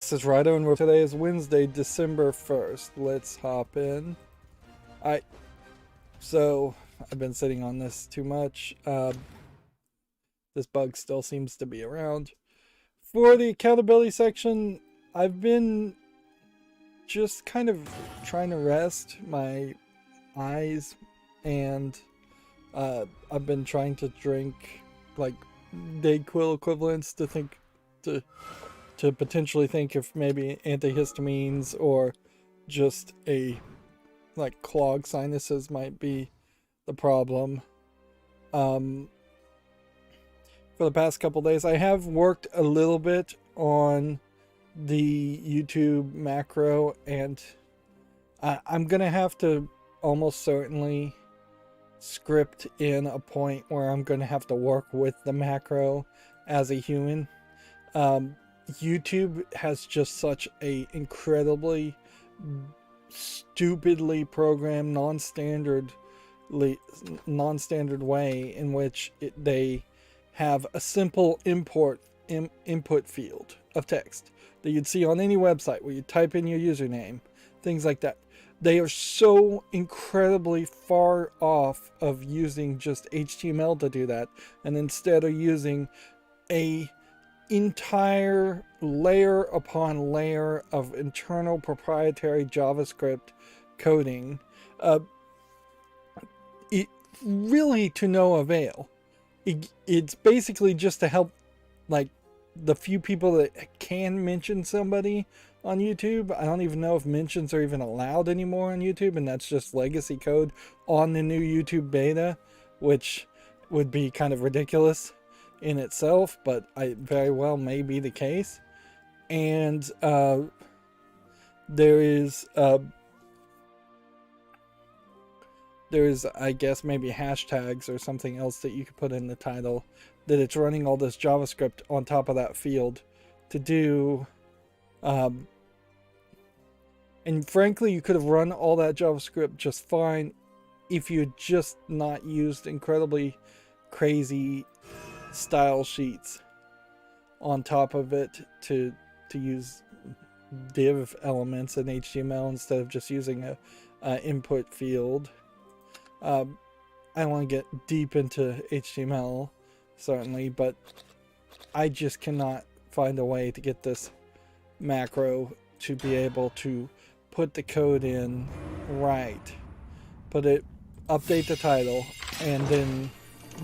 This is Rydo, and today is Wednesday, December 1st. Let's hop in. So I've been sitting on this too much. This bug still seems to be around. For the accountability section, I've been just kind of trying to rest my eyes, and I've been trying to drink like Dayquil equivalents to potentially think if maybe antihistamines or just a like clogged sinuses might be the problem. For the past couple days, I have worked a little bit on the YouTube macro, and I'm gonna have to almost certainly script in a point where I'm gonna have to work with the macro as a human. YouTube has just such a incredibly stupidly programmed non-standard way in which they have a simple input field of text that you'd see on any website where you type in your username, things like that. They are so incredibly far off of using just HTML to do that, and instead are using a entire layer upon layer of internal proprietary JavaScript coding, it really to no avail. It's basically just to help like the few people that can mention somebody on YouTube. I don't even know if mentions are even allowed anymore on YouTube, and that's just legacy code on the new YouTube beta, which would be kind of ridiculous in itself, but I very well may be the case. And there is I guess maybe hashtags or something else that you could put in the title, that it's running all this JavaScript on top of that field to do, and frankly you could have run all that JavaScript just fine if you had just not used incredibly crazy style sheets on top of it to use div elements in HTML instead of just using a input field. I don't want to get deep into HTML certainly, but I just cannot find a way to get this macro to be able to put the code in right, update the title, and then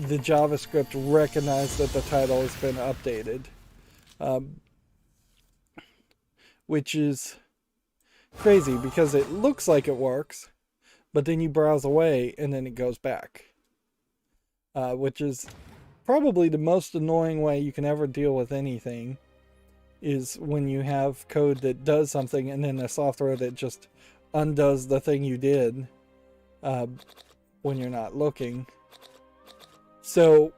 the JavaScript recognize that the title has been updated, which is crazy because it looks like it works, but then you browse away and then it goes back, which is probably the most annoying way you can ever deal with anything, is when you have code that does something and then a software that just undoes the thing you did when you're not looking. So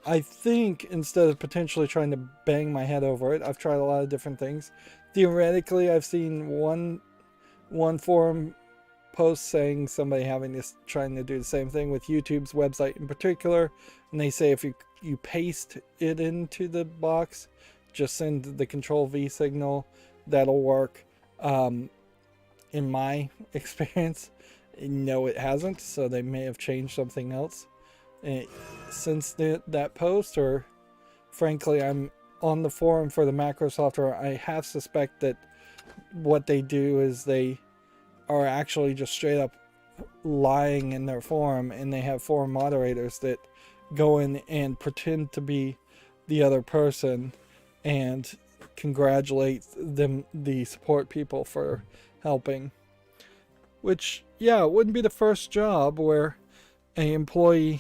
I think instead of potentially trying to bang my head over it, I've tried a lot of different things. Theoretically, I've seen one forum post saying somebody trying to do the same thing with YouTube's website in particular, and they say if you paste it into the box, just send the Control-V signal, that'll work. In my experience, no, it hasn't, so they may have changed something else since that post, or frankly I'm on the forum for the macro software. I half suspect that what they do is they are actually just straight up lying in their forum, and they have forum moderators that go in and pretend to be the other person and congratulate the support people for helping, which, yeah, it wouldn't be the first job where an employee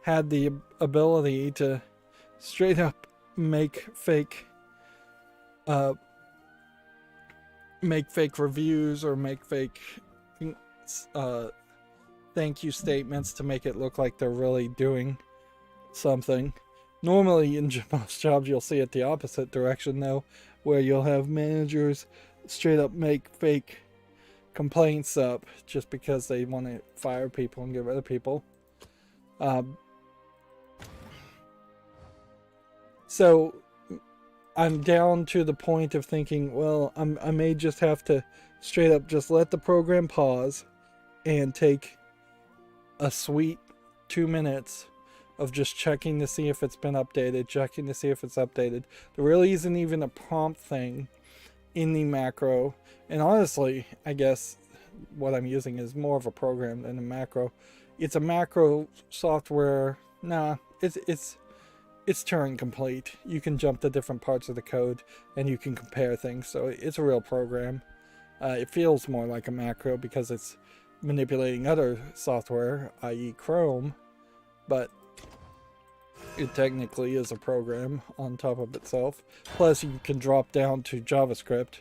had the ability to straight up make fake reviews or make fake thank you statements to make it look like they're really doing something. Normally in most jobs you'll see it the opposite direction though, where you'll have managers straight up make fake complaints up just because they want to fire people and get rid of people. So I'm down to the point of thinking, well, I may just have to straight up just let the program pause and take a sweet 2 minutes of just checking to see if it's been updated, checking to see if it's updated. There really isn't even a prompt thing in the macro. And honestly, I guess what I'm using is more of a program than a macro. It's a macro software. Nah, it's Turing complete. You can jump to different parts of the code and you can compare things. So it's a real program. It feels more like a macro because it's manipulating other software, i.e. Chrome, but it technically is a program on top of itself. Plus you can drop down to JavaScript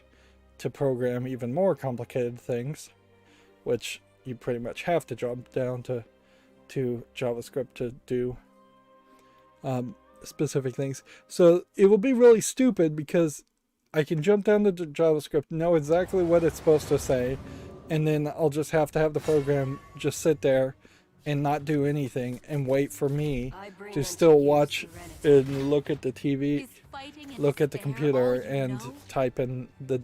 to program even more complicated things, which you pretty much have to drop down to JavaScript to do specific things. So it will be really stupid because I can jump down to JavaScript, know exactly what it's supposed to say, and then I'll just have to have the program just sit there and not do anything and wait for me to still watch and look at the TV, look at the computer, and type in the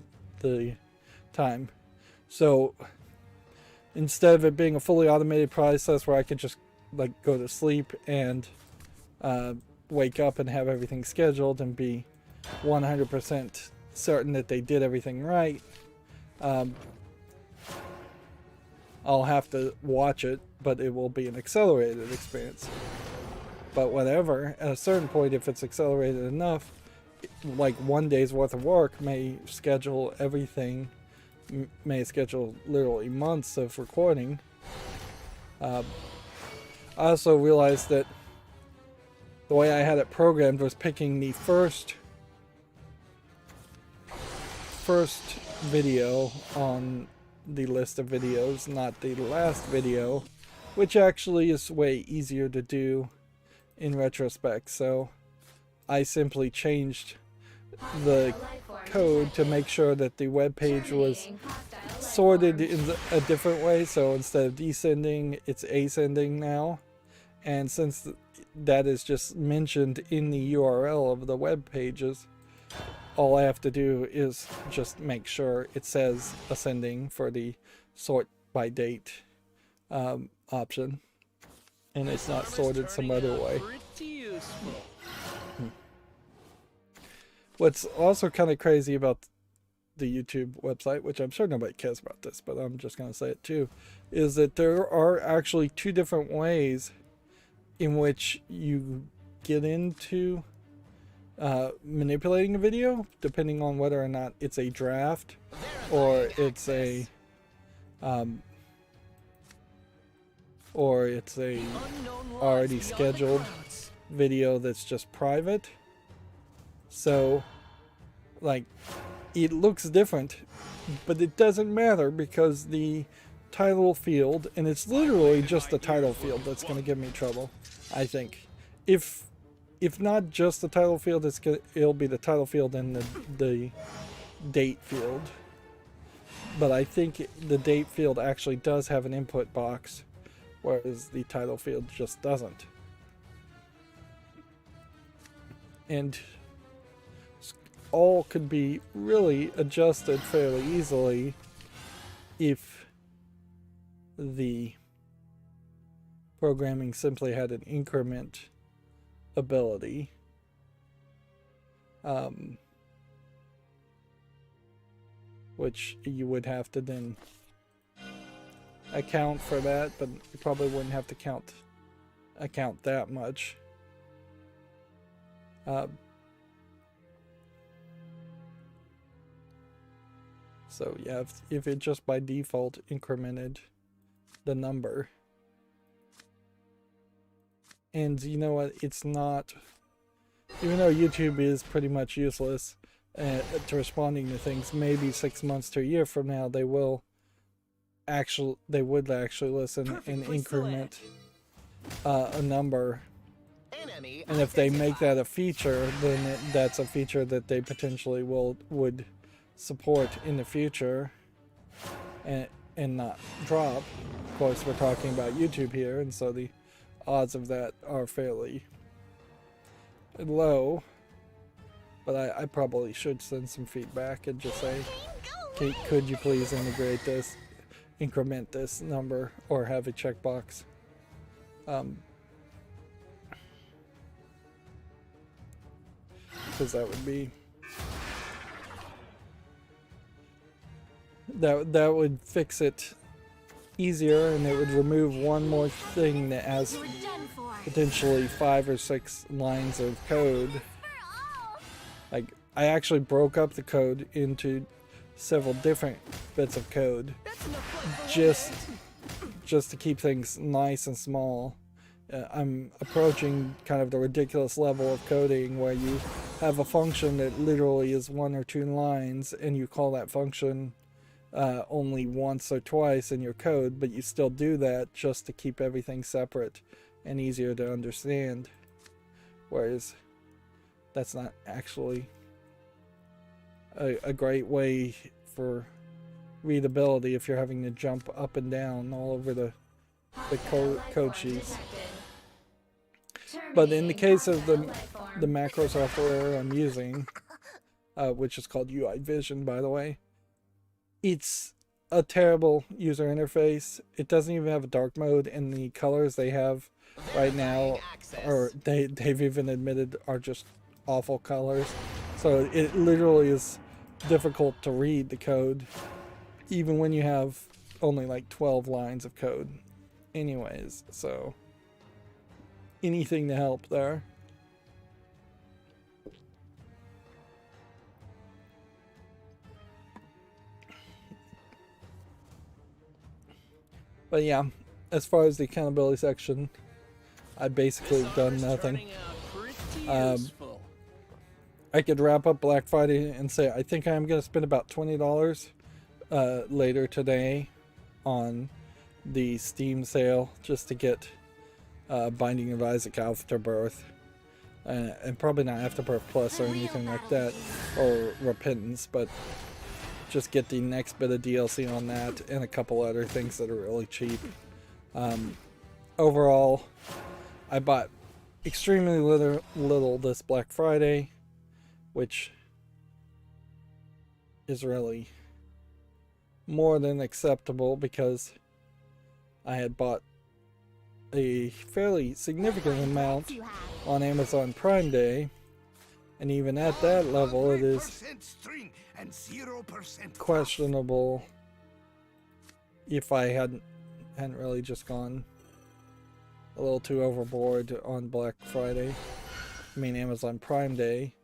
time. So instead of it being a fully automated process where I could just like go to sleep and wake up and have everything scheduled and be 100% certain that they did everything right, I'll have to watch it, but it will be an accelerated experience. But whatever, at a certain point, if it's accelerated enough, like 1 day's worth of work may schedule everything, may schedule literally months of recording. I also realized that the way I had it programmed was picking the first video on the list of videos, not the last video, which actually is way easier to do in retrospect. So I simply changed the code to make sure that the web page was sorted in a different way. So instead of descending, it's ascending now. And since that is just mentioned in the URL of the web pages, all I have to do is just make sure it says ascending for the sort by date option, and it's not sorted some other way. What's also kind of crazy about the YouTube website, which I'm sure nobody cares about this, but I'm just going to say it too, is that there are actually two different ways in which you get into manipulating a video, depending on whether or not it's a draft or it's a already scheduled video that's just private. So like it looks different, but it doesn't matter because the title field, and it's literally just the title field that's going to give me trouble, I think. If not just the title field, it'll be the title field and the date field. But I think the date field actually does have an input box, whereas the title field just doesn't. And all could be really adjusted fairly easily if the programming simply had an increment ability. Which you would have to then account for that, but you probably wouldn't have to account that much. So yeah, if it just by default incremented the number. And you know what, it's not, even though YouTube is pretty much useless to responding to things, maybe 6 months to a year from now they would actually listen and increment a number. And if they make that a feature, then that's a feature that they potentially would support in the future and not drop. Of course, we're talking about YouTube here, and so the odds of that are fairly low. But I probably should send some feedback and just say, could you please integrate this, increment this number, or have a checkbox. Because that would be, that would fix it easier, and it would remove one more thing that has potentially 5 or 6 lines of code. Like, I actually broke up the code into several different bits of code just to keep things nice and small. I'm approaching kind of the ridiculous level of coding where you have a function that literally is 1 or 2 lines, and you call that function only once or twice in your code, but you still do that just to keep everything separate and easier to understand. Whereas that's not actually a great way for readability if you're having to jump up and down all over the code sheets. But in the case of the macro software I'm using, which is called UI Vision, by the way, it's a terrible user interface. It doesn't even have a dark mode, and the colors they have right now, or they've even admitted, are just awful colors. So it literally is difficult to read the code, even when you have only like 12 lines of code. Anyways, so anything to help there. But yeah, as far as the accountability section, I basically done nothing. I could wrap up Black Friday and say I think I'm going to spend about $20 later today on the Steam sale just to get Binding of Isaac Afterbirth. And probably not Afterbirth Plus or anything like that, or Repentance, but just get the next bit of DLC on that and a couple other things that are really cheap. Overall, I bought extremely little this Black Friday, which is really more than acceptable because I had bought a fairly significant amount on Amazon Prime Day, and even at that level it is questionable if I hadn't really just gone a little too overboard on Black Friday. I mean Amazon Prime Day,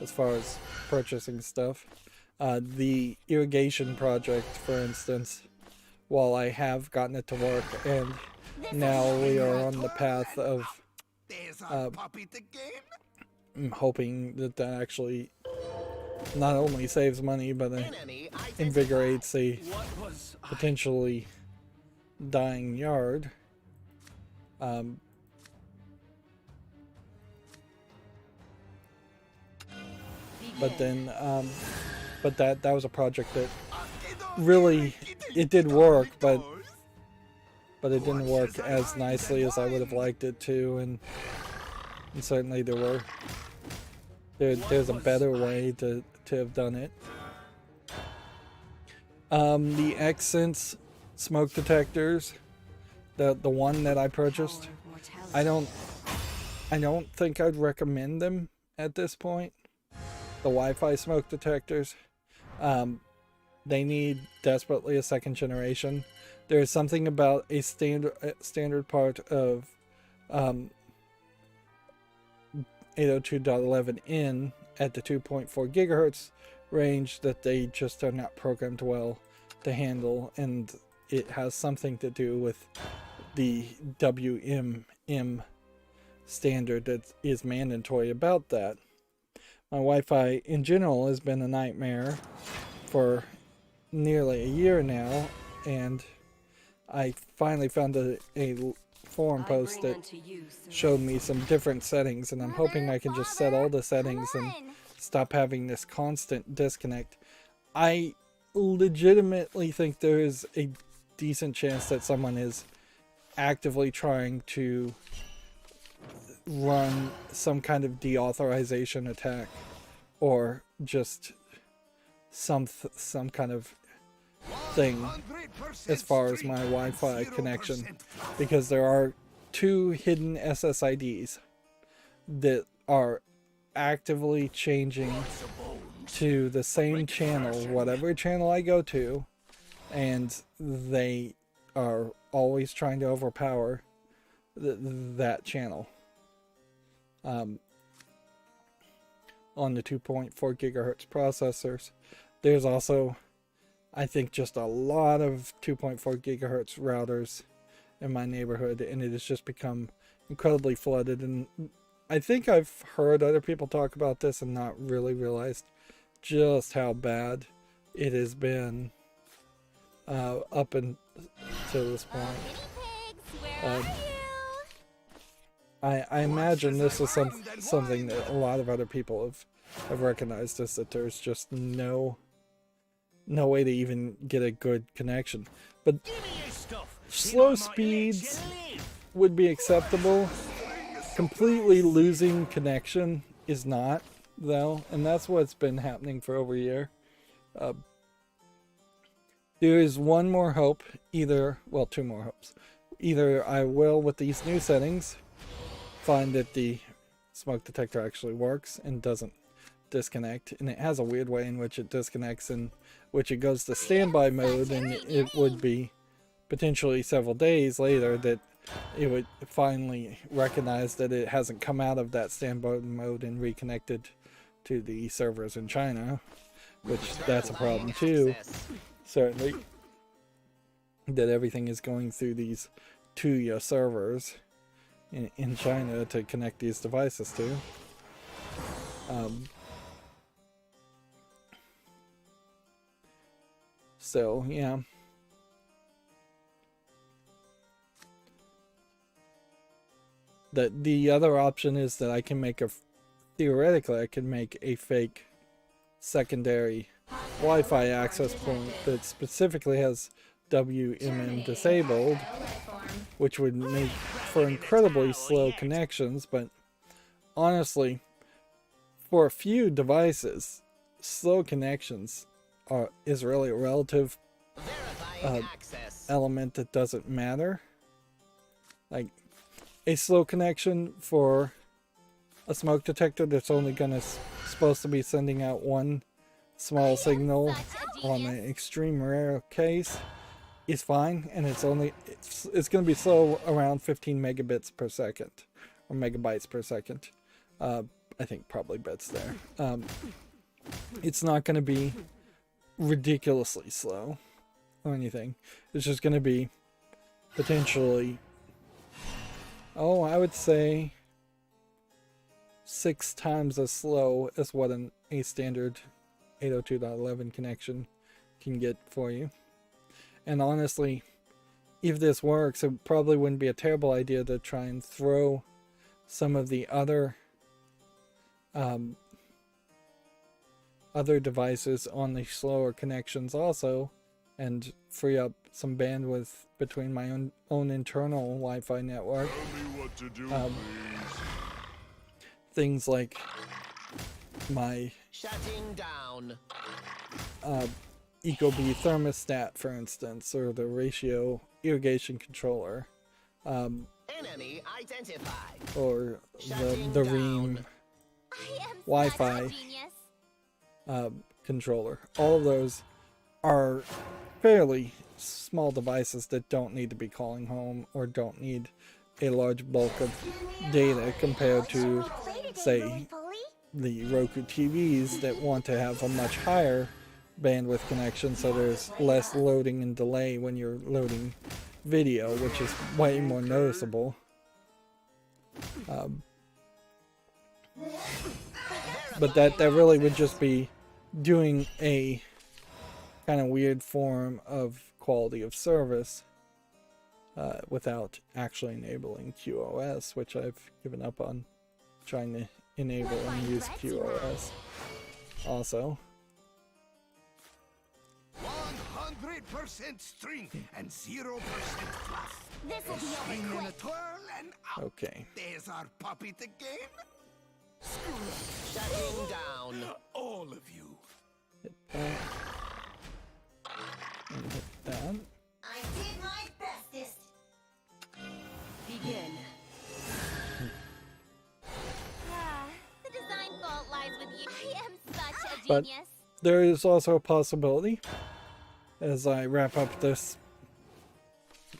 as far as purchasing stuff. The irrigation project, for instance, while I have gotten it to work, and now we are on the path of I'm hoping that actually not only saves money, but invigorates a potentially dying yard. But then, but that was a project that really, it did work, but it didn't work as nicely as I would have liked it to, and certainly there's a better way to have done it. The Xsense smoke detectors, the one that I purchased, I don't think I'd recommend them at this point. The Wi-Fi smoke detectors, they need desperately a second generation. There is something about a standard part of 802.11n at the 2.4 gigahertz range that they just are not programmed well to handle, and it has something to do with the WMM standard that is mandatory about that. My Wi-Fi in general has been a nightmare for nearly a year now, and I finally found a forum post that showed me some different settings, and I'm hoping I can just set all the settings and stop having this constant disconnect. I legitimately think there is a decent chance that someone is actively trying to run some kind of deauthorization attack or just some kind of thing as far as my Wi-Fi connection, because there are 2 hidden SSIDs that are actively changing to the same channel, whatever channel I go to, and they are always trying to overpower that channel on the 2.4 gigahertz processors. There's also, I think, just a lot of 2.4 gigahertz routers in my neighborhood, and it has just become incredibly flooded. And I think I've heard other people talk about this and not really realized just how bad it has been up until this point. I imagine this is something that a lot of other people have recognized, is that there's just no way to even get a good connection. But slow speeds would be acceptable. Completely losing connection is not, though, and that's what's been happening for over a year. There is one more hope, well, 2 more hopes. Either I will, with these new settings, find that the smoke detector actually works and doesn't disconnect, and it has a weird way in which it disconnects, in which it goes to standby mode, and it would be potentially several days later that it would finally recognize that it hasn't come out of that standby mode and reconnected to the servers in China, which that's a problem too, certainly, that everything is going through these Tuya servers in China to connect these devices to. So yeah, the other option is that I can make theoretically I can make a fake secondary Wi-Fi access point that specifically has WMM disabled, which would make for incredibly slow connections. But honestly, for a few devices, slow connections is really a relative element that doesn't matter. Like, a slow connection for a smoke detector that's only supposed to be sending out one small signal on an extreme rare case is fine, and it's going to be slow around 15 megabits per second, or megabytes per second. I think probably bits there. It's not going to be ridiculously slow or anything. It's just going to be potentially, I would say 6 times as slow as what a standard 802.11 connection can get for you. And honestly, if this works, it probably wouldn't be a terrible idea to try and throw some of the other devices on the slower connections also, and free up some bandwidth between my own internal Wi-Fi network. Things like my Ecobee thermostat, for instance, or the ratio irrigation controller, enemy identified, or the Ream Wi-Fi controller. All of those are fairly small devices that don't need to be calling home or don't need a large bulk of data compared to, say, the Roku TVs that want to have a much higher bandwidth connection, so there's less loading and delay when you're loading video, which is way more noticeable. But that really would just be doing a kind of weird form of quality of service without actually enabling QoS, which I've given up on trying to enable and use QoS also. 100% string and 0% fluff. This'll be Spin over in a quick. twirl and out. Okay. There's our puppet again. Shutting down. All of you. Hit that. And hit that. I did my bestest. Begin. The design fault lies with you. I am such a But genius. there is also a possibility, as I wrap up this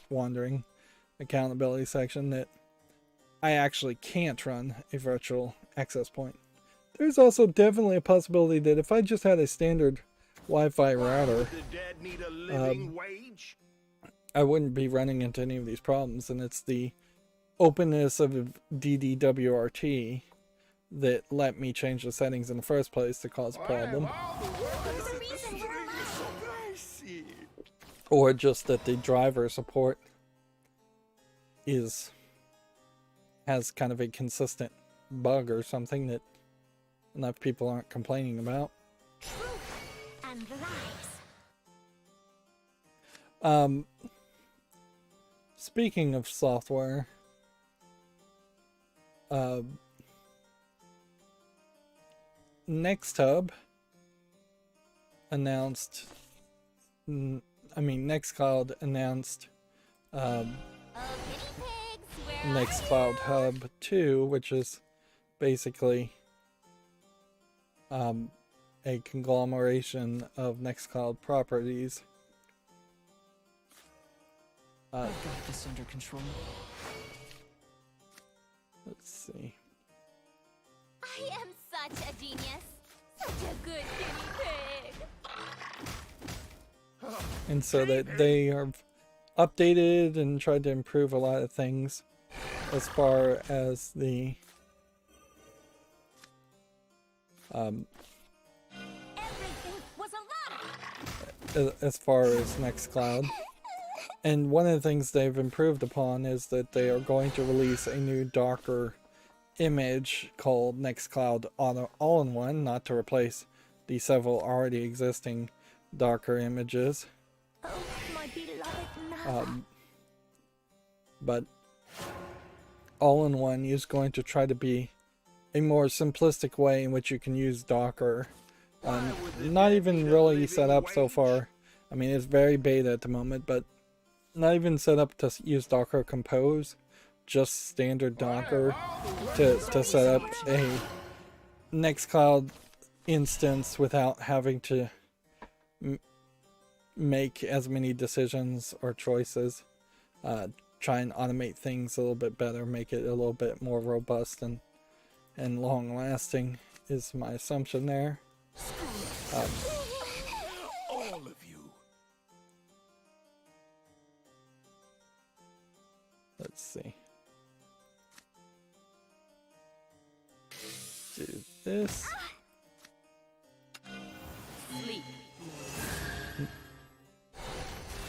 wandering accountability section, that I actually can't run a virtual access point. There's also definitely a possibility that if I just had a standard Wi-Fi router, The dead need a living wage. I wouldn't be running into any of these problems. And it's the openness of DDWRT that let me change the settings in the first place to cause a problem. Or just that the driver support has kind of a consistent bug or something that enough people aren't complaining about. And lies. Speaking of software, NextHub announced, Nextcloud announced Oh, guinea pigs, where are Nextcloud you? Hub 2, which is basically a conglomeration of Nextcloud properties. I've got this under control. Let's see. I am such a genius. Such a good guinea pig. And so that they are updated and tried to improve a lot of things as far as the Everything was a lie. as far as Nextcloud. And one of the things they've improved upon is that they are going to release a new Docker image called Nextcloud All-in-One, not to replace the several already existing Docker images. Oh, my beloved mother. But All-in-One is going to try to be a more simplistic way in which you can use Docker. Not even really set up so far. I mean, it's very beta at the moment, but not even set up to use Docker Compose. Just standard Docker to set up a Nextcloud instance without having to make as many decisions or choices. Try and automate things a little bit better, make it a little bit more robust and long lasting is my assumption there. All of you. Let's see. Do this. Sleep.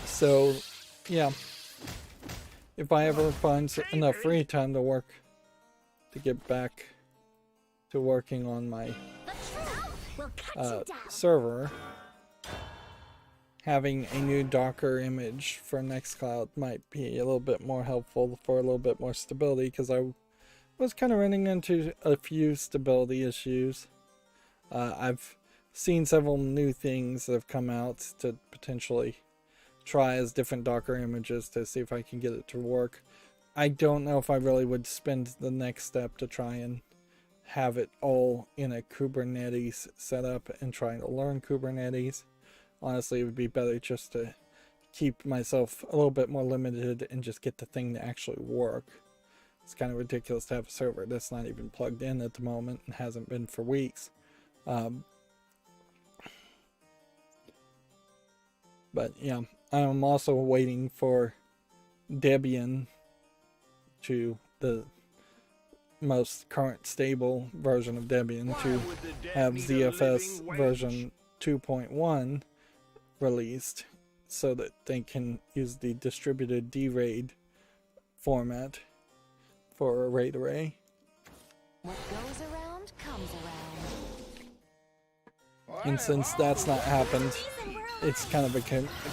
So, yeah. If I ever find enough free time to get back to working on my The truth will cut you down. server, having a new Docker image for Nextcloud might be a little bit more helpful for a little bit more stability, because I was kind of running into a few stability issues. I've seen several new things that have come out to potentially try as different Docker images to see if I can get it to work. I don't know if I really would spend the next step to try and have it all in a Kubernetes setup and trying to learn Kubernetes. Honestly, it would be better just to keep myself a little bit more limited and just get the thing to actually work. It's kind of ridiculous to have a server that's not even plugged in at the moment and hasn't been for weeks. But yeah, I'm also waiting for Debian, to the most current stable version of Debian, to have ZFS version 2.1 released so that they can use the distributed DRAID format for a RAID array. What goes around comes around. And since that's not happened, it's kind of a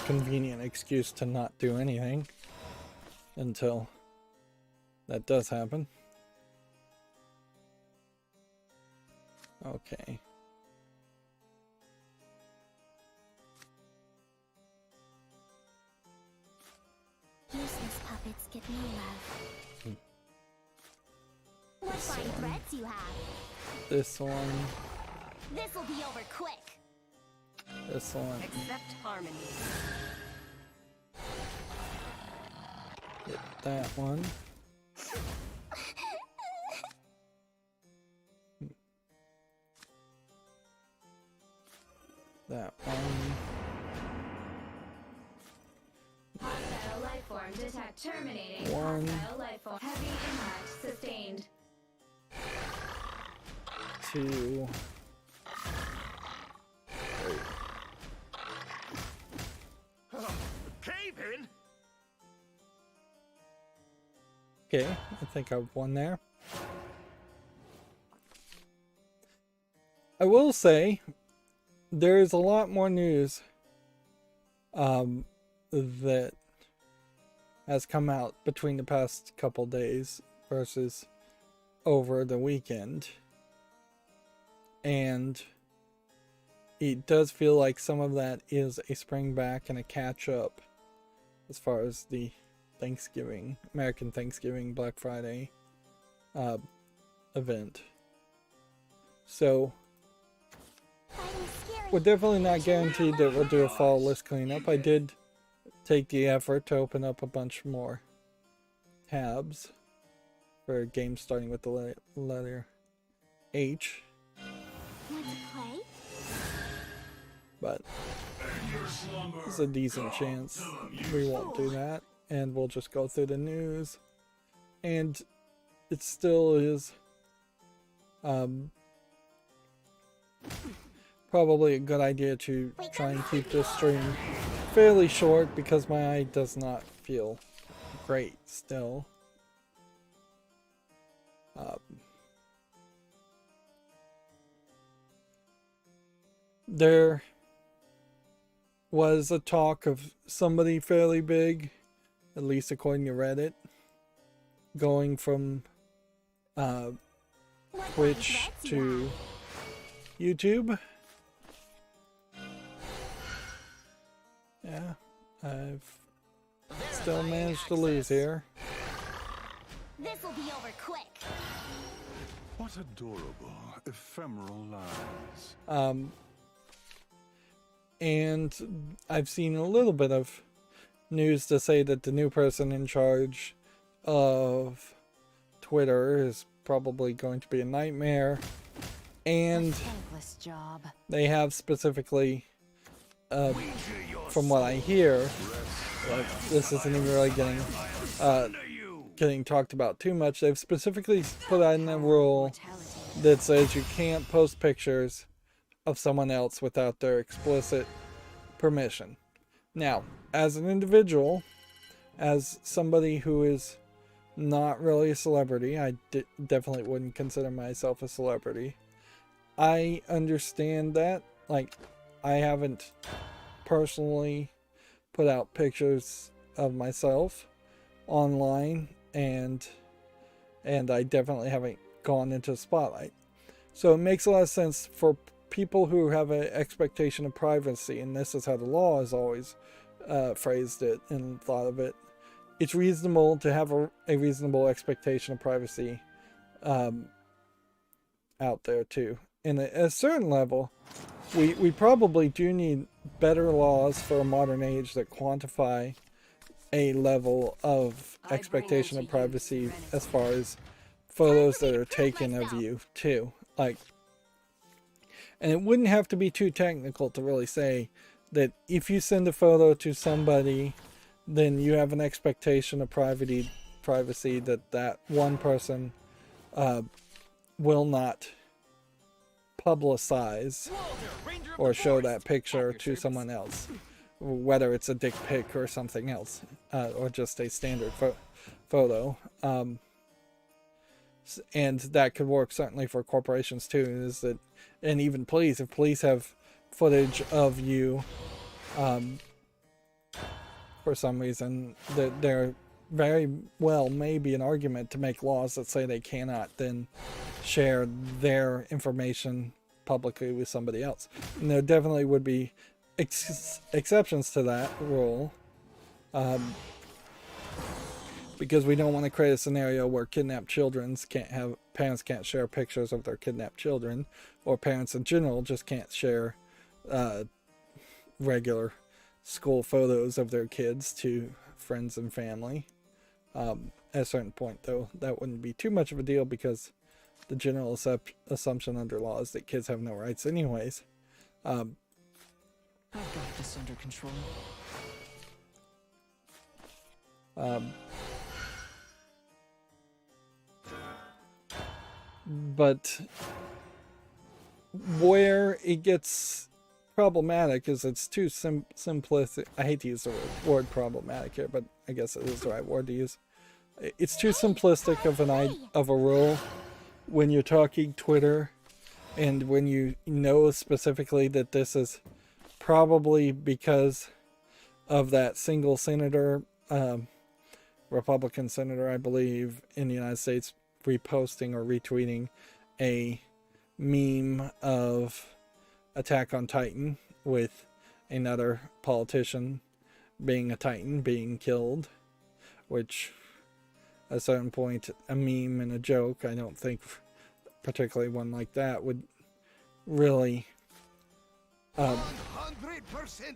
convenient excuse to not do anything until that does happen. Okay. Useless puppets get no love. What fine threads you have. This one. This'll be over quick. This one. Accept harmony. Get that one. That one. Hostile life form detect terminating. One. Hostile life form. Heavy impact sustained. 2. 3. Cave in? Okay, I think I've won there. I will say, there's a lot more news that has come out between the past couple days versus over the weekend. And it does feel like some of that is a spring back and a catch up as far as the Thanksgiving, American Thanksgiving, Black Friday event. So we're definitely not guaranteed that we'll do a fall list cleanup. I did take the effort to open up a bunch more tabs for games starting with the letter H. Want to play? But there's a decent chance we won't do that, and we'll just go through the news. And it still is probably a good idea to try and keep this stream fairly short because my eye does not feel great still. There was a talk of somebody fairly big, at least according to Reddit, going from Twitch to YouTube. Yeah, I've still managed to lose here. This'll be over quick. What adorable, ephemeral lives. And I've seen a little bit of news to say that the new person in charge of Twitter is probably going to be a nightmare. And Thankless job. they have specifically, from what I hear, like, this isn't even really getting talked about too much. They've specifically put out a rule that says you can't post pictures of someone else without their explicit permission. Now, as an individual, as somebody who is not really a celebrity, I definitely wouldn't consider myself a celebrity. I understand that. Like, I haven't personally put out pictures of myself online, and I definitely haven't gone into the spotlight. So it makes a lot of sense for people who have an expectation of privacy, and this is how the law has always phrased it and thought of it. It's reasonable to have a reasonable expectation of privacy out there too. And at a certain level, we probably do need better laws for a modern age that quantify a level of expectation of privacy as far as photos that are taken of you too. Like, and it wouldn't have to be too technical to really say that if you send a photo to somebody, then you have an expectation of privacy that one person will not publicize or show that picture to someone else, whether it's a dick pic or something else, or just a standard photo. And that could work certainly for corporations too, is that, and even police, if police have footage of you for some reason, that there very well may be an argument to make laws that say they cannot then share their information publicly with somebody else. And there definitely would be exceptions to that rule, because we don't want to create a scenario where kidnapped parents can't share pictures of their kidnapped children, or parents in general just can't share regular school photos of their kids to friends and family. At a certain point, though, that wouldn't be too much of a deal, because the general assumption under law is that kids have no rights anyways. I've got this under control. But where it gets problematic is it's too simplistic. I hate to use the word problematic here, but I guess it is the right word to use. It's too simplistic of a rule when you're talking Twitter, and when you know specifically that this is probably because of that single senator, Republican senator, I believe, in the United States, reposting or retweeting a meme of Attack on Titan with another politician being a Titan being killed, which at a certain point, a meme and a joke, I don't think particularly one like that would really 100%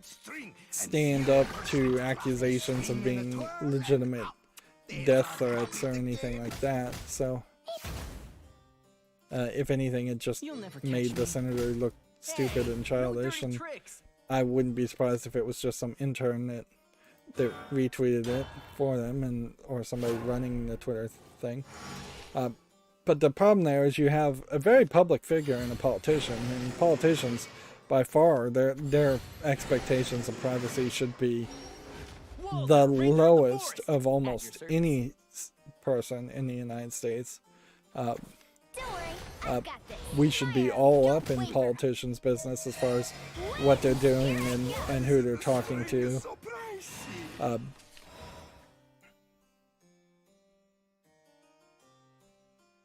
string. stand up to accusations of being legitimate death threats or anything like that. So if anything, it just made the senator look stupid and childish, and I wouldn't be surprised if it was just some intern that retweeted it for them, or somebody running the Twitter thing. But the problem there is you have a very public figure and a politician, and politicians, by far, their expectations of privacy should be the lowest of almost any person in the United States. We should be all up in politicians' business as far as what they're doing and who they're talking to.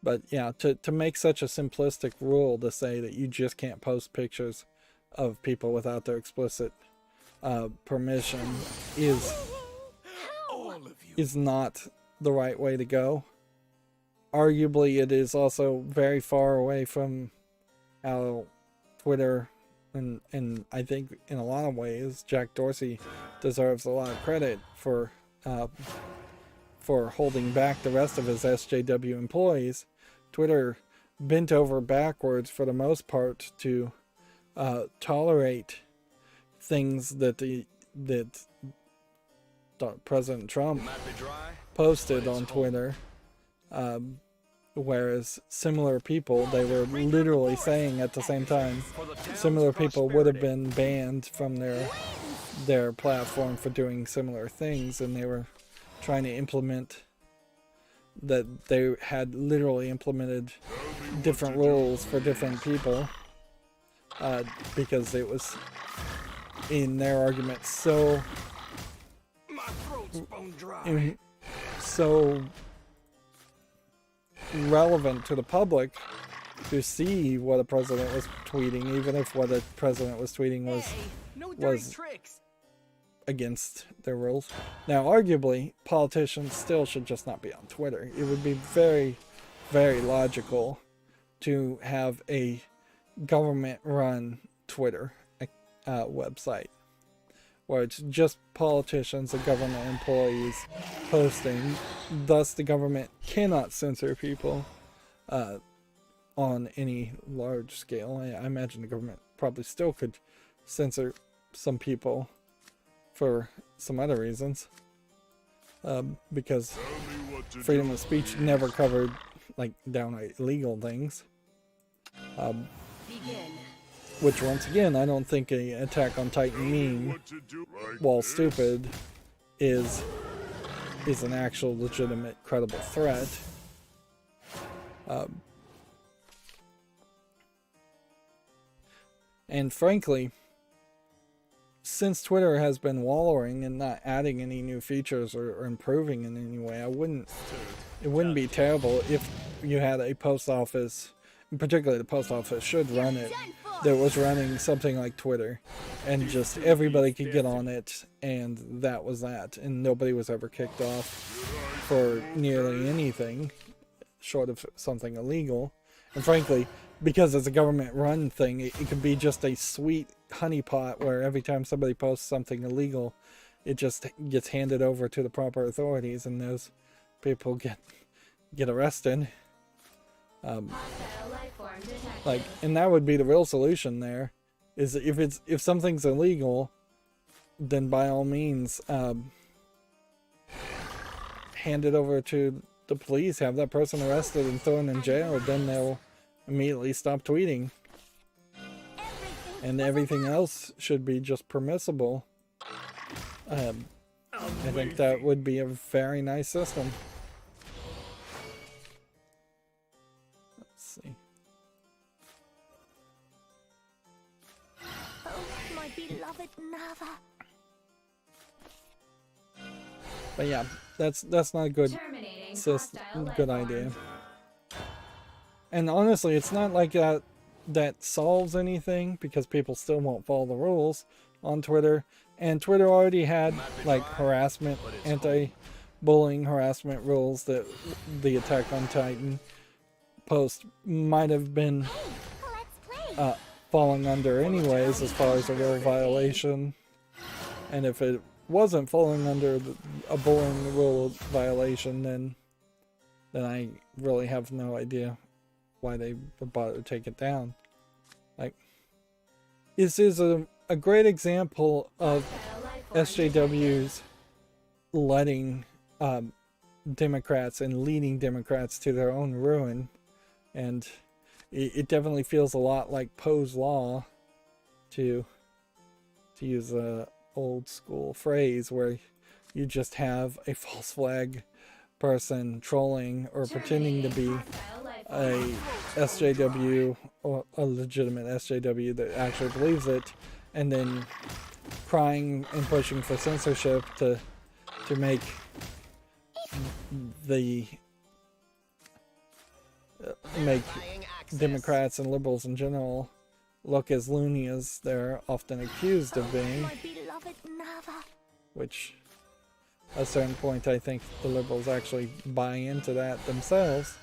But yeah, to make such a simplistic rule to say that you just can't post pictures of people without their explicit permission is not the right way to go. Arguably, it is also very far away from how Twitter, and I think in a lot of ways, Jack Dorsey deserves a lot of credit for holding back the rest of his SJW employees. Twitter bent over backwards for the most part to tolerate things that President Trump posted on Twitter, whereas similar people, they were literally saying at the same time, similar people would have been banned from their platform for doing similar things, and they were trying to implement that. They had literally implemented different rules for different people, because it was, in their argument, so relevant to the public to see what a president was tweeting, even if what a president was tweeting was against their rules. Now, arguably, politicians still should just not be on Twitter. It would be very, very logical to have a government-run Twitter website, where it's just politicians and government employees posting. Thus, the government cannot censor people on any large scale. I imagine the government probably still could censor some people for some other reasons, because freedom of speech never covered like downright illegal things. Which, once again, I don't think an Attack on Titan meme, while stupid, is an actual legitimate, credible threat. And frankly, since Twitter has been wallowing and not adding any new features or improving in any way, it wouldn't be terrible if you had a post office particularly the post office, should run it, that was running something like Twitter, and just everybody could get on it, and that was that, and nobody was ever kicked off for nearly anything short of something illegal. And frankly, because it's a government-run thing, it could be just a sweet honeypot where every time somebody posts something illegal, it just gets handed over to the proper authorities, and those people get arrested. Like, and that would be the real solution there, is if something's illegal, then by all means hand it over to the police, have that person arrested and thrown in jail. Then they'll immediately stop tweeting, and everything else should be just permissible. I think that would be a very nice system. Let's see. Oh, my beloved Nava. But yeah, that's not a good good idea. And honestly, it's not like that solves anything, because people still won't follow the rules on Twitter. And Twitter already had like harassment, anti-bullying harassment rules that the Attack on Titan post might have been falling under anyways, as far as a rule violation. And if it wasn't falling under a bullying rule violation, then I really have no idea why they would bother to take it down. Like, this is a great example of SJWs letting Democrats and leading Democrats to their own ruin, and it definitely feels a lot like Poe's Law, to use a old school phrase, where you just have a false flag person trolling or pretending to be a SJW, or a legitimate SJW that actually believes it, and then crying and pushing for censorship to make Democrats and liberals in general look as loony as they're often accused of being. Which, at a certain point, I think the liberals actually buy into that themselves.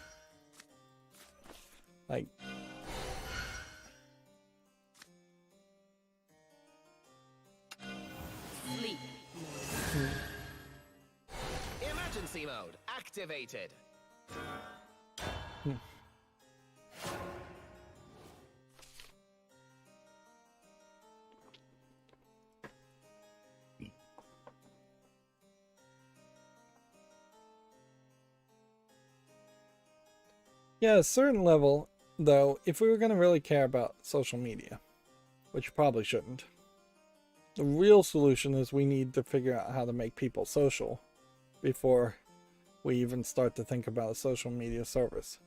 Like, Sleep. Emergency mode activated. yeah, a certain level, though, if we were going to really care about social media, which you probably shouldn't, the real solution is we need to figure out how to make people social before we even start to think about a social media service.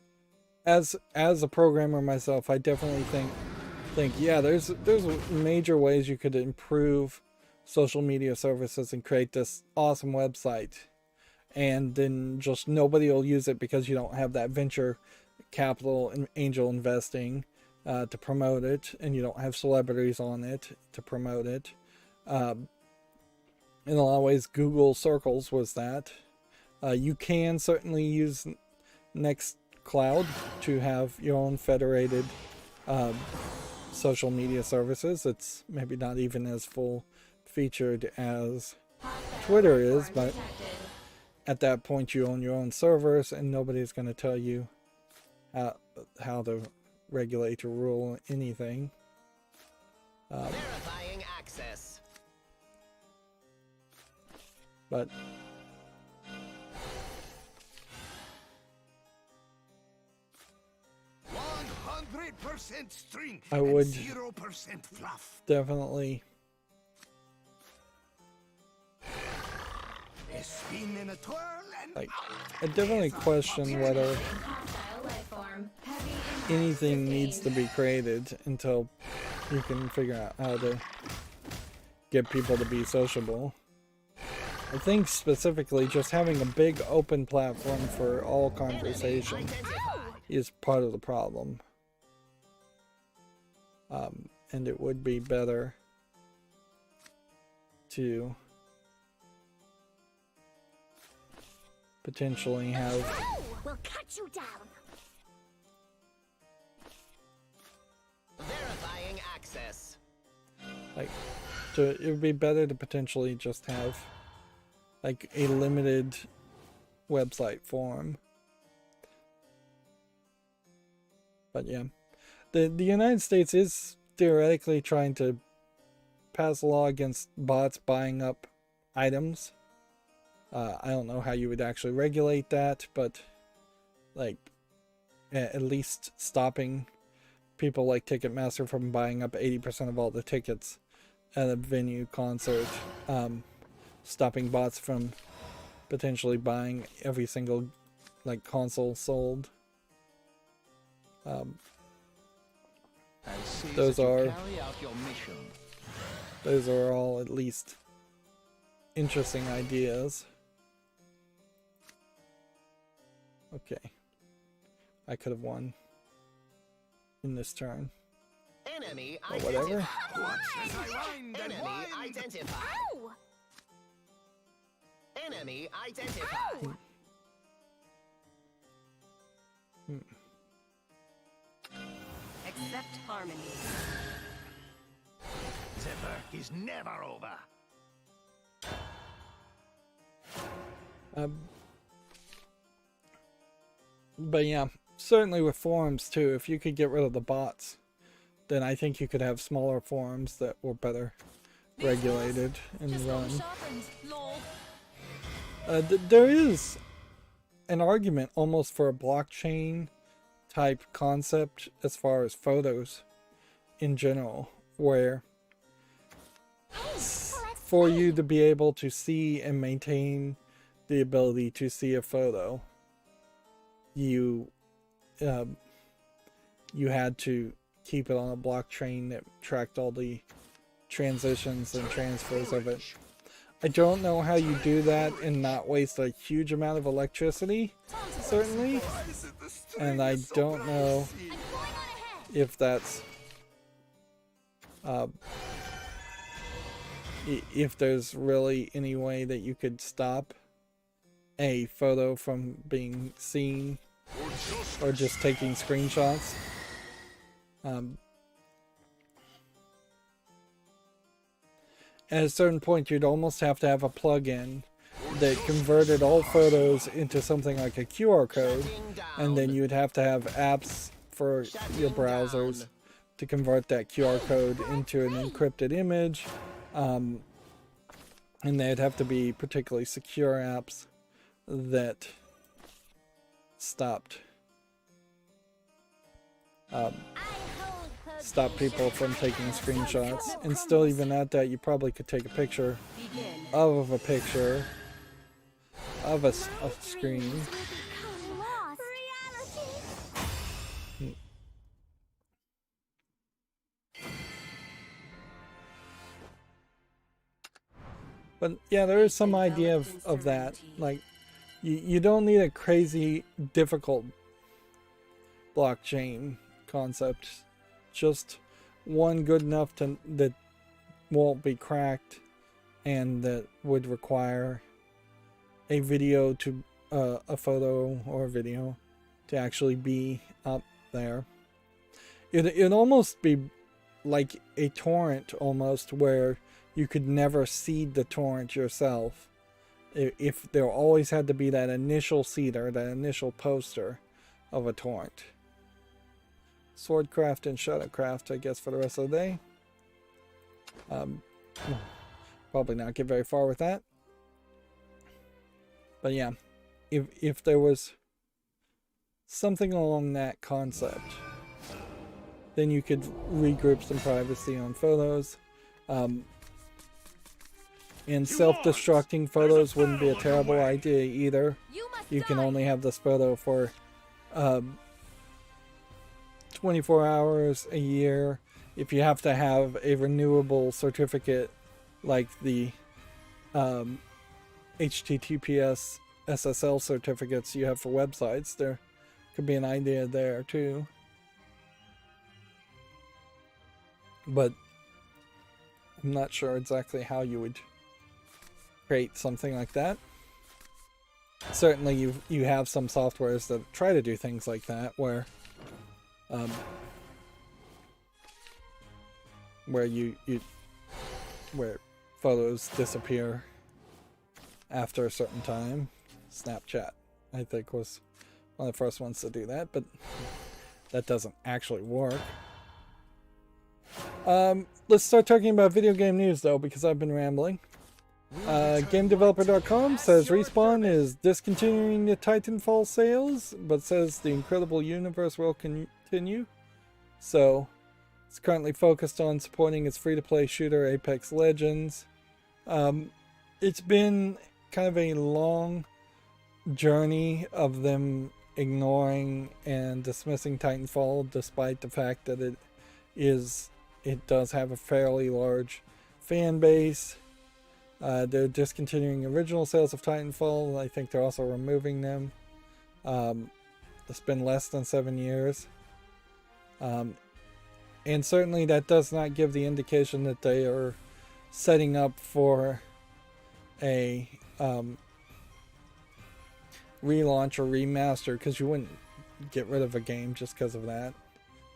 As a programmer myself, I definitely think yeah, there's major ways you could improve social media services and create this awesome website, and then just nobody will use it because you don't have that venture capital and angel investing to promote it, and you don't have celebrities on it to promote it. In a lot of ways, Google Circles was that. You can certainly use Nextcloud to have your own federated social media services. It's maybe not even as full featured as Twitter is, but at that point you own your own servers, and nobody's going to tell you how to regulate or rule anything. Verifying access. But 100% string. I would 0% fluff. definitely A spin and a twirl and like, I definitely question whether anything needs to be created until you can figure out how to get people to be sociable. I think specifically just having a big open platform for all conversation is part of the problem. And it would be better to potentially have We'll cut you down. Verifying access. like it would be better to potentially just have like a limited website form. But yeah, the United States is theoretically trying to pass a law against bots buying up items. I don't know how you would actually regulate that, but like at least stopping people like Ticketmaster from buying up 80% of all the tickets at a venue concert, stopping bots from potentially buying every single like console sold. Those are all at least interesting ideas. Okay, I could have won in this turn. Enemy Or whatever. identified. Watch as I wind and Enemy wind. identified. Ow! Enemy identified. Accept harmony. The work is never over. But yeah, certainly with forums too, if you could get rid of the bots, then I think you could have smaller forums that were better regulated and run. There is an argument almost for a blockchain type concept as far as photos in general, where for you to be able to see and maintain the ability to see a photo, you had to keep it on a blockchain that tracked all the transitions and transfers of it. I don't know how you do that and not waste a huge amount of electricity, certainly, and I don't know if that's if there's really any way that you could stop a photo from being seen or just taking screenshots. At a certain point, you'd almost have to have a plugin that converted all photos into something like a QR code, and then you'd have to have apps for your browsers to convert that QR code into an encrypted image, and they'd have to be particularly secure apps that stopped people from taking screenshots. And still, even at that, you probably could take a picture of a picture of a screen. But yeah, there is some idea of that. Like, you don't need a crazy difficult blockchain concept. Just one good enough that won't be cracked and that would require a video to a photo or a video to actually be up there. It'd almost be like a torrent almost, where you could never seed the torrent yourself. If there always had to be that initial seeder, that initial poster of a torrent. Swordcraft and Shadowcraft, I guess, for the rest of the day. Probably not get very far with that. But yeah, if there was something along that concept, then you could regroup some privacy on photos. And self-destructing photos wouldn't be a terrible idea either. You can only have this photo for 24 hours a year. If you have to have a renewable certificate like the HTTPS SSL certificates you have for websites, there could be an idea there too. but I'm not sure exactly how you would create something like that. Certainly you have some softwares that try to do things like that, where where photos disappear after a certain time. Snapchat, I think, was one of the first ones to do that, but that doesn't actually work. Let's start talking about video game news, though, because I've been rambling. GameDeveloper.com says Respawn is discontinuing the Titanfall sales, but says the incredible universe will continue. So, it's currently focused on supporting its free-to-play shooter Apex Legends. It's been kind of a long journey of them ignoring and dismissing Titanfall, despite the fact that it does have a fairly large fan base. They're discontinuing original sales of Titanfall. I think they're also removing them. It's been less than 7 years. And certainly that does not give the indication that they are setting up for a relaunch or remaster, because you wouldn't get rid of a game just because of that.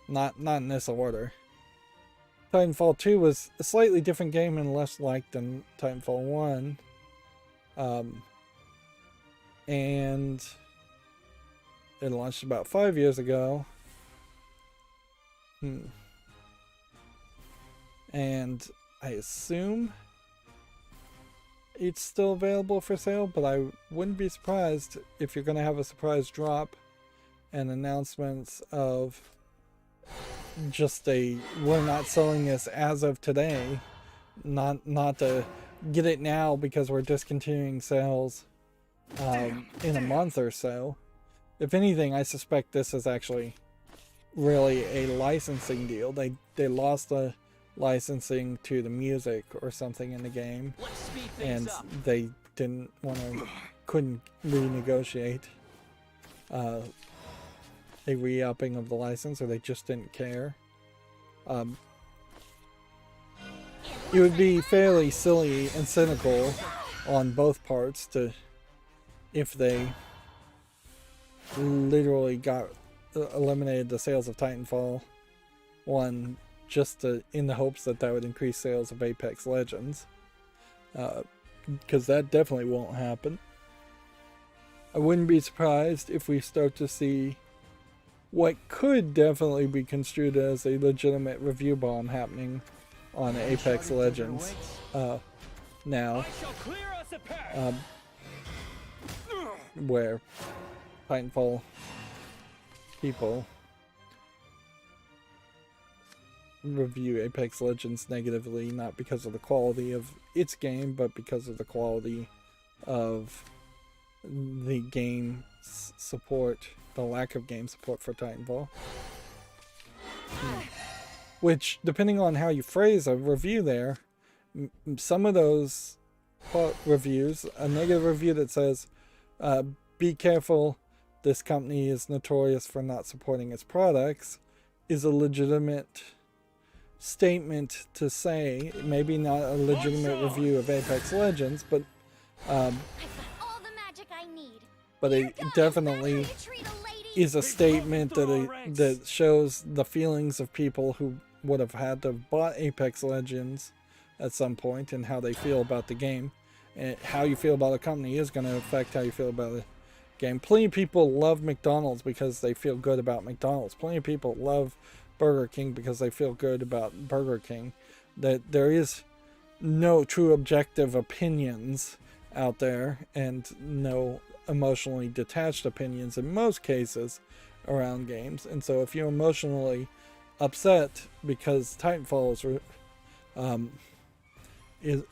Not in this order. Titanfall 2 was a slightly different game and less liked than Titanfall 1. And it launched about 5 years ago. And I assume it's still available for sale, but I wouldn't be surprised if you're going to have a surprise drop and announcements of just we're not selling this as of today, not to get it now because we're discontinuing sales in a month or so. If anything, I suspect this is actually really a licensing deal. They lost the licensing to the music or something in the game, and they couldn't renegotiate a re-upping of the license, or they just didn't care. It would be fairly silly and cynical on both parts if they literally eliminated the sales of Titanfall 1 just in the hopes that would increase sales of Apex Legends, because that definitely won't happen. I wouldn't be surprised if we start to see what could definitely be construed as a legitimate review bomb happening on Apex Legends now, where Titanfall people review Apex Legends negatively, not because of the quality of its game, but because of the quality of the game support, the lack of game support for Titanfall. Which, depending on how you phrase a review there, some of those reviews, a negative review that says, be careful, this company is notorious for not supporting its products, is a legitimate statement to say. Maybe not a legitimate review of Apex Legends, but but it definitely is a statement that shows the feelings of people who would have had to have bought Apex Legends at some point, and how they feel about the game. And how you feel about a company is going to affect how you feel about a game. Plenty of people love McDonald's because they feel good about McDonald's. Plenty of people love Burger King because they feel good about Burger King. That there is no true objective opinions out there, and no emotionally detached opinions in most cases around games. And so if you're emotionally upset because Titanfall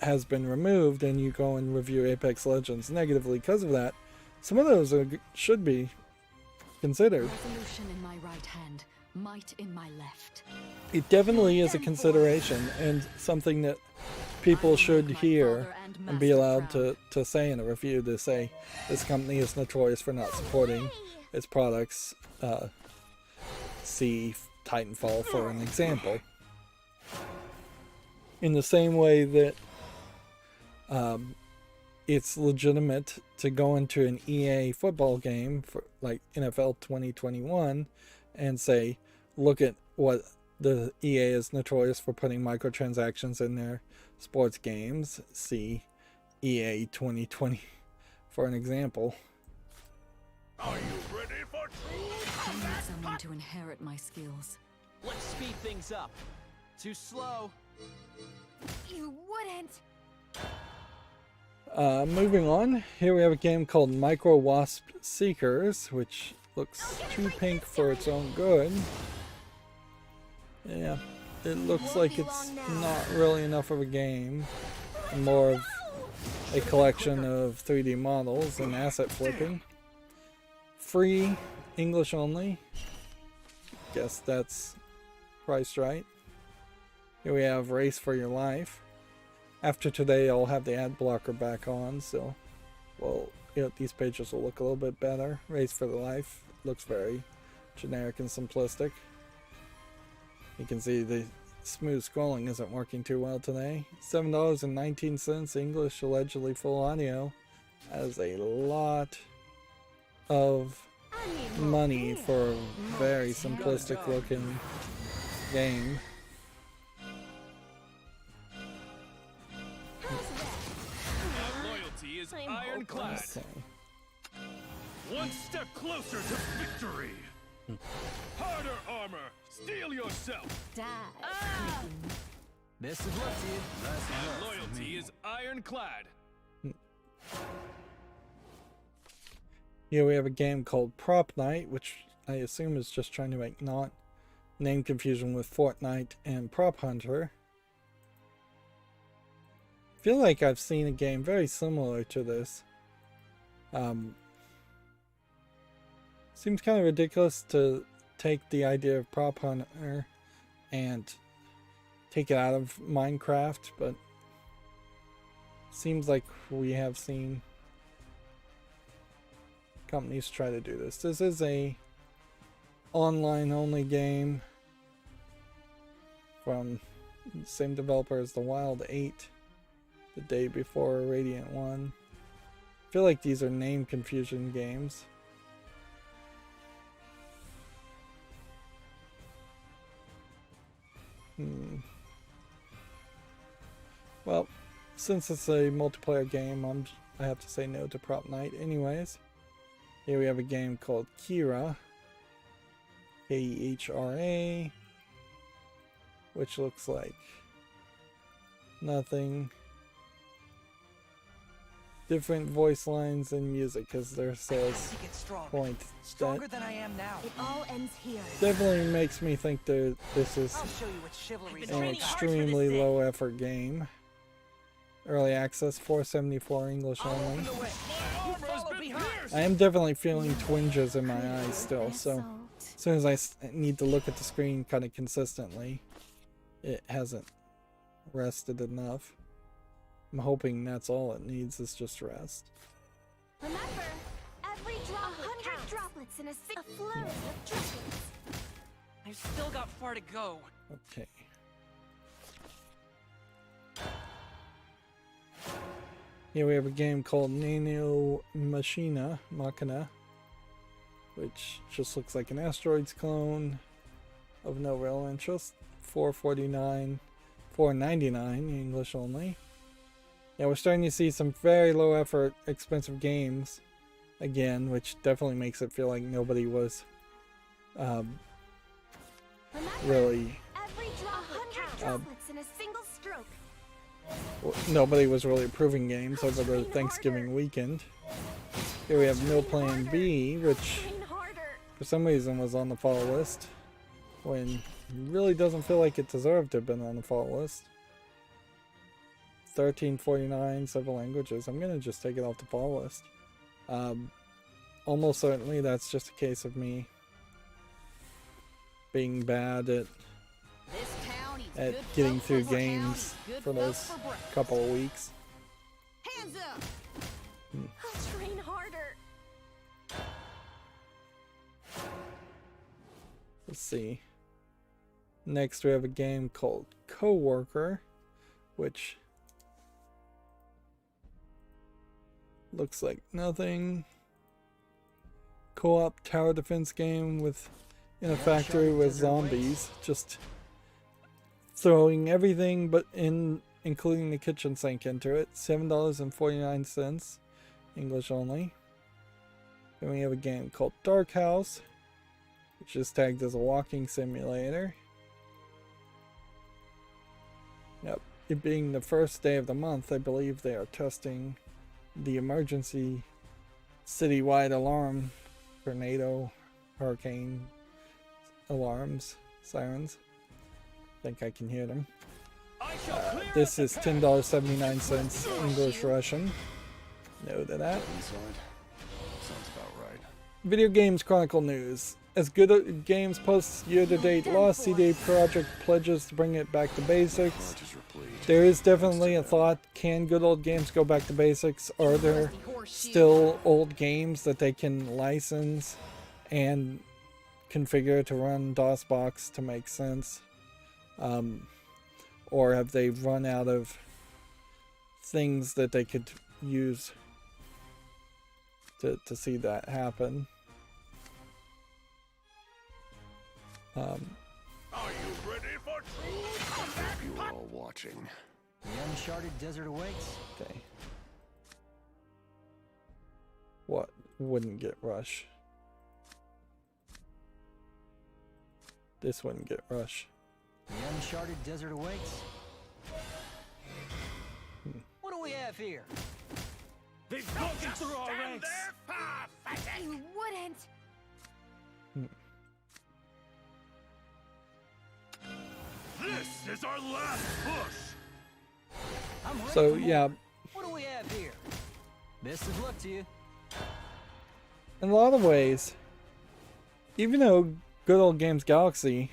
has been removed, and you go and review Apex Legends negatively because of that, some of those should be considered. Resolution in my right hand, might in my left. It definitely is a consideration, and something that people should hear and be allowed to say in a review, to say this company is notorious for not supporting its products. See Titanfall for an example. In the same way that it's legitimate to go into an EA football game for like NFL 2021 and say, look at what the EA is notorious for putting microtransactions in their sports games. See EA 2020 for an example. Are you ready for I need someone to inherit my skills. Let's speed things up. Too slow. You wouldn't. Moving on, here we have a game called Micro Wasp Seekers, which looks too pink for its own good. Yeah, it looks like it's not really enough of a game. More of a collection of 3D models and asset flipping. Free, English only. Guess that's priced right. Here we have Race for Your Life. After today, I'll have the ad blocker back on, so well, you know, these pages will look a little bit better. Race for the Life looks very generic and simplistic. You can see the smooth scrolling isn't working too well today. $7.19 English, allegedly full audio. That is a lot of money for a very simplistic looking game. loyalty is ironclad? Okay. One step closer to victory. Harder armor. Steel yourself. Die. Best of luck to you. My loyalty is ironclad. Here we have a game called Prop Night, which I assume is just trying to make not name confusion with Fortnite and Prop Hunter. I feel like I've seen a game very similar to this. Seems kind of ridiculous to take the idea of Prop Hunter and take it out of Minecraft, but seems like we have seen companies try to do this. This is a online only game from the same developer as the Wild 8, the day before Radiant 1. I feel like these are name confusion games. Well, since it's a multiplayer game, I have to say no to Prop Night anyways. Here we have a game called Kira, K-E-H-R-A, which looks like nothing. Different voice lines and music as their sales point. Stronger That than I am now. It all ends here. definitely makes me think that this is I'll show you what chivalry's an all about. extremely low effort game. Early access, $4.74 English only. My armor's been pierced. I am definitely feeling twinges in my eyes still, so as soon as I need to look at the screen kind of consistently, it hasn't rested enough. I'm hoping that's all it needs is just rest. Remember, every drop 100 droplets in a flurry of droplets. I've still got far to go. Okay. Here we have a game called Nano Machina, which just looks like an Asteroids clone of no real interest. $4.49, $4.99 English only. Yeah, we're starting to see some very low effort, expensive games again, which definitely makes it feel like nobody was really Every drop 100 droplets in a single stroke. nobody was really approving games over the Thanksgiving weekend. Here we have No Plan B, which Train harder. for some reason was on the fall list when it really doesn't feel like it deserved to have been on the fall list. $13.49, several languages. I'm gonna just take it off the fall list. Almost certainly that's just a case of me being bad at getting through games for those couple of weeks. Hands up. I'll train harder. Let's see. Next we have a game called Coworker, which looks like nothing. Co-op tower defense game in a factory with zombies, just throwing everything but including the kitchen sink into it. $7.49, English only. Then we have a game called Dark House, which is tagged as a walking simulator. Yep, it being the first day of the month, I believe they are testing the emergency citywide alarm, tornado, hurricane alarms, sirens. I think I can hear them. This is $10.79 English Russian. No to that. Sounds about right. Video Games Chronicle News. As Good Games posts year-to-date loss, CD Projekt pledges to bring it back to basics. There is definitely a thought, can Good Old Games go back to basics? Are there still old games that they can license and configure to run DOSBox to make sense? Or have they run out of things that they could use to see that happen? Are you ready for true combat? You are all watching. The uncharted desert awaits. Okay. What wouldn't get rush? This wouldn't get rush. The uncharted desert awaits. What do we have here? They've broken through our ranks. You wouldn't. This is our last push. I'm ready So for more. yeah, What do we have here? Best of luck to you. in a lot of ways, even though Good Old Games Galaxy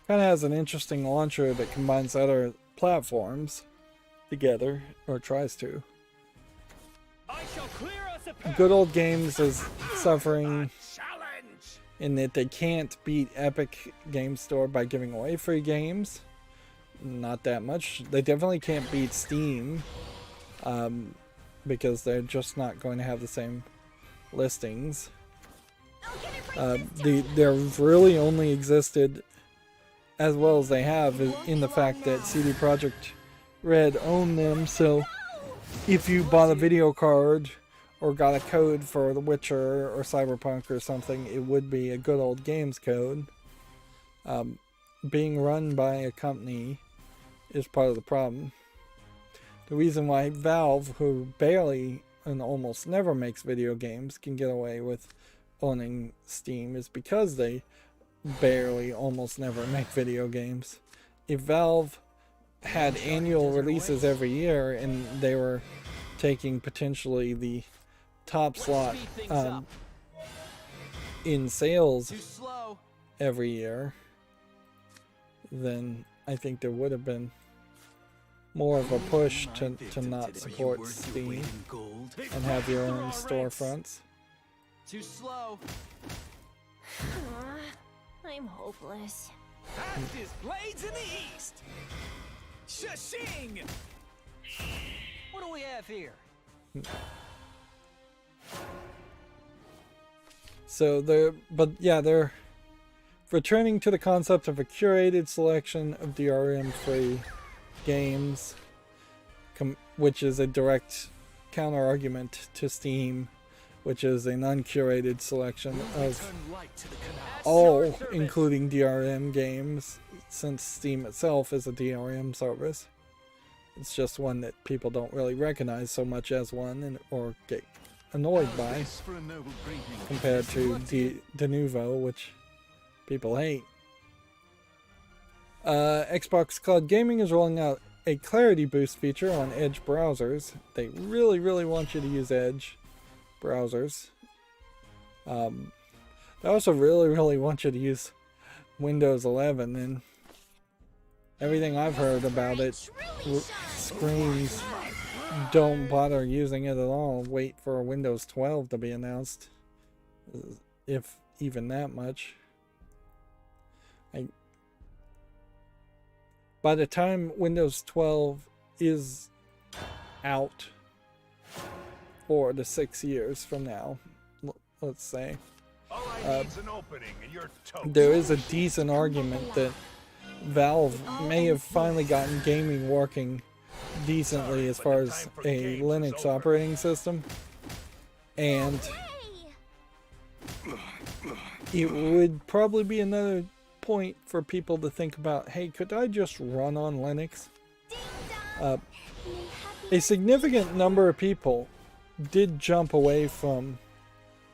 kind of has an interesting launcher that combines other platforms together, or tries to, I shall clear us a path. Good Old Games is suffering Challenge. in that they can't beat Epic Game Store by giving away free games. Not that much. They definitely can't beat Steam, because they're just not going to have the same listings. They've really only existed as well as they have in the fact that CD Projekt Red owned them, so if you bought a video card or got a code for The Witcher or Cyberpunk or something, it would be a Good Old Games code. Being run by a company is part of the problem. The reason why Valve, who barely and almost never makes video games, can get away with owning Steam is because they barely almost never make video games. If Valve had annual releases every year and they were taking potentially the top slot in sales every year, then I think there would have been more of a push to not support Steam and have your own storefronts. Too slow. I'm hopeless. Past is blades in the east. Shashing. What do we have here? So they're returning to the concept of a curated selection of DRM-free games, which is a direct counter-argument to Steam, which is an uncurated selection of all, including DRM games, since Steam itself is a DRM service. It's just one that people don't really recognize so much as one or get annoyed by, compared to Denuvo, which people hate. Xbox Cloud Gaming is rolling out a clarity boost feature on Edge browsers. They really want you to use Edge browsers. They also really want you to use Windows 11, and everything I've heard about it screams don't bother using it at all. Wait for Windows 12 to be announced, if even that much. by the time Windows 12 is out for the 6 years from now, let's say, All I need's an opening and you're toast. there is a decent argument that Valve may have finally gotten gaming working decently as far as a Linux operating system, and it would probably be another point for people to think about, hey, could I just run on Linux? A significant number of people did jump away from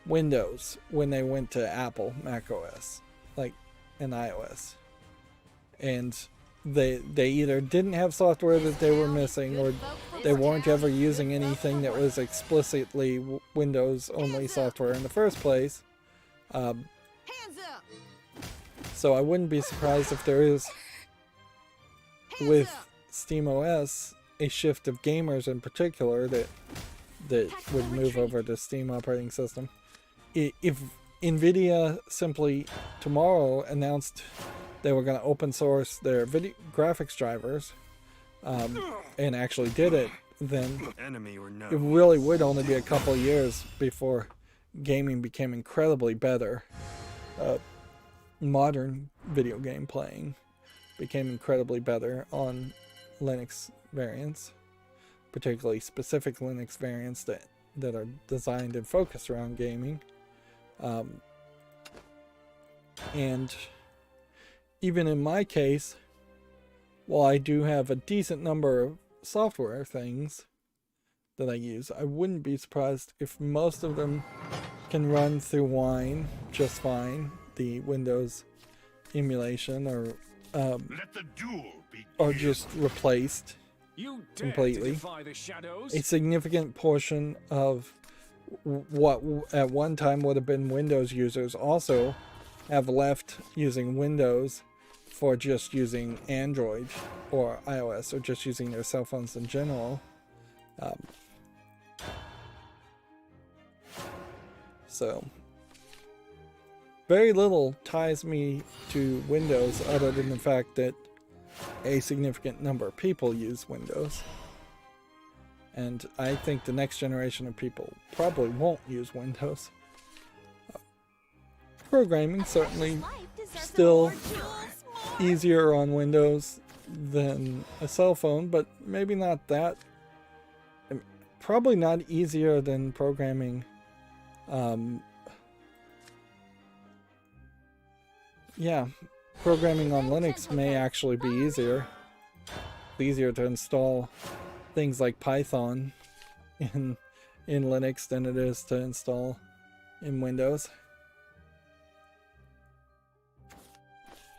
Windows when they went to Apple macOS, like, and iOS, and they either didn't have software that they were missing, or they weren't ever using anything that was explicitly Windows only software in the first place. So I wouldn't be surprised if there is, with SteamOS, a shift of gamers in particular that would move over to Steam operating system. If Nvidia simply tomorrow announced they were going to open source their video graphics drivers, and actually did it, then it really would only be a couple of years before gaming became incredibly better. Modern video game playing became incredibly better on Linux variants, particularly specific Linux variants that are designed and focused around gaming. And even in my case, while I do have a decent number of software things that I use, I wouldn't be surprised if most of them can run through Wine just fine, the Windows emulation, or Let the duel begin. are just replaced completely. A significant portion of what at one time would have been Windows users also have left using Windows for just using Android or iOS, or just using their cell phones in general. So very little ties me to Windows other than the fact that a significant number of people use Windows. And I think the next generation of people probably won't use Windows. Programming certainly still easier on Windows than a cell phone, but maybe not that. Probably not easier than programming. Yeah, programming on Linux may actually be easier. It's easier to install things like Python in Linux than it is to install in Windows.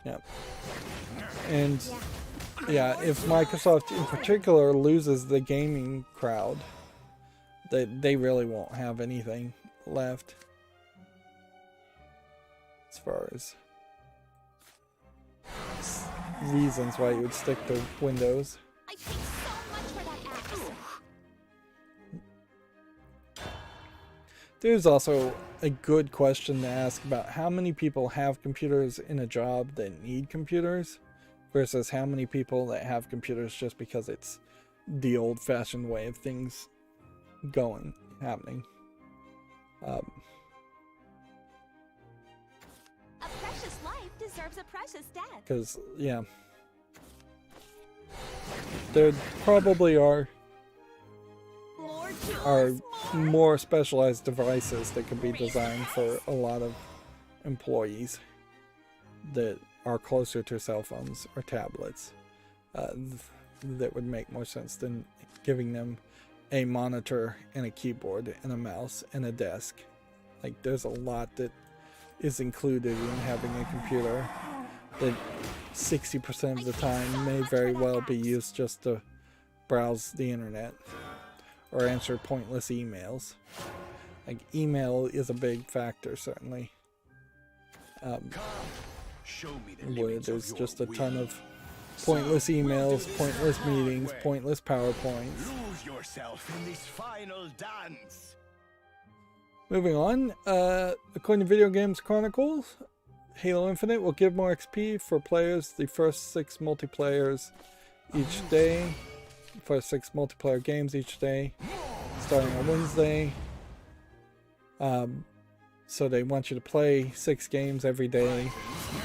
Yeah. And yeah, if Microsoft in particular loses the gaming crowd, they really won't have anything left as far as reasons why you would stick to Windows. I paid so much for that axe. There's also a good question to ask about how many people have computers in a job that need computers versus how many people that have computers just because it's the old-fashioned way of things happening. A precious life deserves a precious death. Because, yeah, there probably are more specialized devices that can be designed for a lot of employees that are closer to cell phones or tablets, that would make more sense than giving them a monitor and a keyboard and a mouse and a desk. Like, there's a lot that is included in having a computer that 60% of the time may very well be used just to browse the internet or answer pointless emails. Like, email is a big factor, certainly. Where there's just a ton of pointless emails, pointless meetings, pointless PowerPoints. Lose yourself in this final dance. Moving on, according to Video Games Chronicles, Halo Infinite will give more XP for players the first 6 multiplayers each day. First 6 multiplayer games each day, starting on Wednesday. So they want you to play 6 games every day,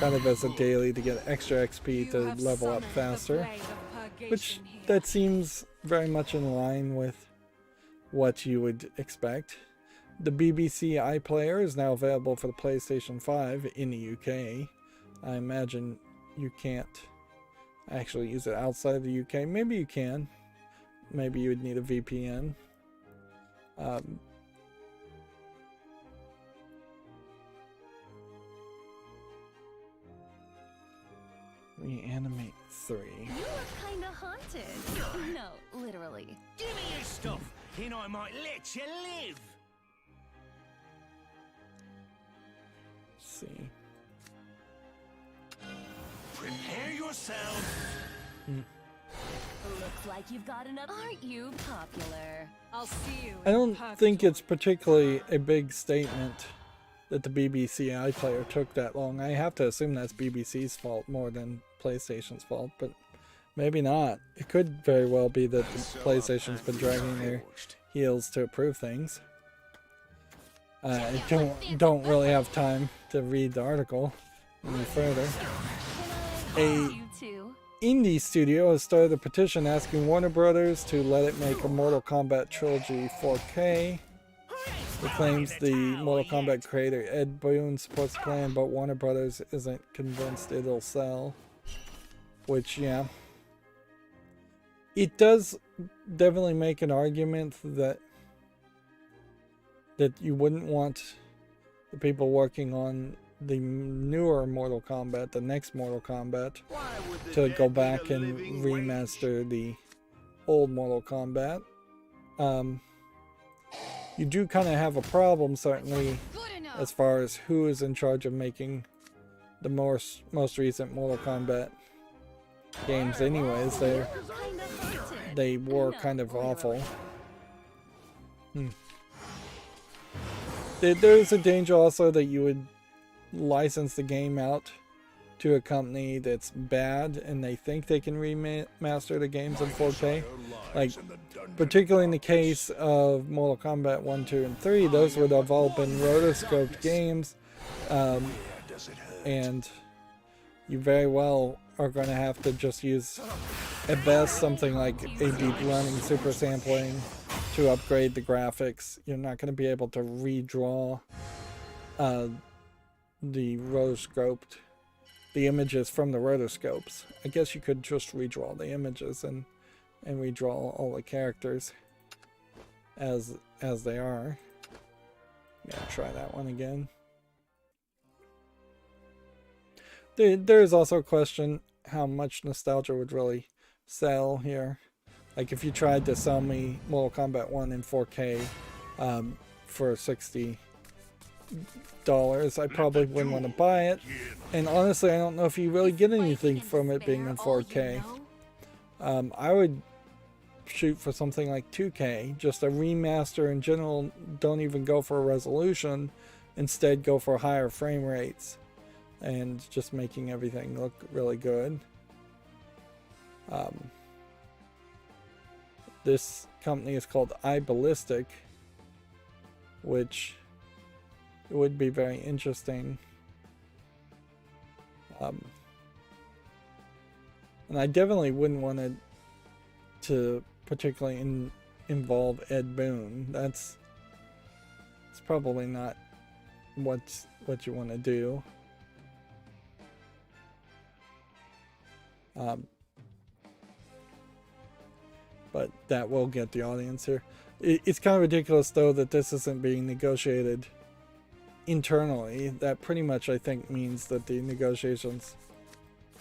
kind of as a daily to get extra XP to level up faster. Which, that seems very much in line with what you would expect. The BBC iPlayer is now available for the PlayStation 5 in the UK. I imagine you can't actually use it outside of the UK. Maybe you can. Maybe you would need a VPN. Reanimate 3. You look kinda haunted. No, literally. Give me your stuff, and I might let you live. Let's see. Prepare yourself. Looks like you've got enough. Aren't you popular? I'll see you. I don't think it's particularly a big statement that the BBC iPlayer took that long. I have to assume that's BBC's fault more than PlayStation's fault, but maybe not. It could very well be that the PlayStation's been dragging their heels to approve things. I don't really have time to read the article any further. You too. Indie studio has started a petition asking Warner Brothers to let it make a Mortal Kombat Trilogy 4K. It claims the Mortal Kombat creator Ed Boon supports the plan, but Warner Brothers isn't convinced it'll sell. Which, yeah. It does definitely make an argument that you wouldn't want the people working on the newer Mortal Kombat, the next Mortal Kombat, to go back and remaster the old Mortal Kombat. You do kind of have a problem, certainly, as far as who is in charge of making the most recent Mortal Kombat games anyways. They were kind of awful. There's a danger also that you would license the game out to a company that's bad and they think they can remaster the games in 4K. Like, particularly in the case of Mortal Kombat 1, 2, and 3, those would have all been rotoscoped games, and you very well are going to have to just use, at best, something like a deep learning super sampling to upgrade the graphics. You're not going to be able to redraw the images from the rotoscopes. I guess you could just redraw the images and redraw all the characters as they are. Yeah, try that one again. There's also a question how much nostalgia would really sell here. Like, if you tried to sell me Mortal Kombat 1 in 4K for $60, I probably wouldn't want to buy it. And honestly, I don't know if you really get anything from it being in 4K. I would shoot for something like 2K, just a remaster in general. Don't even go for a resolution, instead go for higher frame rates and just making everything look really good. This company is called iBallistic, which would be very interesting. And I definitely wouldn't want it to particularly involve Ed Boon. It's probably not what you want to do. But that will get the audience here. It's kind of ridiculous, though, that this isn't being negotiated internally. That pretty much, I think, means that the negotiations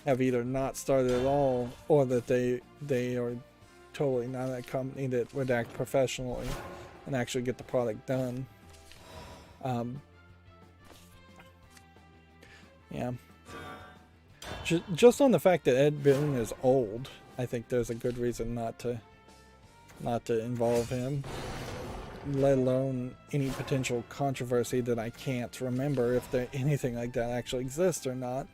have either not started at all, or that they are totally not a company that would act professionally and actually get the product done. Yeah. Just on the fact that Ed Boon is old, I think there's a good reason not to involve him. let alone any potential controversy that I can't remember if there anything like that actually exists or not.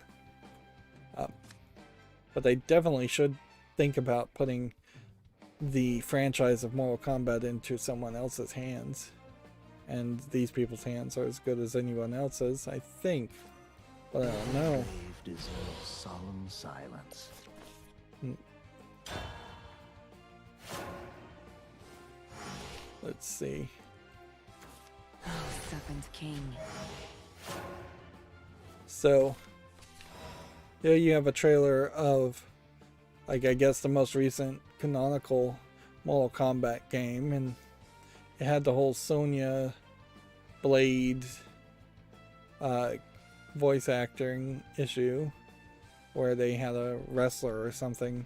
But they definitely should think about putting the franchise of Mortal Kombat into someone else's hands. And these people's hands are as good as anyone else's, I think. But I don't know. Deserves solemn silence. Let's see. Oh, Serpent King. So, here you have a trailer of, like, I guess the most recent canonical Mortal Kombat game, and it had the whole Sonya Blade voice acting issue, where they had a wrestler or something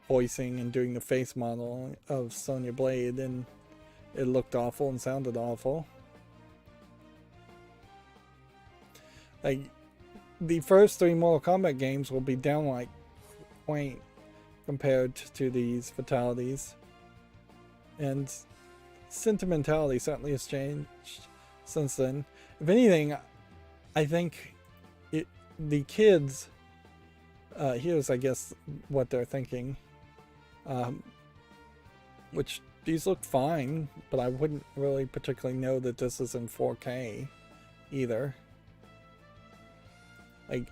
voicing and doing the face model of Sonya Blade, and it looked awful and sounded awful. Like, the first 3 Mortal Kombat games will be downright quaint compared to these fatalities. And sentimentality certainly has changed since then. If anything, I think the kids, here's I guess what they're thinking, which these look fine, but I wouldn't really particularly know that this is in 4K either. Like,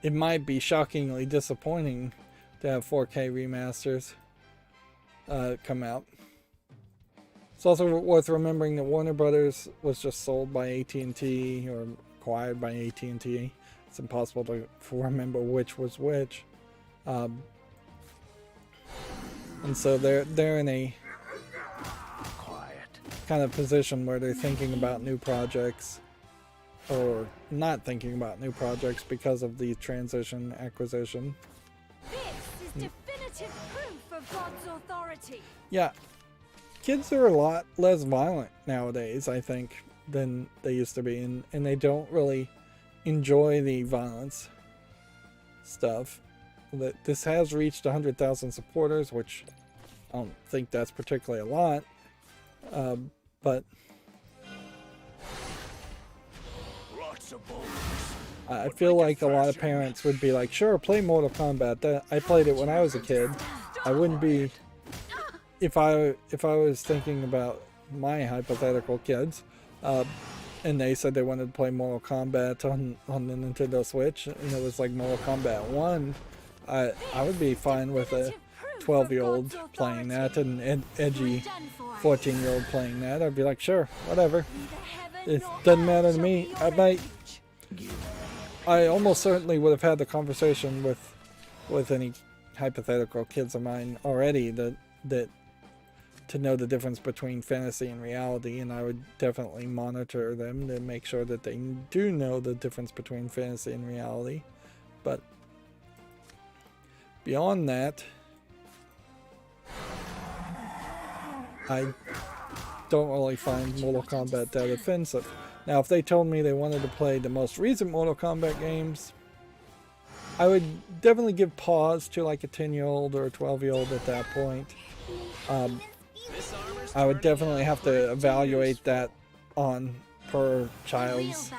it might be shockingly disappointing to have 4K remasters come out. It's also worth remembering that Warner Brothers was just sold by AT&T, or acquired by AT&T. It's impossible to remember which was which. And so they're in a kind of position where they're thinking about new projects, or not thinking about new projects because of the transition acquisition. This is definitive proof of God's authority. Yeah, kids are a lot less violent nowadays, I think, than they used to be, and they don't really enjoy the violence stuff. That this has reached 100,000 supporters, which I don't think that's particularly a lot, but I feel like a lot of parents would be like, sure, play Mortal Kombat. I played it when I was a kid. I wouldn't be, if I was thinking about my hypothetical kids, and they said they wanted to play Mortal Kombat on the Nintendo Switch, and it was like Mortal Kombat 1, I would be fine with a 12-year-old playing that, and an edgy 14-year-old playing that. I'd be like, sure, whatever. It doesn't matter to me. I almost certainly would have had the conversation with any hypothetical kids of mine already that to know the difference between fantasy and reality, and I would definitely monitor them to make sure that they do know the difference between fantasy and reality. But beyond that, I don't really find Mortal Kombat that offensive. Now, if they told me they wanted to play the most recent Mortal Kombat games, I would definitely give pause to like a 10-year-old or a 12-year-old at that point. I would definitely have to evaluate that on per child's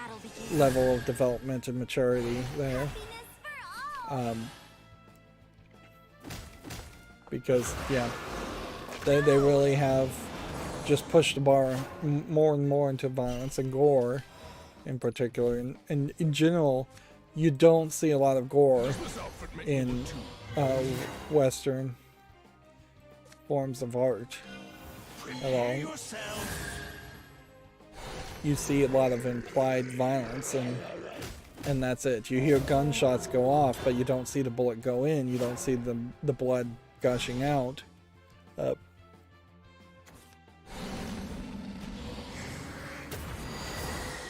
level of development and maturity there. Because, yeah, they really have just pushed the bar more and more into violence and gore in particular. And in general, you don't see a lot of gore in Western forms of art at all. You see a lot of implied violence, and that's it. You hear gunshots go off, but you don't see the bullet go in. You don't see the blood gushing out.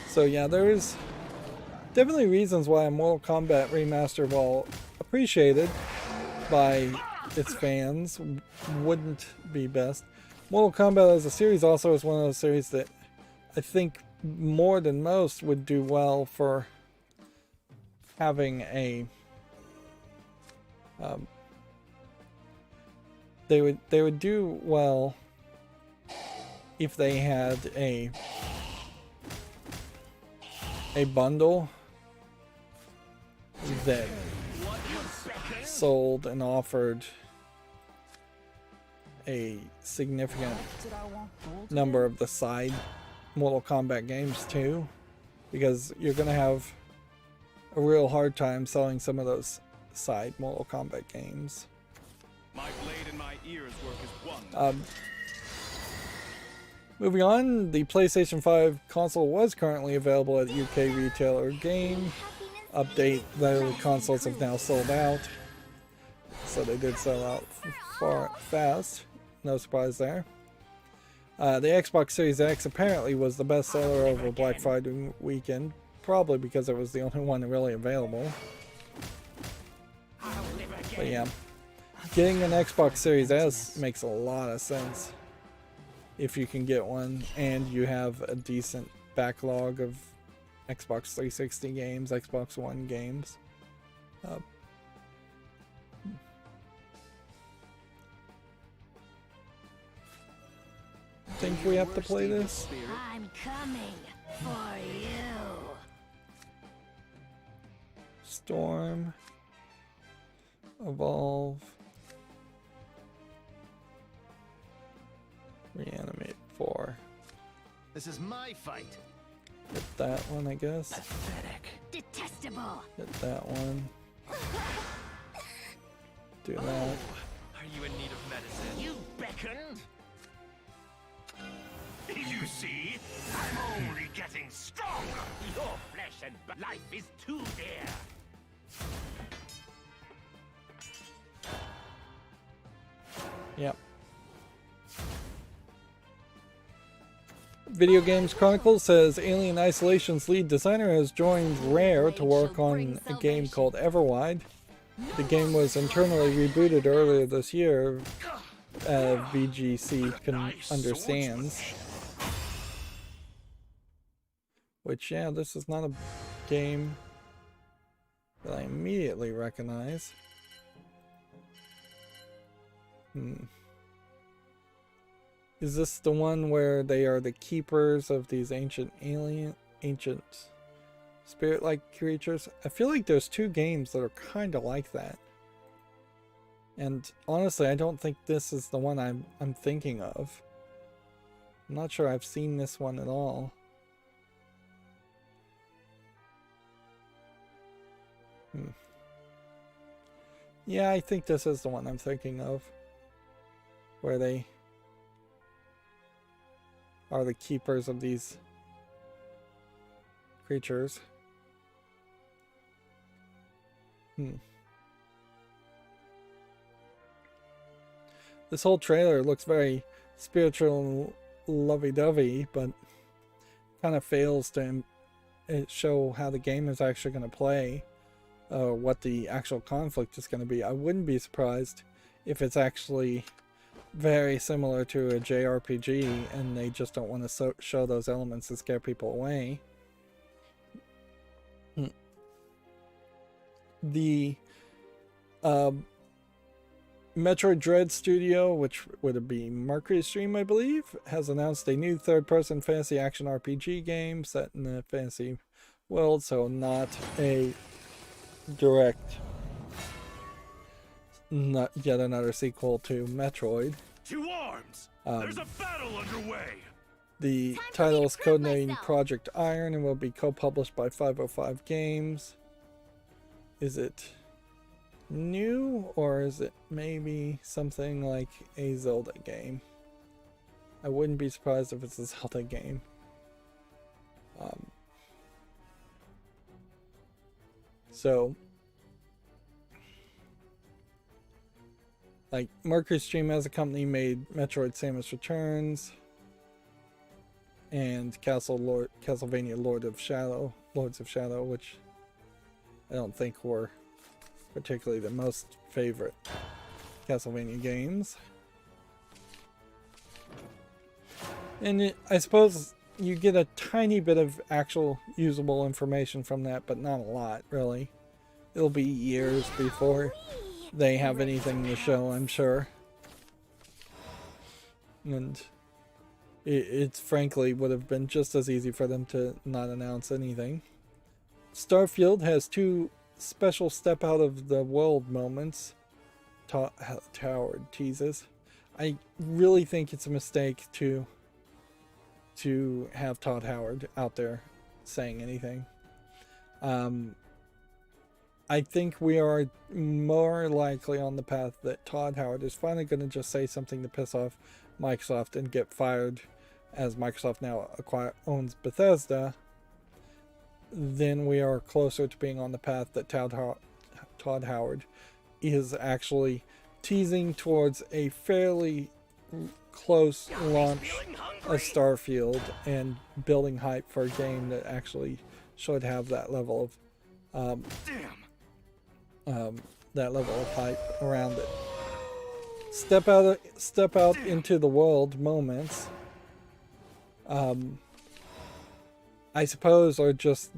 So yeah, there's definitely reasons why a Mortal Kombat remaster, while appreciated by its fans, wouldn't be best. Mortal Kombat as a series also is one of those series that I think more than most would do well for having a they would do well if they had a bundle that sold and offered a significant number of the side Mortal Kombat games too, because you're gonna have a real hard time selling some of those side Mortal Kombat games. My blade and my ears work as one. Moving on, the PlayStation 5 console was currently available at UK retailer Game. Update, the consoles have now sold out. So they did sell out fast. No surprise there. The Xbox Series X apparently was the best seller over Black Friday weekend. Probably because it was the only one really available. But yeah. Getting an Xbox Series S makes a lot of sense. If you can get one and you have a decent backlog of Xbox 360 games, Xbox One games. Think we have to play this? I'm coming for you. Storm. Evolve. Reanimate 4. This is my fight. Hit that one, I guess. Pathetic. Detestable. Hit that one. Do that. Are you in need of medicine? You beckoned. You see, I'm only getting stronger. Your flesh and life is too dear. Yep. Video Games Chronicles says Alien Isolation's lead designer has joined Rare to work on a game called Everwide. The game was internally rebooted earlier this year, VGC understands. Which, yeah, this is not a game that I immediately recognize. Is this the one where they are the keepers of these ancient spirit-like creatures? I feel like there's two games that are kind of like that. And honestly, I don't think this is the one I'm thinking of. I'm not sure I've seen this one at all. Yeah, I think this is the one I'm thinking of. Where they are the keepers of these creatures. This whole trailer looks very spiritual and lovey-dovey, but kind of fails to show how the game is actually going to play, what the actual conflict is going to be. I wouldn't be surprised if it's actually very similar to a JRPG and they just don't want to show those elements to scare people away. The Metroid Dread Studio, which would be Mercury Stream, I believe, has announced a new third-person fantasy action RPG game set in the fantasy world, so not a direct, not yet another sequel to Metroid. To arms! There's a battle underway! The title is codenamed Project Iron and will be co-published by 505 Games. Is it new, or is it maybe something like a Zelda game? I wouldn't be surprised if it's a Zelda game. So, like, Mercury Stream as a company made Metroid Samus Returns and Castlevania Lords of Shadow, which I don't think were particularly the most favorite Castlevania games. And I suppose you get a tiny bit of actual usable information from that, but not a lot, really. It'll be years before they have anything to show, I'm sure. And It's frankly would have been just as easy for them to not announce anything. Starfield has 2 special step out of the world moments. Howard teases. I really think it's a mistake to have Todd Howard out there saying anything. I think we are more likely on the path that Todd Howard is finally going to just say something to piss off Microsoft and get fired, as Microsoft now owns Bethesda. Then we are closer to being on the path that Todd Howard is actually teasing towards a fairly close launch of Starfield and building hype for a game that actually should have that level of hype around it. Step out into the world moments, I suppose, are just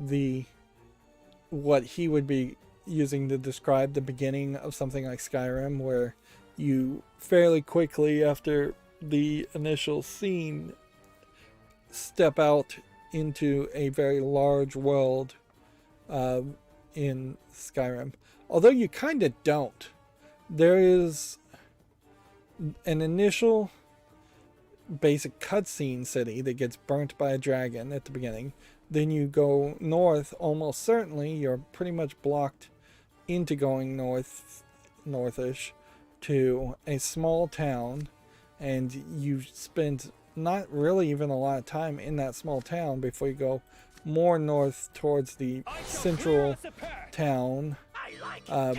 what he would be using to describe the beginning of something like Skyrim, where you fairly quickly after the initial scene step out into a very large world in Skyrim. Although you kind of don't. There is an initial basic cutscene city that gets burnt by a dragon at the beginning. Then you go north, almost certainly you're pretty much blocked into going northish to a small town, and you spend not really even a lot of time in that small town before you go more north towards the central town of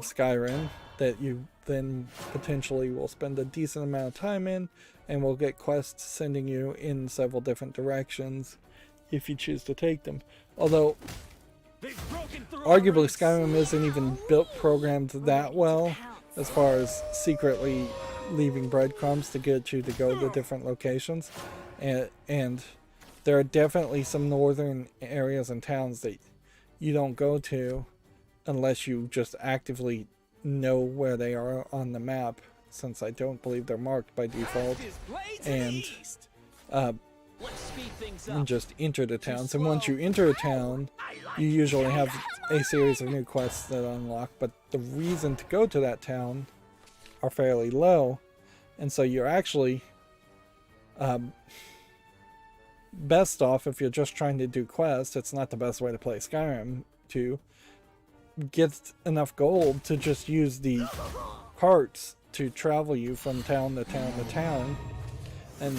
Skyrim that you then potentially will spend a decent amount of time in, and will get quests sending you in several different directions if you choose to take them. Although arguably Skyrim isn't even programmed that well as far as secretly leaving breadcrumbs to get you to go to different locations, and there are definitely some northern areas and towns that you don't go to unless you just actively know where they are on the map, since I don't believe they're marked by default, and just enter the towns. And once you enter a town, you usually have a series of new quests that unlock, but the reason to go to that town are fairly low, and so you're actually best off, if you're just trying to do quests. It's not the best way to play Skyrim, to get enough gold to just use the carts to travel you from town to town to town. And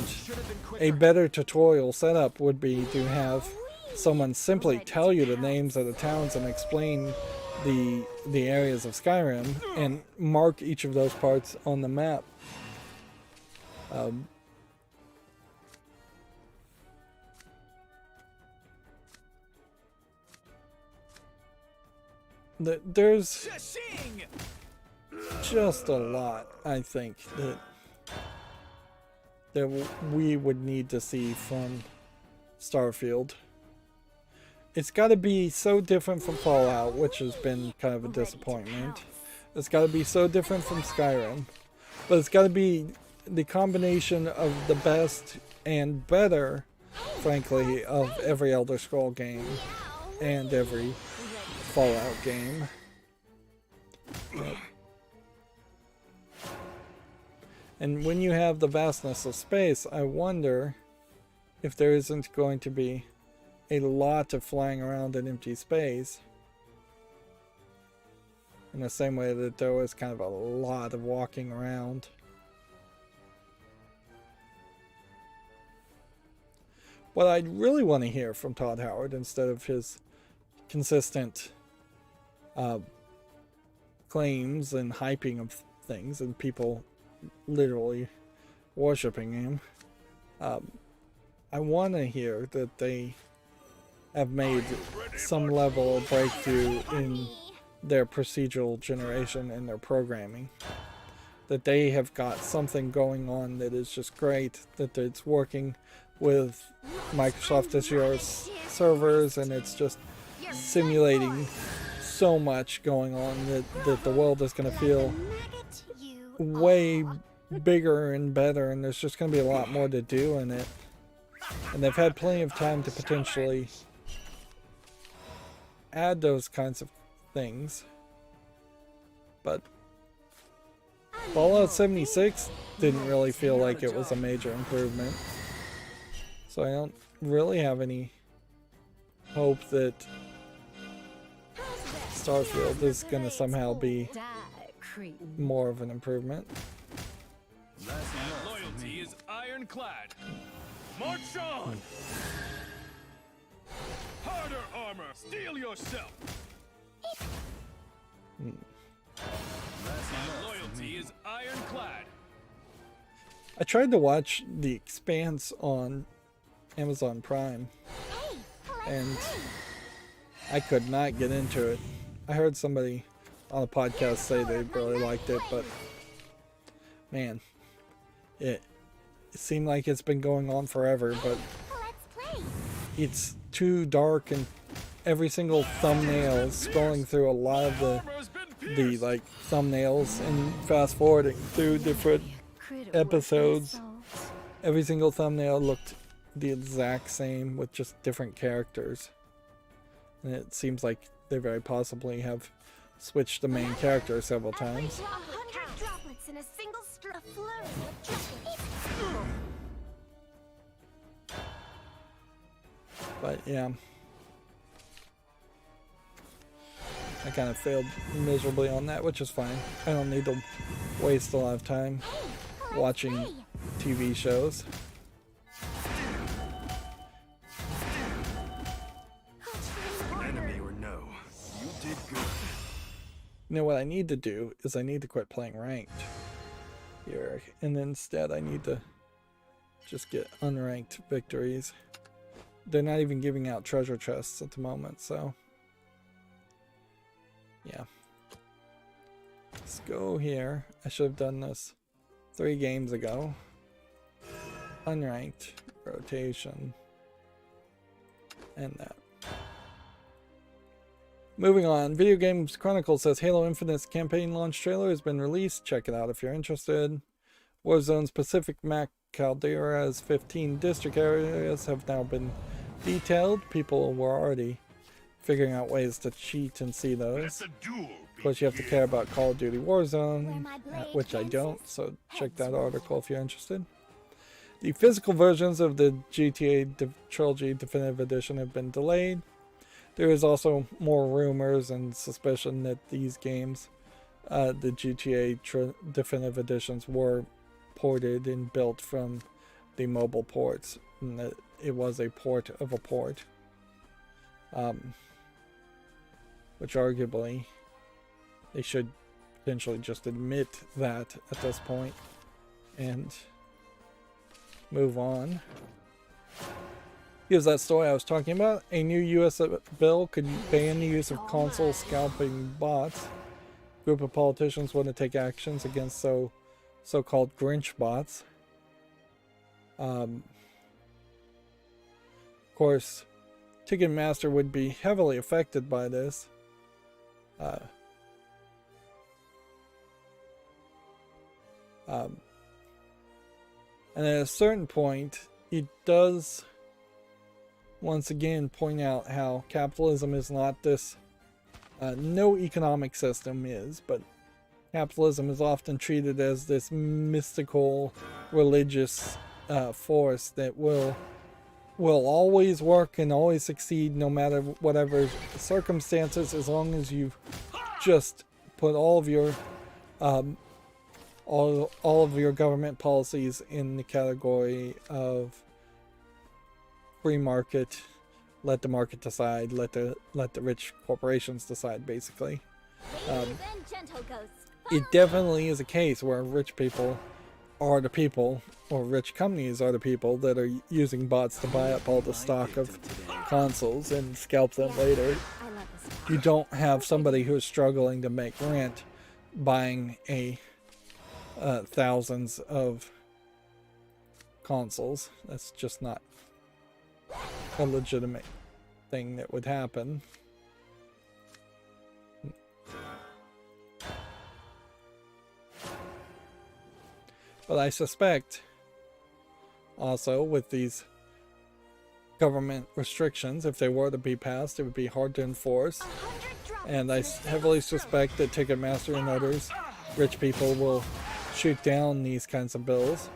a better tutorial setup would be to have someone simply tell you the names of the towns and explain the areas of Skyrim and mark each of those parts on the map. There's just a lot, I think, that we would need to see from Starfield. It's got to be so different from Fallout, which has been kind of a disappointment. It's got to be so different from Skyrim. But it's got to be the combination of the best and better, frankly, of every Elder Scroll game and every Fallout game. And when you have the vastness of space, I wonder if there isn't going to be a lot of flying around in empty space, in the same way that there was kind of a lot of walking around. What I'd really want to hear from Todd Howard, instead of his consistent claims and hyping of things and people literally worshipping him, I want to hear that they have made some level of breakthrough in their procedural generation and their programming. That they have got something going on that is just great, that it's working with Microsoft Azure servers, and it's just simulating so much going on that the world is going to feel way bigger and better, and there's just going to be a lot more to do in it. And they've had plenty of time to potentially add those kinds of things. But Fallout 76 didn't really feel like it was a major improvement. So I don't really have any hope that Starfield is going to somehow be more of an improvement. Loyalty is ironclad. March on! Harder armor, steel yourself. Loyalty is ironclad. I tried to watch The Expanse on Amazon Prime, and I could not get into it. I heard somebody on a podcast say they really liked it, but man, it seemed like it's been going on forever, but it's too dark, and every single thumbnail, scrolling through a lot of the like thumbnails and fast forwarding through different episodes, every single thumbnail looked the exact same with just different characters, and it seems like they very possibly have switched the main character several times. 100 droplets in a single stream. A flurry of droplets. But yeah, I kind of failed miserably on that, which is fine. I don't need to waste a lot of time watching TV shows. Enemy or no, you did good. You know what I need to do is I need to quit playing ranked here, and instead I need to just get unranked victories. They're not even giving out treasure chests at the moment, so yeah. Let's go here. I should have done this 3 games ago. Unranked, rotation, and that. Moving on, Video Games Chronicle says Halo Infinite's campaign launch trailer has been released. Check it out if you're interested. Warzone's Pacific Mac Caldera's 15 district areas have now been detailed. People were already figuring out ways to cheat and see those. Of course, you have to care about Call of Duty Warzone, which I don't, so check that article if you're interested. The physical versions of the GTA Trilogy Definitive Edition have been delayed. There is also more rumors and suspicion that these games, the GTA Definitive Editions, were ported and built from the mobile ports, and that it was a port of a port, which arguably they should potentially just admit that at this point and move on. Here's that story I was talking about. A new U.S. bill could ban the use of console scalping bots. A group of politicians want to take actions against so-called Grinch bots. Of course, Ticketmaster would be heavily affected by this. And at a certain point, it does once again point out how capitalism is not this, no economic system is, but capitalism is often treated as this mystical religious force that will always work and always succeed no matter whatever circumstances, as long as you just put all of your all of your government policies in the category of free market. Let the market decide. Let the rich corporations decide. Basically, it definitely is a case where rich people are the people, or rich companies are the people that are using bots to buy up all the stock of consoles and scalp them later. You don't have somebody who's struggling to make rent buying thousands of consoles. That's just not a legitimate thing that would happen. But I suspect also with these government restrictions, if they were to be passed, it would be hard to enforce. And I heavily suspect that Ticketmaster and others, rich people, will shoot down these kinds of bills.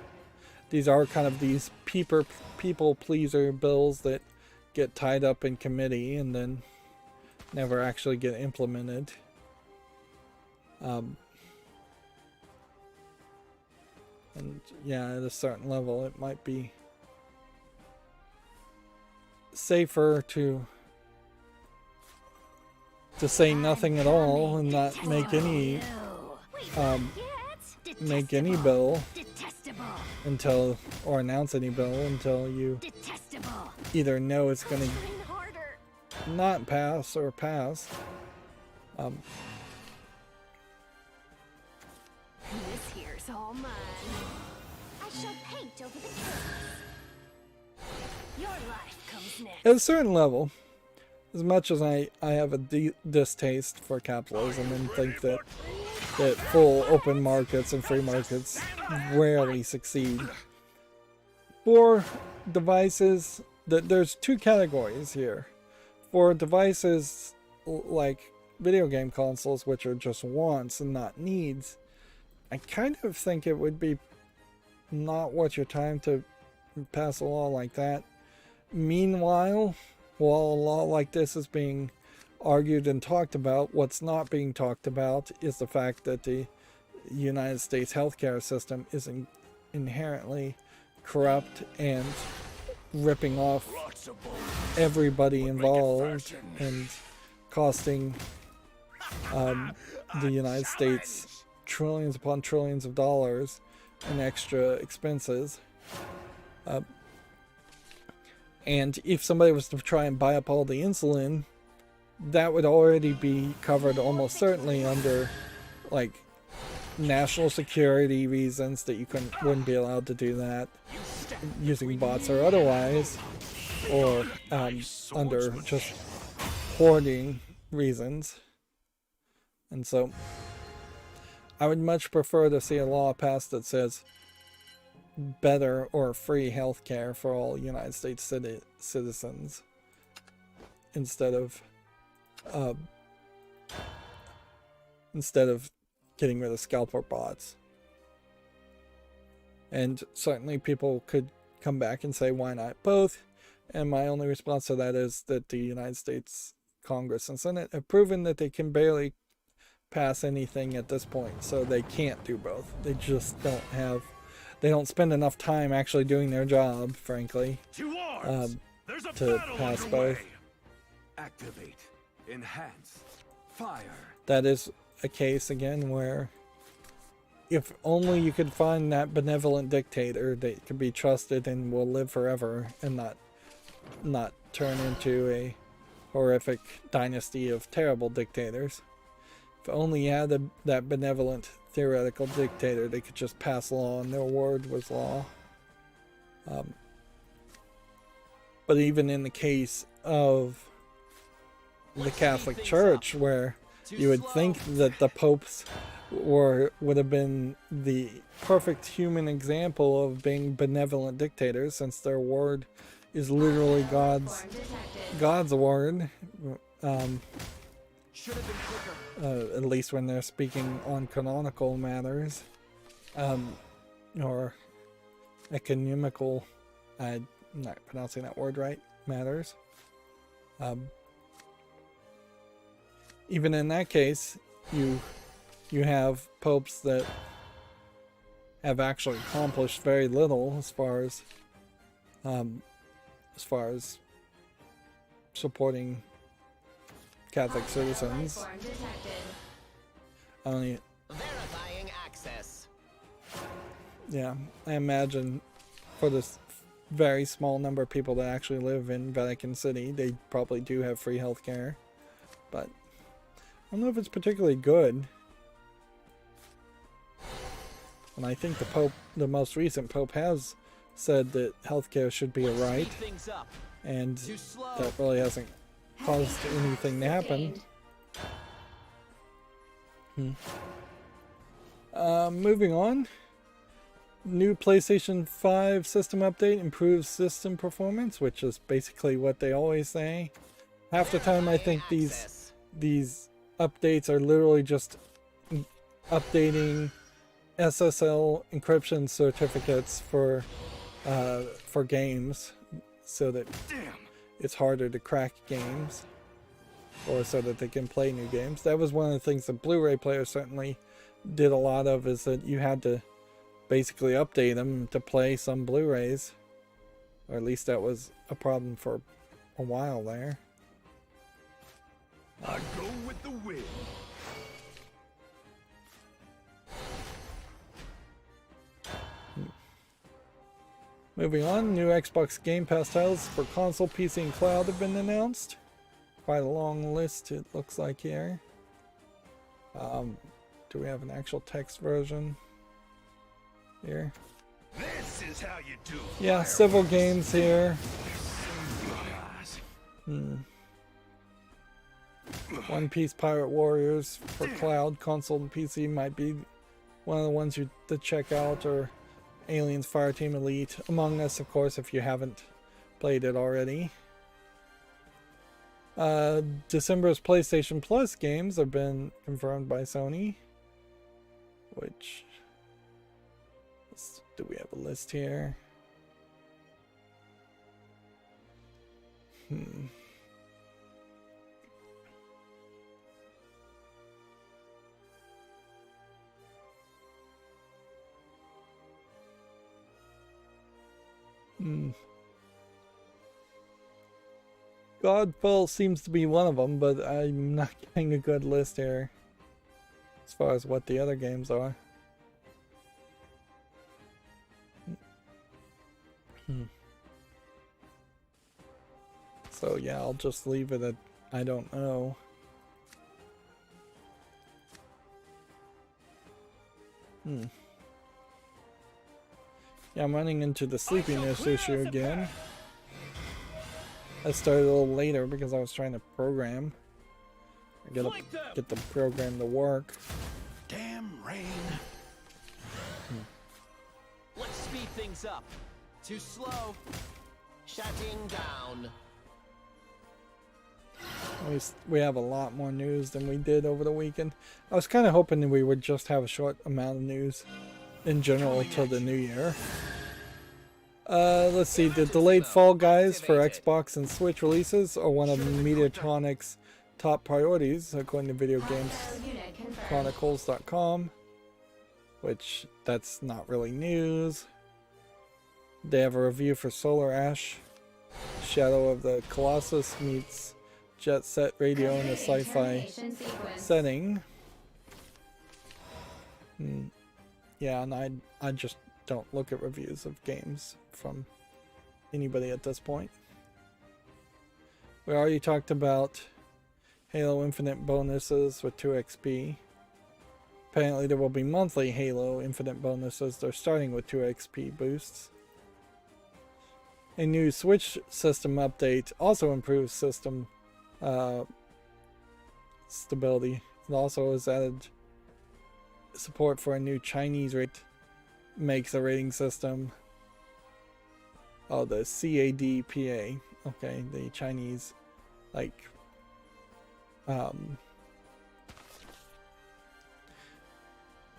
These are kind of these people pleaser bills that get tied up in committee and then never actually get implemented. And yeah, at a certain level, it might be safer to say nothing at all and not make any bill until, or announce any bill until you either know it's going to not pass or pass. This here's all mine. I shall paint over the canvas. Your life comes next. At a certain level, as much as I have a distaste for capitalism and think that full open markets and free markets rarely succeed, for devices, there's two categories here. For devices like video game consoles, which are just wants and not needs, I kind of think it would be not worth your time to pass a law like that. Meanwhile, while a law like this is being argued and talked about, what's not being talked about is the fact that the United States healthcare system is inherently corrupt and ripping off everybody involved and costing the United States trillions upon trillions of dollars in extra expenses. And if somebody was to try and buy up all the insulin, that would already be covered almost certainly under like national security reasons that you wouldn't be allowed to do that using bots or otherwise, or under just hoarding reasons. And so I would much prefer to see a law passed that says better or free healthcare for all United States citizens instead of getting rid of scalper bots. And certainly people could come back and say, why not both? And my only response to that is that the United States Congress and Senate have proven that they can barely pass anything at this point, so they can't do both. They just they don't spend enough time actually doing their job, frankly, to pass both. Activate, enhance, fire. That is a case again where if only you could find that benevolent dictator that can be trusted and will live forever and not turn into a horrific dynasty of terrible dictators. If only you had that benevolent theoretical dictator, they could just pass law and their word was law. But even in the case of the Catholic Church, where you would think that the popes would have been the perfect human example of being benevolent dictators, since their word is literally God's word. At least when they're speaking on canonical matters, or ecumenical, I'm not pronouncing that word right, matters. Even in that case, you have popes that have actually accomplished very little as far as supporting Catholic citizens. Verifying access. Yeah, I imagine for this very small number of people that actually live in Vatican City, they probably do have free healthcare, but I don't know if it's particularly good. And I think the most recent pope has said that healthcare should be a right, and that really hasn't caused anything to happen. Moving on. new PlayStation 5 system update improves system performance, which is basically what they always say. Half the time I think these updates are literally just updating SSL encryption certificates for games, so that it's harder to crack games, or so that they can play new games. That was one of the things that Blu-ray players certainly did a lot of, is that you had to basically update them to play some Blu-rays, or at least that was a problem for a while there. I go with the wind. Moving on, new Xbox Game Pass titles for console, PC, and cloud have been announced. Quite a long list it looks like here. Do we have an actual text version here? This is how you do. Yeah, several games here. One Piece Pirate Warriors for cloud, console, and PC might be one of the ones to check out, or Aliens Fireteam Elite. Among Us, of course, if you haven't played it already. December's PlayStation Plus games have been confirmed by Sony. Which... do we have a list here? Godfall seems to be one of them, but I'm not getting a good list here as far as what the other games are. So yeah, I'll just leave it at I don't know. Yeah, I'm running into the sleepiness issue again. I started a little later because I was trying to program. I gotta get the program to work. Damn rain. Let's speed things up. Too slow. Shutting down. We have a lot more news than we did over the weekend. I was kind of hoping that we would just have a short amount of news in general till the new year. Let's see, the delayed Fall Guys for Xbox and Switch releases are one of Mediatronic's top priorities, according to Video Games Chronicles.com, which that's not really news. They have a review for Solar Ash, Shadow of the Colossus meets Jet Set Radio in a sci-fi setting. Yeah, and I just don't look at reviews of games from anybody at this point. We already talked about Halo Infinite bonuses with 2XP. Apparently there will be monthly Halo Infinite bonuses. They're starting with 2XP boosts. A new Switch system update also improves system stability. It also has added support for a new Chinese rate, makes a rating system. Oh, the CADPA. Okay, the Chinese, like,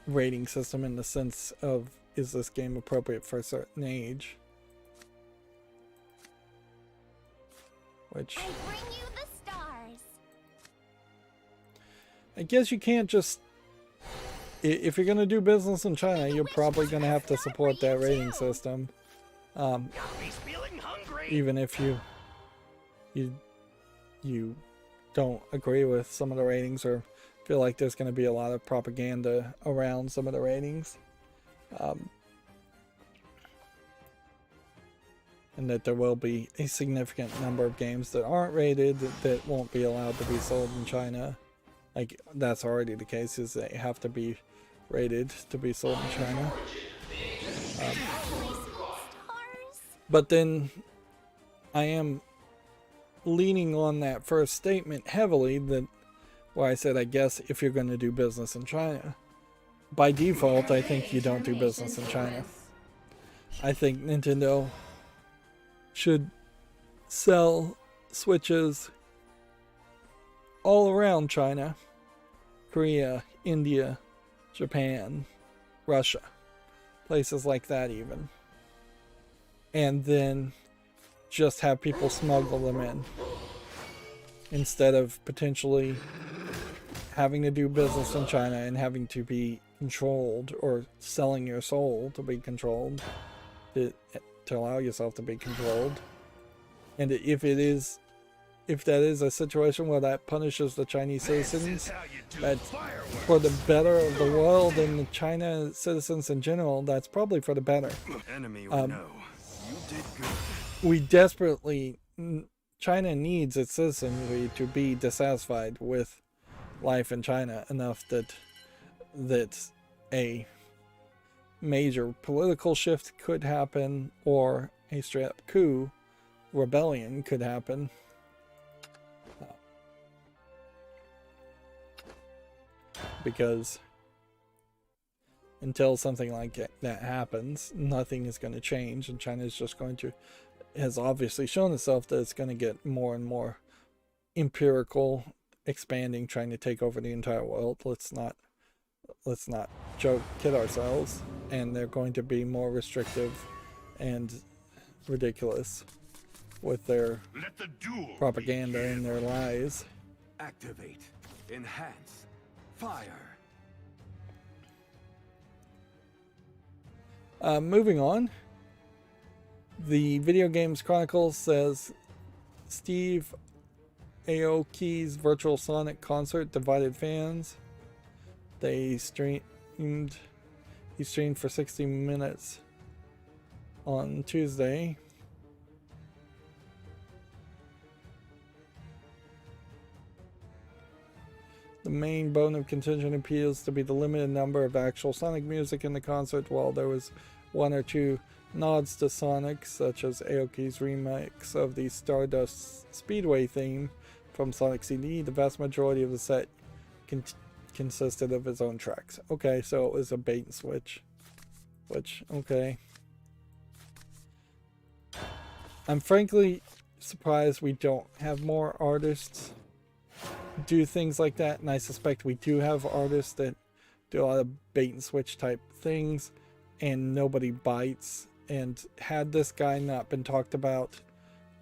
rating system in the sense of, is this game appropriate for a certain age? Which... I bring you the stars. I guess you can't just... If you're going to do business in China, you're probably going to have to support that rating system. Even if you don't agree with some of the ratings, or feel like there's going to be a lot of propaganda around some of the ratings. And that there will be a significant number of games that aren't rated that won't be allowed to be sold in China. Like, that's already the case, is they have to be rated to be sold in China. But then I am leaning on that first statement heavily, that where I said, I guess if you're going to do business in China, by default I think you don't do business in China. I think Nintendo should sell Switches all around China, Korea, India, Japan, Russia, places like that even. And then just have people smuggle them in instead of potentially having to do business in China and having to be controlled, or selling your soul to be controlled, to allow yourself to be controlled. And if that is a situation where that punishes the Chinese citizens, that's for the better of the world and the China citizens in general, that's probably for the better. Enemy or no, you did good. We desperately, China needs its citizenry to be dissatisfied with life in China enough that a major political shift could happen, or a straight up coup, rebellion could happen. Because until something like that happens, nothing is going to change, and China is just going to, has obviously shown itself that it's going to get more and more empirical, expanding, trying to take over the entire world. Let's not kid ourselves. And they're going to be more restrictive and ridiculous with their propaganda and their lies. Activate. Enhance. Fire. Moving on. The Video Games Chronicle says Steve Aoki's Virtual Sonic concert divided fans. He streamed for 60 minutes on Tuesday. The main bone of contention appears to be the limited number of actual Sonic music in the concert. While there was one or two nods to Sonic, such as Aoki's remix of the Stardust Speedway theme from Sonic CD, the vast majority of the set consisted of his own tracks. Okay, so it was a bait and switch. Which, okay. I'm frankly surprised we don't have more artists do things like that, and I suspect we do have artists that do a lot of bait and switch type things, and nobody bites. And had this guy not been talked about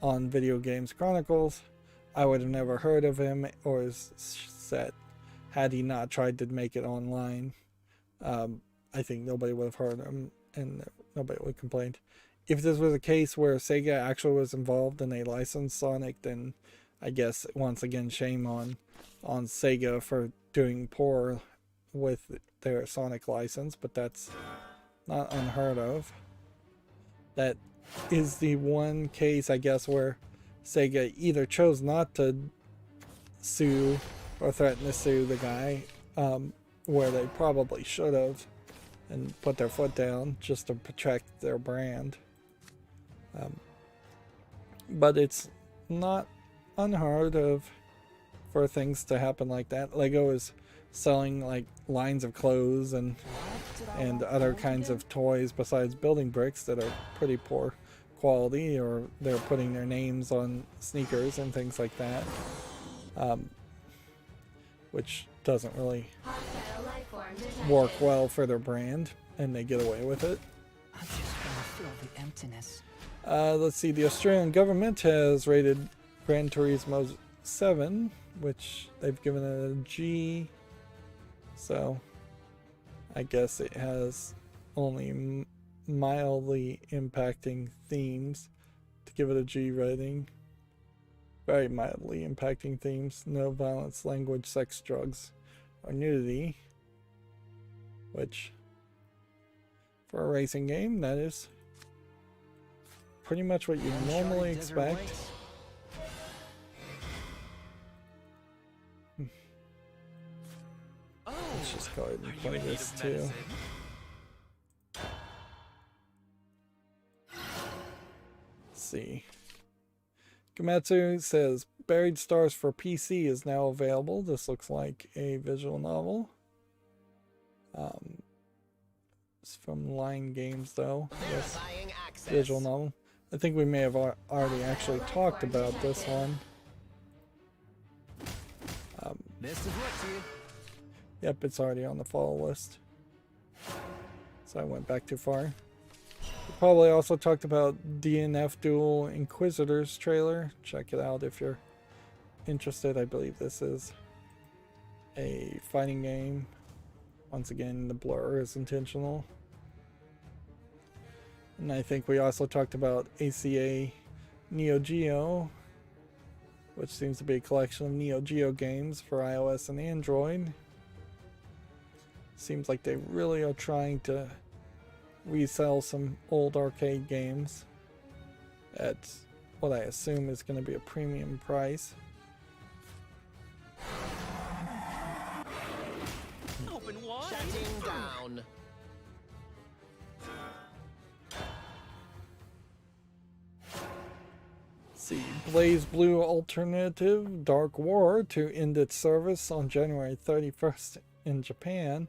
on Video Games Chronicles, I would have never heard of him or his set. Had he not tried to make it online, I think nobody would have heard him and nobody would have complained. If this was a case where Sega actually was involved and they licensed Sonic, then I guess once again shame on Sega for doing poor with their Sonic license, but that's not unheard of. That is the one case, I guess, where Sega either chose not to sue or threaten to sue the guy, where they probably should have, and put their foot down just to protect their brand. But it's not unheard of for things to happen like that. Lego is selling like lines of clothes and other kinds of toys besides building bricks that are pretty poor quality, or they're putting their names on sneakers and things like that, which doesn't really work well for their brand, and they get away with it. I'm just gonna fill the emptiness. Let's see, the Australian government has rated Gran Turismo 7, which they've given it a G, so I guess it has only mildly impacting themes to give it a G rating. Very mildly impacting themes: no violence, language, sex, drugs, or nudity, which for a racing game, that is pretty much what you normally expect. Let's just go ahead and play this too. Let's see. Gamatsu says Buried Stars for PC is now available. This looks like a visual novel. It's from Line Games, though. Yes. Verifying access. Visual novel. I think we may have already actually talked about this one. Best of luck to you. Yep, it's already on the follow list. So I went back too far. We probably also talked about DNF Duel Inquisitors trailer. Check it out if you're interested. I believe this is a fighting game. Once again, the blur is intentional. And I think we also talked about ACA Neo Geo, which seems to be a collection of Neo Geo games for iOS and Android. Seems like they really are trying to resell some old arcade games at what I assume is going to be a premium price. Open wide. Shutting down. See, Blaze Blue Alternative Dark War to end its service on January 31st in Japan.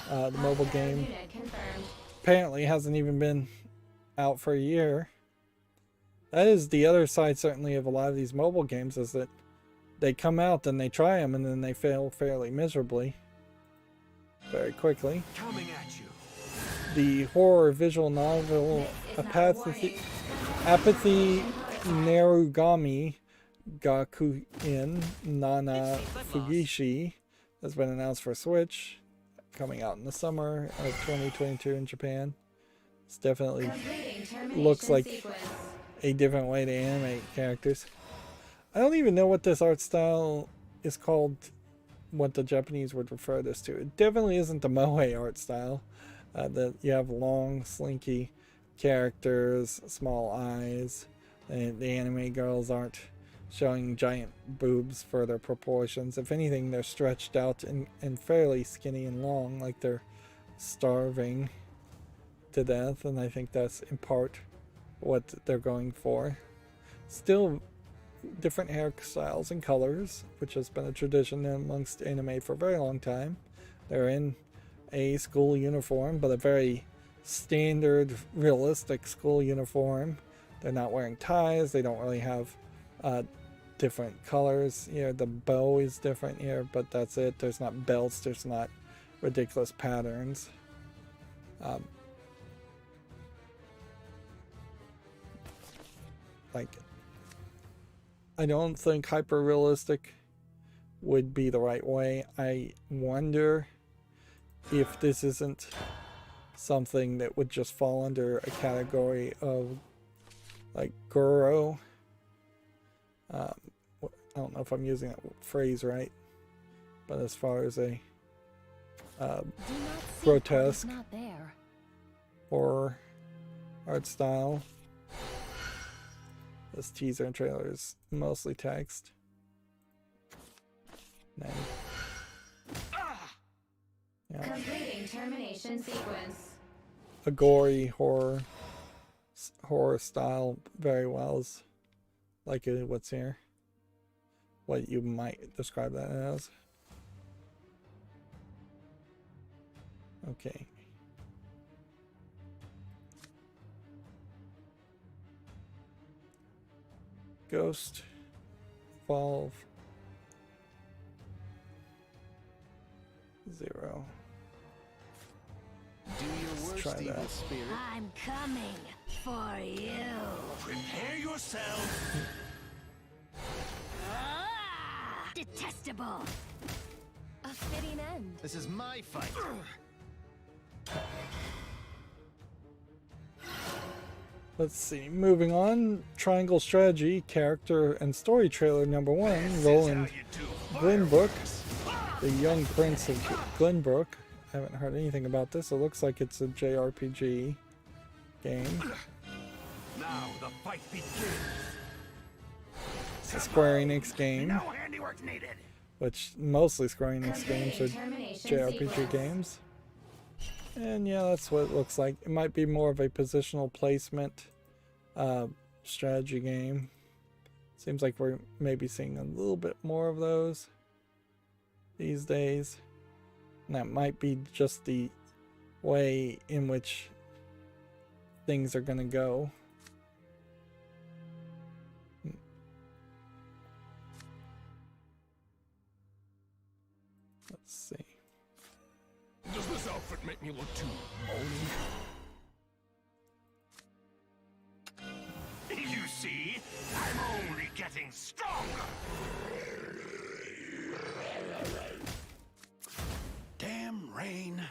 The mobile game apparently hasn't even been out for a year. That is the other side, certainly, of a lot of these mobile games, is that they come out and they try them and then they fail fairly miserably very quickly. Coming at you. The horror visual novel Apathy Narugami Gakuin Nana Fugishi has been announced for Switch, coming out in the summer of 2022 in Japan. It's definitely looks like a different way to animate characters. I don't even know what this art style is called, what the Japanese would refer this to. It definitely isn't the moe art style. That you have long, slinky characters, small eyes, and the anime girls aren't showing giant boobs for their proportions. If anything, they're stretched out and fairly skinny and long, like they're starving to death, and I think that's in part what they're going for. Still different hairstyles and colors, which has been a tradition amongst anime for a very long time. They're in a school uniform, but a very standard, realistic school uniform. They're not wearing ties. They don't really have different colors. Here, the bow is different here, but that's it. There's not belts. There's not ridiculous patterns. Like, I don't think hyper-realistic would be the right way. I wonder if this isn't something that would just fall under a category of like Goro. I don't know if I'm using that phrase right, but as far as a grotesque horror art style, this teaser and trailer is mostly text. Then, yeah. Completing termination sequence. A gory horror style very well is like what's here, what you might describe that as. Okay. Ghost Evolve 0. Do your worst, try evil that. spirit. I'm coming for you. Prepare yourself. Ah, detestable. A fitting end. This is my fight. Let's see. Moving on. Triangle Strategy character and story trailer number 1. Roland Glenbrook, the young prince of Glenbrook. I haven't heard anything about this. It looks like it's a JRPG game. Now the fight begins. It's a Square Enix game, No handiwork needed. which mostly Square Enix games are Termination JRPG sequence. games. And yeah, that's what it looks like. It might be more of a positional placement strategy game. Seems like we're maybe seeing a little bit more of those these days. And that might be just the way in which things are going to go. Let's see. Does this outfit make me look too moany? You see, I'm only getting stronger. Damn rain.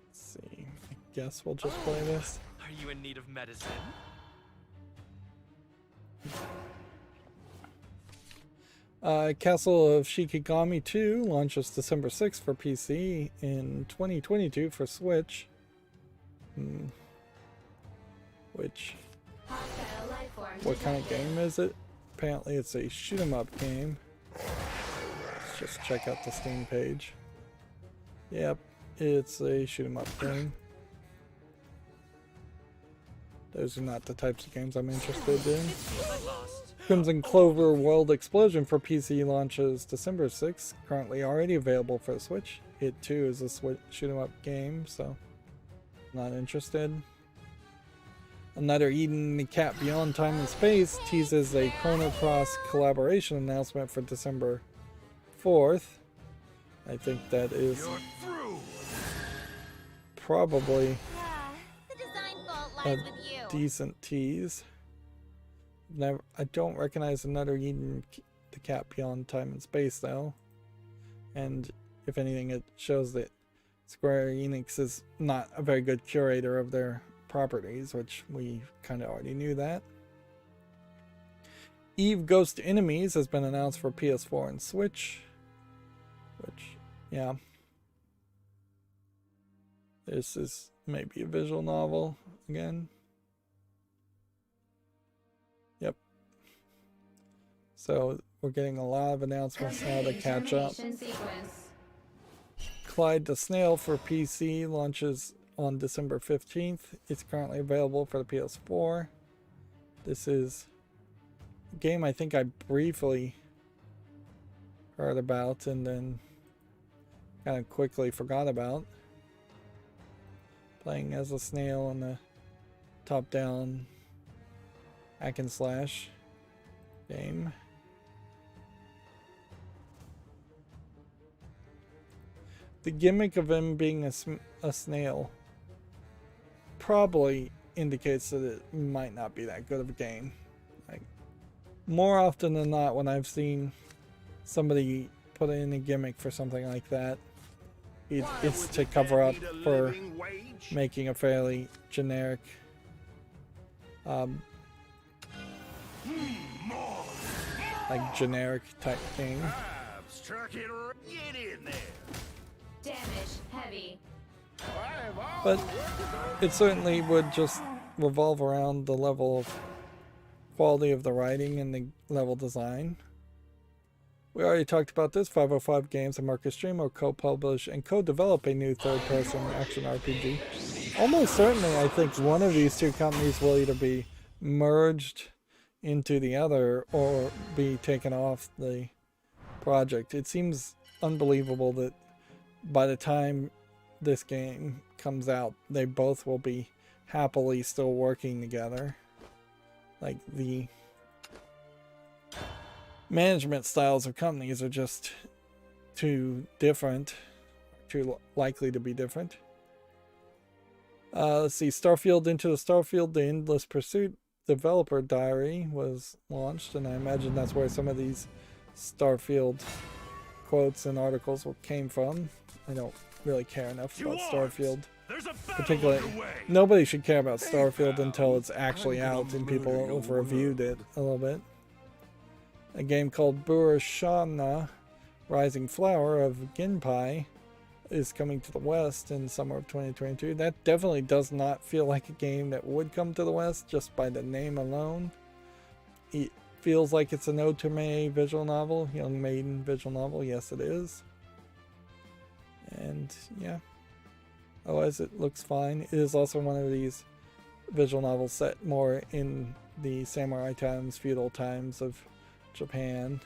Let's see. I guess we'll just play this. Are you in need of medicine? Castle of Shikigami 2 launches December 6th for PC in 2022 for Switch. Which, Hostile life form what kind of detected. game is it? Apparently it's a shoot 'em up game. Let's just check out the Steam page. Yep, it's a shoot 'em up game. Those are not the types of games I'm interested in. Crimson Clover World Explosion for PC launches December 6th, currently already available for the Switch. It too is a shoot 'em up game, so not interested. Another Eden the Cat Beyond Time and Space teases a Chrono Cross collaboration announcement for December 4th. I think that is You're through. probably Yeah, the design fault a lies with you. decent tease. I don't recognize another Eden the Cat Beyond Time and Space though. And if anything, it shows that Square Enix is not a very good curator of their properties, which we kind of already knew that. Eve Ghost Enemies has been announced for PS4 and Switch. Which, yeah. This is maybe a visual novel again. Yep. So we're getting a lot of announcements now to catch up. Termination sequence. Clyde the Snail for PC launches on December 15th. It's currently available for the PS4. This is a game I think I briefly heard about and then kind of quickly forgot about. Playing as a snail in the top-down hack and slash game. The gimmick of him being a snail probably indicates that it might not be that good of a game. Like, more often than not, when I've seen somebody put in a gimmick for something like that, it's to cover up for making a fairly generic like generic type game. I've struck it right. Get in there. Damage heavy. But it certainly would just revolve around the level of quality of the writing and the level design. We already talked about this. 505 Games and Marcus Stream will co-publish and co-develop a new third-person action RPG. Almost certainly, I think one of these two companies will either be merged into the other or be taken off the project. It seems unbelievable that by the time this game comes out, they both will be happily still working together. Like, the management styles of companies are just too different, too likely to be different. Let's see, Starfield Into the Starfield, The Endless Pursuit Developer Diary was launched, and I imagine that's where some of these Starfield quotes and articles came from. I don't really care enough about Starfield. There's a battle Particularly, underway. nobody should care about Starfield until it's actually out and people have reviewed it a little bit. A game called Burashana, Rising Flower of Ginpai, is coming to the West in summer of 2022. That definitely does not feel like a game that would come to the West just by the name alone. It feels like it's an otome visual novel, young maiden visual novel. Yes, it is. And yeah, otherwise it looks fine. It is also one of these visual novels set more in the samurai times, feudal times of Japan,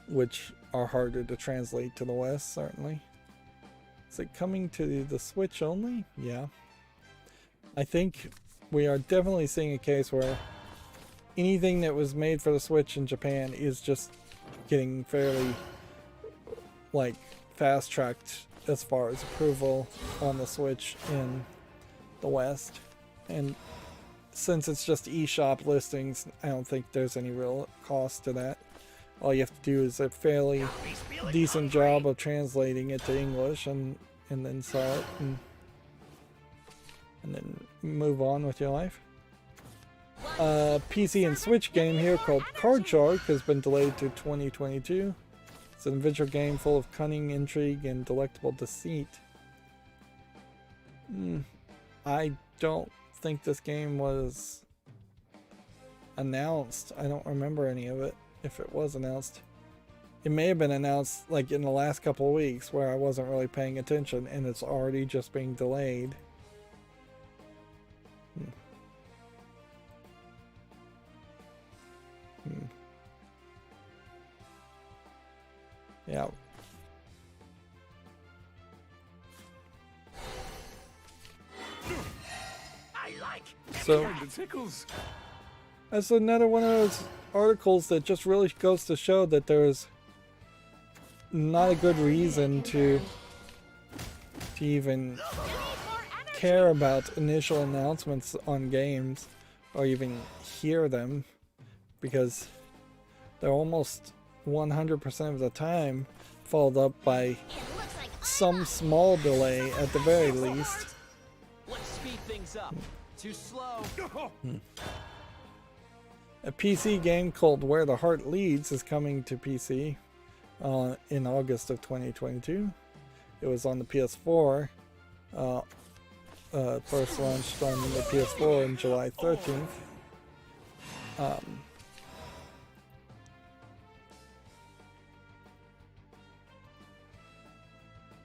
which are harder to translate to the West, certainly. Is it coming to the Switch only? Yeah. I think we are definitely seeing a case where anything that was made for the Switch in Japan is just getting fairly, like, fast-tracked as far as approval on the Switch in the West. And since it's just eShop listings, I don't think there's any real cost to that. All you have to do is a fairly decent job of translating it to English and then sell it and then move on with your life. PC and Switch game here called Card Shark has been delayed to 2022. It's an adventure game full of cunning, intrigue, and delectable deceit. I don't think this game was announced. I don't remember any of it, if it was announced. It may have been announced like in the last couple of weeks where I wasn't really paying attention and it's already just being delayed. Yeah. So that's another one of those articles that just really goes to show that there's not a good reason to even care about initial announcements on games or even hear them, because they're almost 100% of the time followed up by some small delay at the very least. Let's speed things up. Too slow. A PC game called Where the Heart Leads is coming to PC in August of 2022. It was on the PS4. First launched on the PS4 on July 13th.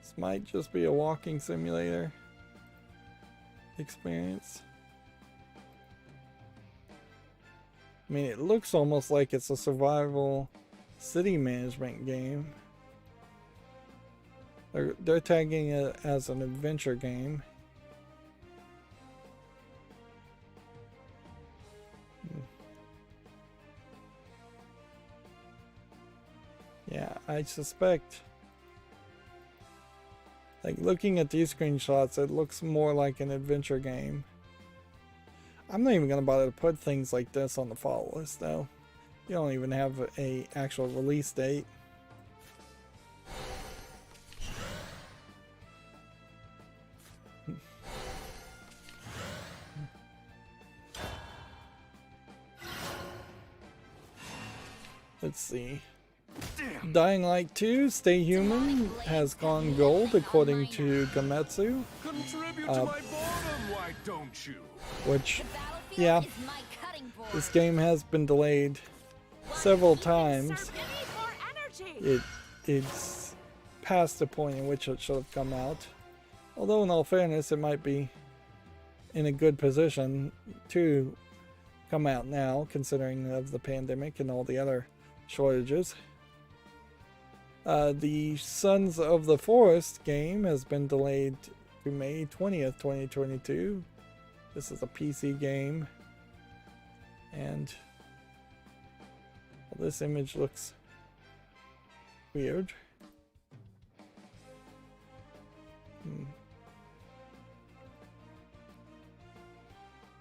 This might just be a walking simulator experience. I mean, it looks almost like it's a survival city management game. They're tagging it as an adventure game. Yeah, I suspect, like, looking at these screenshots, it looks more like an adventure game. I'm not even going to bother to put things like this on the follow list, though. You don't even have a actual release date. Let's see. Dying Light 2 Stay Human has gone gold according to Gametsu. Contribute to my boredom, why don't you? Which, yeah, this game has been delayed several times. It's past the point in which it should have come out. Although in all fairness, it might be in a good position to come out now, considering of the pandemic and all the other shortages. The Sons of the Forest game has been delayed to May 20th, 2022. This is a PC game. And well, this image looks weird.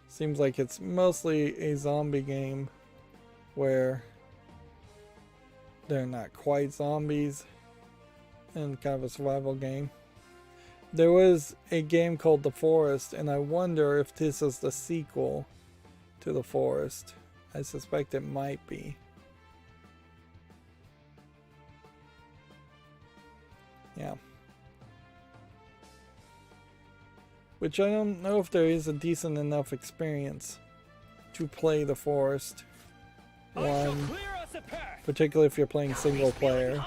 Seems like it's mostly a zombie game where they're not quite zombies and kind of a survival game. There was a game called The Forest, and I wonder if this is the sequel to The Forest. I suspect it might be. Yeah. Which I don't know if there is a decent enough experience to play The Forest. One, particularly if you're playing single player.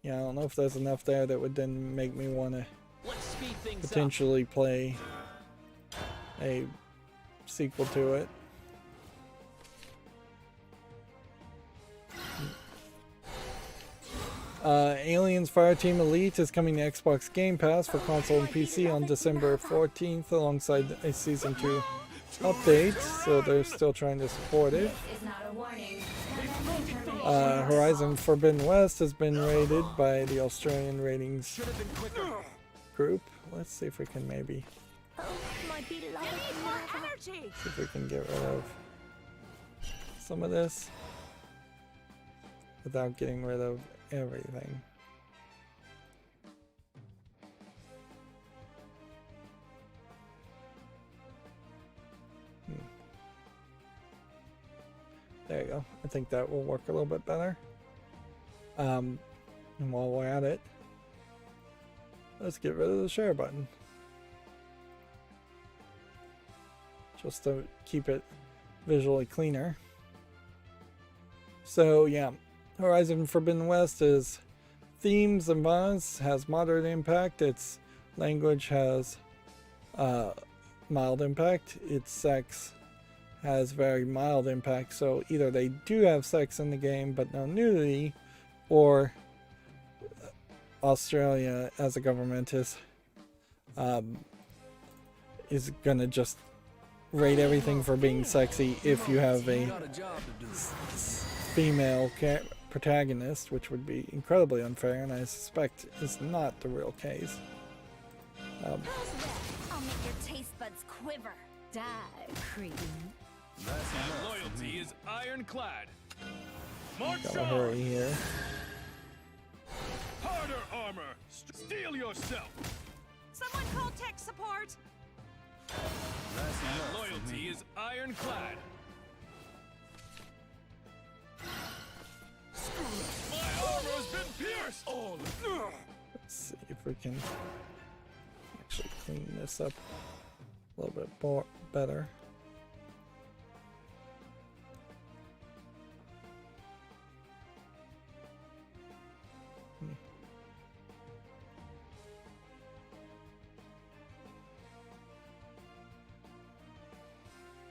Yeah, I don't know if there's enough there that would then make me want to potentially play a sequel to it. Aliens Fireteam Elite is coming to Xbox Game Pass for console and PC on December 14th alongside a Season 2 update, so they're still trying to support it. Is not a warning. Horizon Forbidden West has been rated by the Australian ratings group. Let's see if we can maybe see if we can get rid of some of this without getting rid of everything. There you go. I think that will work a little bit better. And while we're at it, let's get rid of the share button. Just to keep it visually cleaner. So yeah, Horizon Forbidden West is themes and violence, has moderate impact. Its language has mild impact. Its sex has very mild impact. So either they do have sex in the game but no nudity, or Australia as a government is gonna just rate everything for being sexy if you have a female protagonist, which would be incredibly unfair, and I suspect is not the real case. I'll make your taste buds quiver. Die, cretin. My loyalty is ironclad. March Gotta on! hurry here. Harder armor! Steel yourself! Someone call tech support. My loyalty is ironclad. My armor has been pierced! Let's see if we can actually clean this up a little bit more better.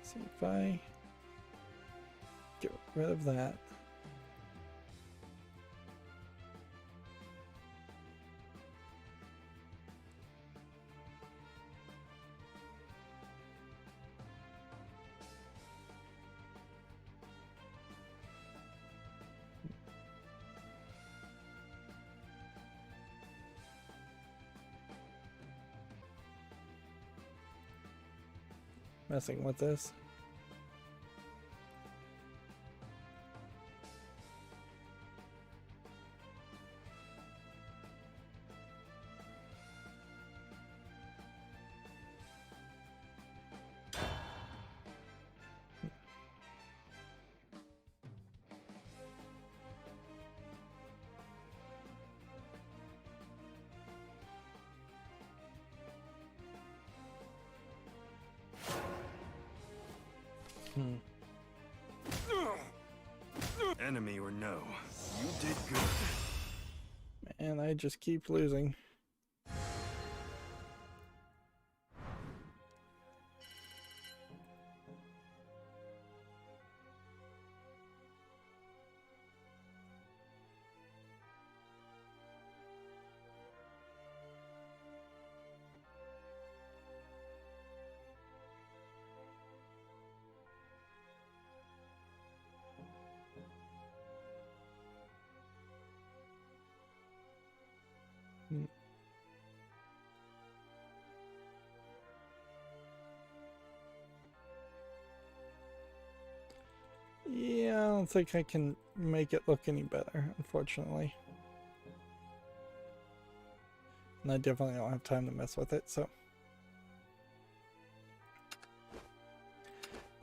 See if I get rid of that. Messing with this. Enemy or no, you did good. And I just keep losing. Yeah, I don't think I can make it look any better, unfortunately. And I definitely don't have time to mess with it, so.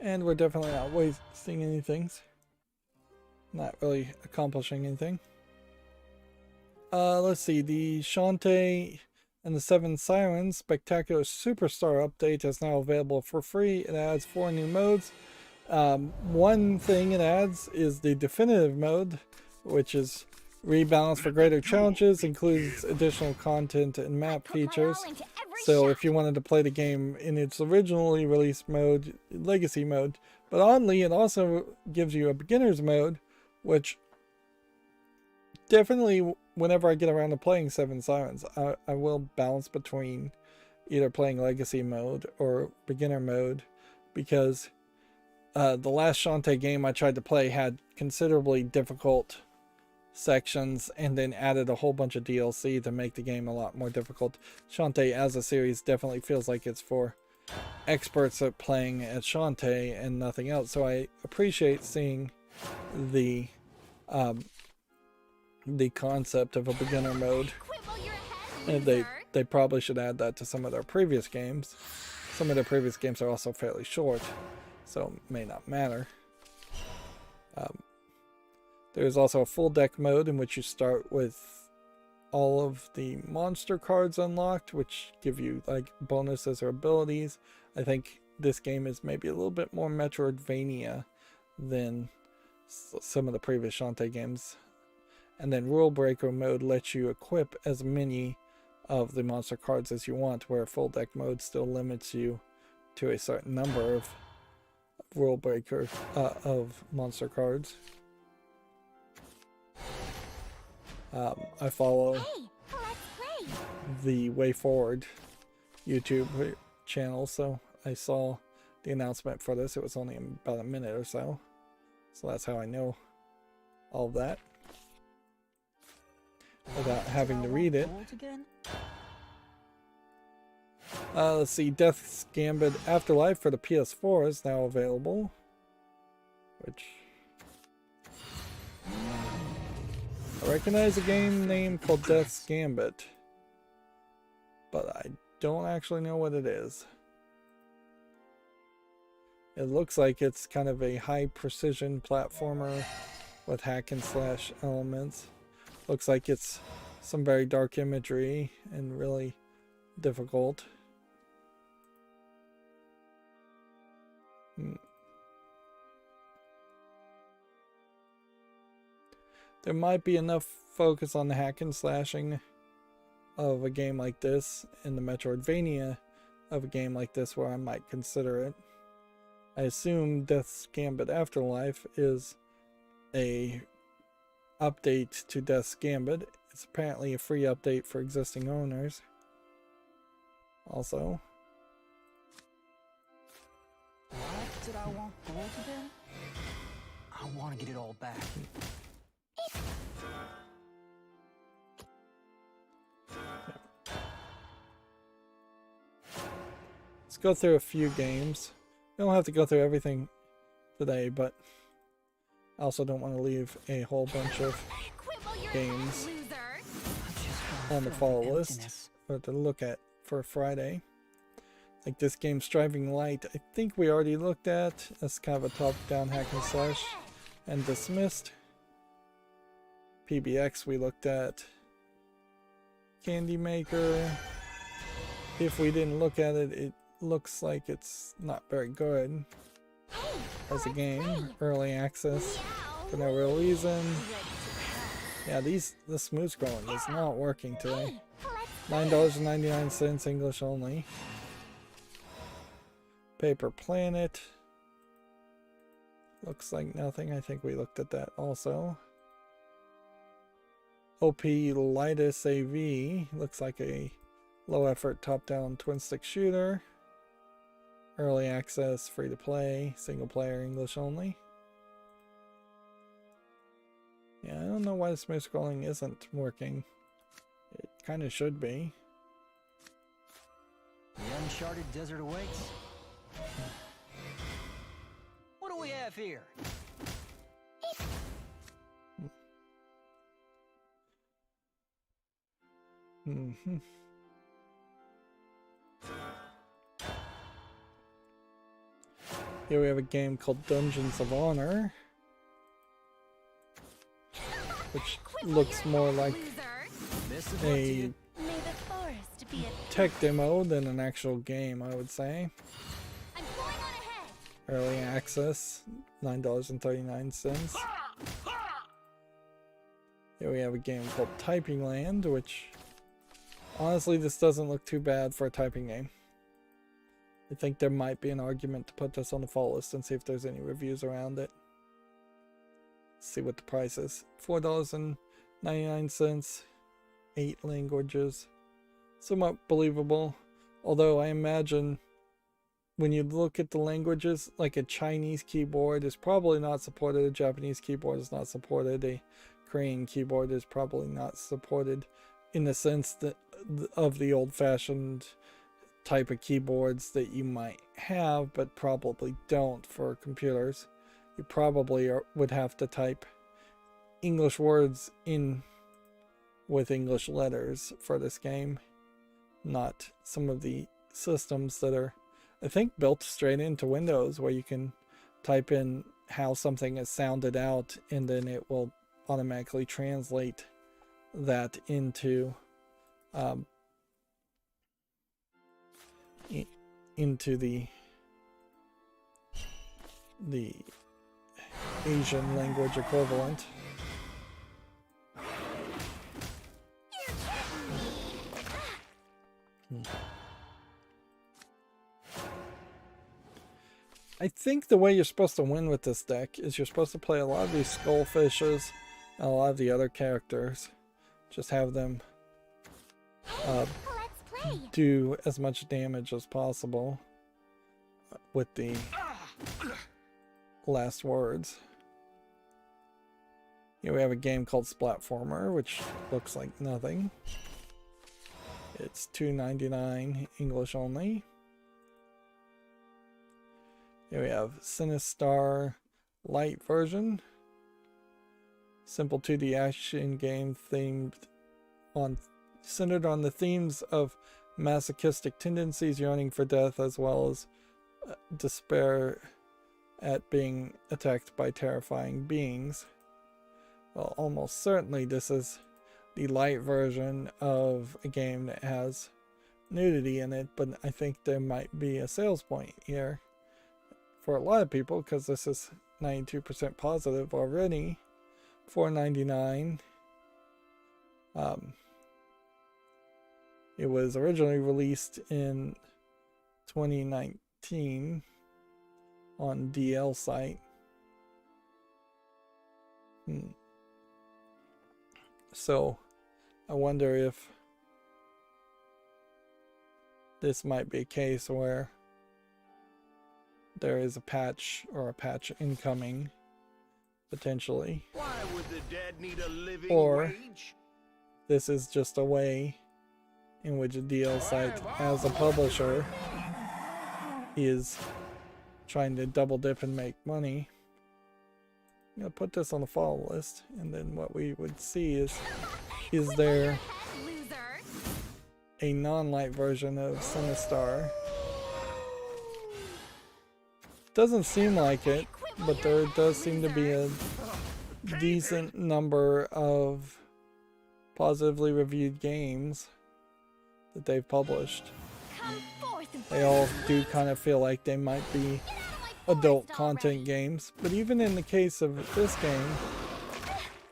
And we're definitely not wasting anything. Not really accomplishing anything. Let's see, the Shantae and the Seven Sirens Spectacular Superstar update is now available for free. It adds 4 new modes. One thing it adds is the definitive mode, which is rebalanced for greater challenges, includes additional content and map features. So if you wanted to play the game in its originally released mode, legacy mode, but oddly it also gives you a beginner's mode, which definitely, whenever I get around to playing Seven Sirens, I will balance between either playing Legacy mode or beginner mode, because the last Shantae game I tried to play had considerably difficult sections and then added a whole bunch of DLC to make the game a lot more difficult. Shantae as a series definitely feels like it's for experts at playing at Shantae and nothing else. So I appreciate seeing the concept of a beginner mode. And they probably should add that to some of their previous games. Some of their previous games are also fairly short, so it may not matter. There's also a full deck mode in which you start with all of the monster cards unlocked, which give you like bonuses or abilities. I think this game is maybe a little bit more Metroidvania than some of the previous Shantae games. And then Rule Breaker mode lets you equip as many of the monster cards as you want, where full deck mode still limits you to a certain number of Rule Breaker of monster cards. I follow the Way Forward YouTube channel, so I saw the announcement for this. It was only about a minute or so, so that's how I know all of that without having to read it. Let's see, Death's Gambit Afterlife for the PS4 is now available, which I recognize a game name called Death's Gambit, but I don't actually know what it is. It looks like it's kind of a high precision platformer with hack and slash elements. Looks like it's some very dark imagery and really difficult. There might be enough focus on the hack and slashing of a game like this and the Metroidvania of a game like this where I might consider it. I assume Death's Gambit Afterlife is a update to Death's Gambit. It's apparently a free update for existing owners. Also, What did I want gold again? I want to get it all back. let's go through a few games. We don't have to go through everything today, but I also don't want to leave a whole bunch of games on the follow list or to look at for Friday. Like this game, Striving Light, I think we already looked at as kind of a top-down hack and slash and dismissed. PBX we looked at. Candy Maker, if we didn't look at it, it looks like it's not very good as a game. Early access for no real reason. Yeah, the smooth scrolling is not working today. $9.99 English only. Paper Planet. Looks like nothing. I think we looked at that also. OP Lightus AV. Looks like a low effort top down twin stick shooter. Early access, free to play, single player, English only. Yeah, I don't know why the smooth scrolling isn't working. It kind of should be. The uncharted desert awaits. What do we have here? Here we have a game called Dungeons of Honor, which looks more like a tech demo than an actual game, I would say. Early access, $9.39. Here we have a game called Typing Land, which honestly this doesn't look too bad for a typing game. I think there might be an argument to put this on the fall list and see if there's any reviews around it. Let's see what the price is. $4.99 99 cents, 8 languages. Somewhat believable. Although I imagine when you look at the languages, like a Chinese keyboard is probably not supported, a Japanese keyboard is not supported, a Korean keyboard is probably not supported in the sense that of the old-fashioned type of keyboards that you might have but probably don't for computers. You probably would have to type English words in with English letters for this game, not some of the systems that are, I think, built straight into Windows, where you can type in how something is sounded out and then it will automatically translate that into into the Asian language equivalent. I think the way you're supposed to win with this deck is you're supposed to play a lot of these skullfishes and a lot of the other characters. Just have them do as much damage as possible with the last words. Here we have a game called Splatformer, which looks like nothing. It's $2.99 English only. Here we have Sinistar Lite version. Simple 2D action game centered on the themes of masochistic tendencies, yearning for death, as well as despair at being attacked by terrifying beings. Well, almost certainly this is the light version of a game that has nudity in it, but I think there might be a sales point here for a lot of people, because this is 92% positive already. $4.99. It was originally released in 2019 on DL site. So I wonder if this might be a case where there is a patch or a patch incoming potentially. Why would the dead need a living Or wage? this is just a way in which a DL site as a publisher is trying to double dip and make money. I'm gonna put this on the follow list, and then what we would see is there a non-light version of Sinistar? Doesn't seem like it, but there does seem to be a decent number of positively reviewed games that they've published. They all do kind of feel like they might be adult content games, but even in the case of this game,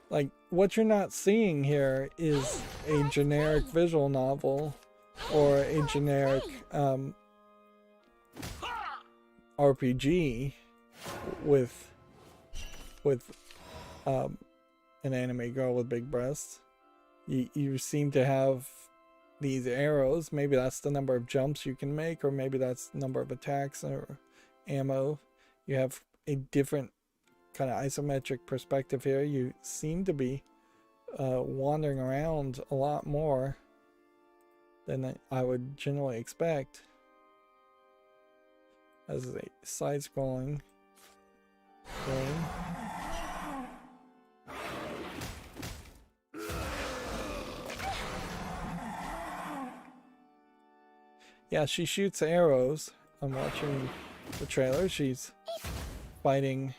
like, what you're not seeing here is a generic visual novel or a generic RPG with an anime girl with big breasts. You seem to have these arrows. Maybe that's the number of jumps you can make, or maybe that's the number of attacks or ammo. You have a different kind of isometric perspective here. You seem to be wandering around a lot more than I would generally expect as a side-scrolling game. Yeah, she shoots arrows. I'm watching the trailer. She's fighting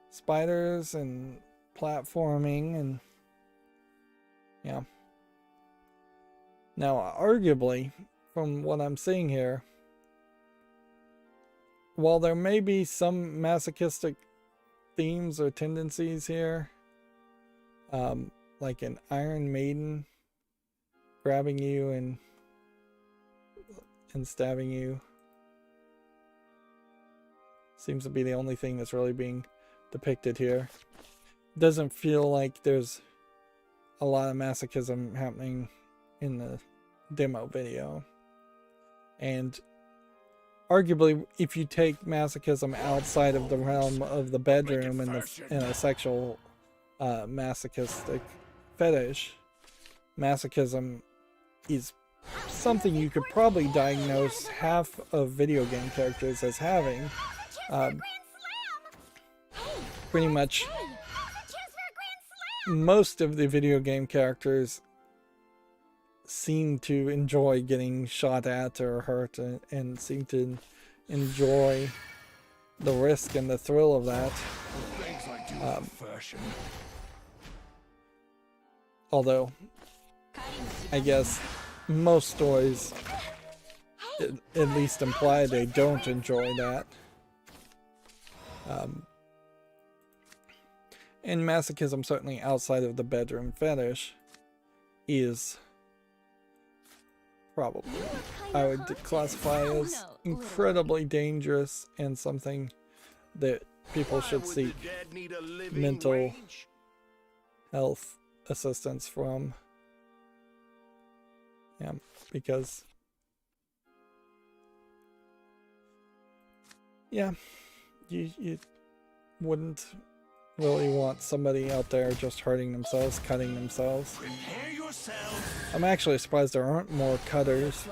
spiders and platforming, and yeah. Now, arguably, from what I'm seeing here, while there may be some masochistic themes or tendencies here, like an Iron Maiden grabbing you and stabbing you, seems to be the only thing that's really being depicted here. Doesn't feel like there's a lot of masochism happening in the demo video. And arguably, if you take masochism outside of the realm of the bedroom and a sexual masochistic fetish, masochism is something you could probably diagnose half of video game characters as having. Pretty much most of the video game characters seem to enjoy getting shot at or hurt, and seem to enjoy the risk and the thrill of that. Although, I guess most stories at least imply they don't enjoy that. And masochism, certainly outside of the bedroom fetish, is probably, I would classify as incredibly dangerous and something that people should seek mental health assistance from. Yeah, because yeah, you wouldn't really want somebody out there just hurting themselves, cutting themselves. I'm actually surprised there aren't more cutters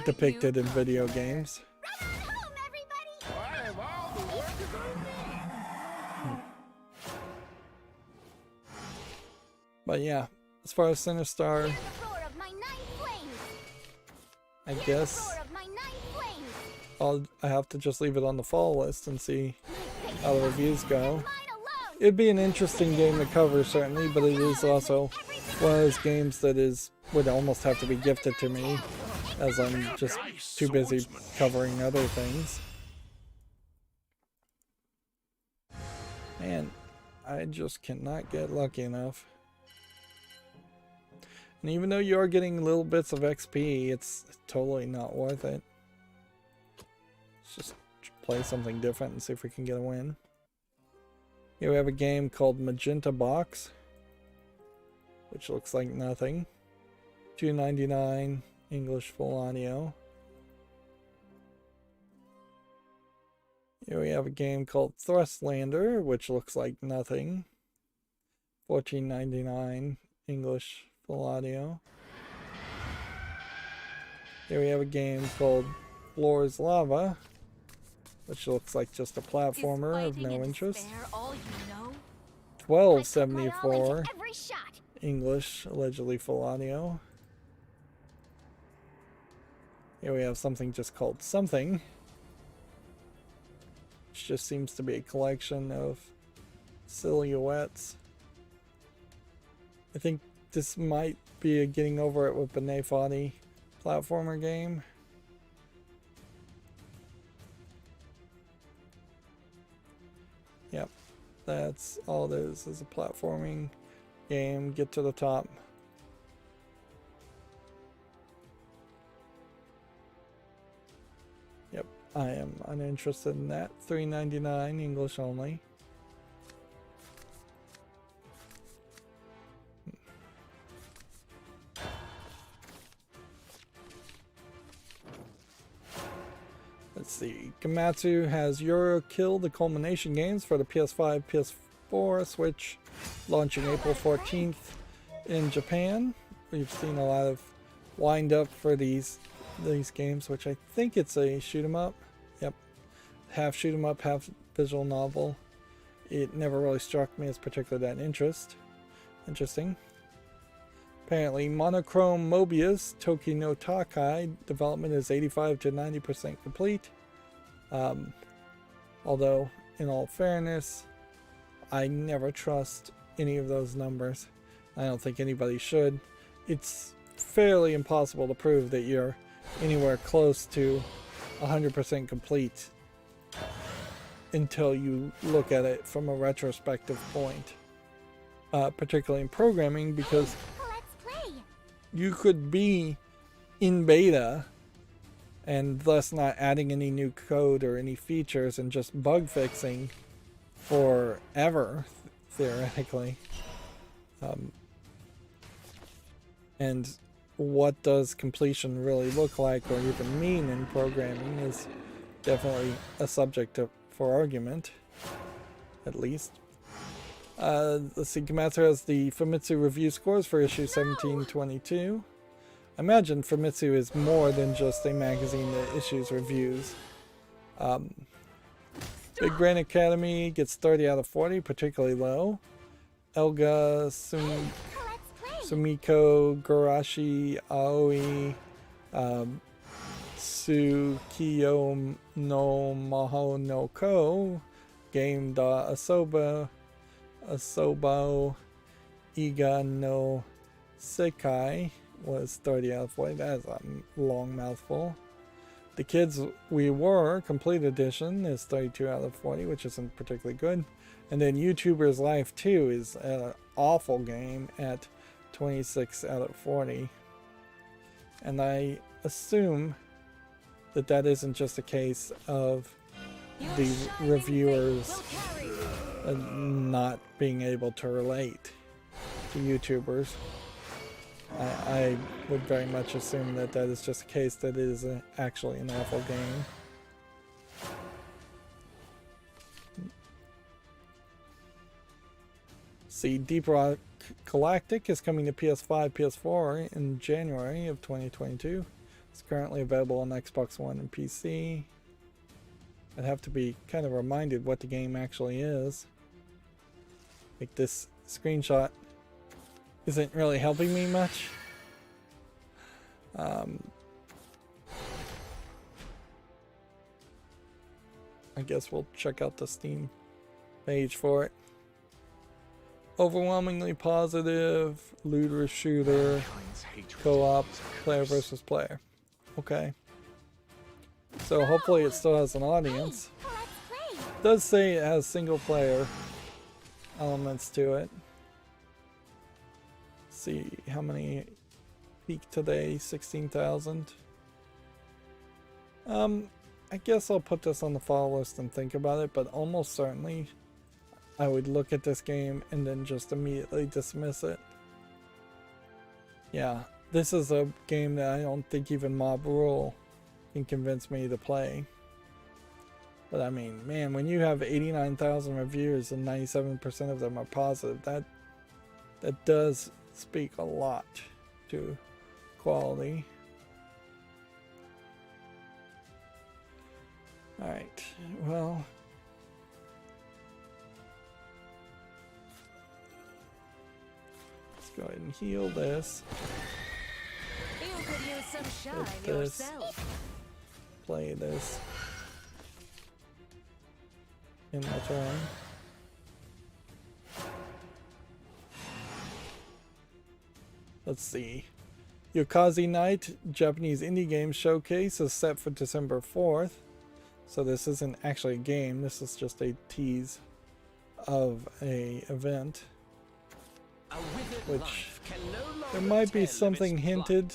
depicted in video games. But yeah, as far as Sinistar, I guess I have to just leave it on the fall list and see how the reviews go. It'd be an interesting game to cover, certainly, but it is also one of those games that would almost have to be gifted to me, as I'm just too busy covering other things. And I just cannot get lucky enough. And even though you are getting little bits of XP, it's totally not worth it. Let's just play something different and see if we can get a win. Here we have a game called Magenta Box, which looks like nothing. $2.99, English full audio. Here we have a game called Thrustlander, which looks like nothing. $14.99, English full audio. Here we have a game called Floor's Lava, which looks like just a platformer of no interest. $12.74, English, allegedly full audio. Here we have something just called Something, which just seems to be a collection of silhouettes. I think this might be a getting over it with B'nai Foddy platformer game. Yep, that's all it is a platforming game. Get to the top. Yep, I am uninterested in that. $3.99, English only. Let's see. Gamatsu has Euro Kill, the culmination games for the PS5, PS4, Switch, launching April 14th in Japan. We've seen a lot of wind up for these games, which I think it's a shoot 'em up. Yep, half shoot 'em up, half visual novel. It never really struck me as particularly that interesting. Apparently, Monochrome Mobius Toki no Takai development is 85 to 90% complete. Although, in all fairness, I never trust any of those numbers. I don't think anybody should. It's fairly impossible to prove that you're anywhere close to 100% complete until you look at it from a retrospective point. Particularly in programming, because you could be in beta and thus not adding any new code or any features and just bug fixing forever, theoretically. And what does completion really look like or even mean in programming is definitely a subject for argument, at least. Let's see, Komatsu has the Famitsu review scores for issue 1722. I imagine Famitsu is more than just a magazine that issues reviews. Big Brain Academy gets 30 out of 40, particularly low. Elga, Sumiko, Garashi, Aoi, Tsukiyo no Maho no Ko, Game da Asobo, Iga no Sekai was 30 out of 40. That is a long mouthful. The Kids We Were Complete Edition is 32 out of 40, which isn't particularly good. And then YouTuber's Life 2 is an awful game at 26 out of 40. And I assume that that isn't just a case of the reviewers not being able to relate to YouTubers. I would very much assume that that is just a case that it is actually an awful game. See, Deep Rock Galactic is coming to PS5, PS4 in January of 2022. It's currently available on Xbox One and PC. I'd have to be kind of reminded what the game actually is. Like, this screenshot isn't really helping me much. I guess we'll check out the Steam page for it. Overwhelmingly positive, looter shooter, co-op, player versus player. Okay. So hopefully it still has an audience. It does say it has single player elements to it. See how many peaked today, 16,000. I guess I'll put this on the follow list and think about it, but almost certainly I would look at this game and then just immediately dismiss it. Yeah, this is a game that I don't think even Mob Rule can convince me to play. But I mean, man, when you have 89,000 reviews and 97% of them are positive, that does speak a lot to quality. Alright, well, let's go ahead and heal this. You could use some shine Hit this. yourself. Play this in my turn. Let's see. Yokazi Night Japanese Indie Game Showcase is set for December 4th. So this isn't actually a game, this is just a tease of a event. Which there might be something hinted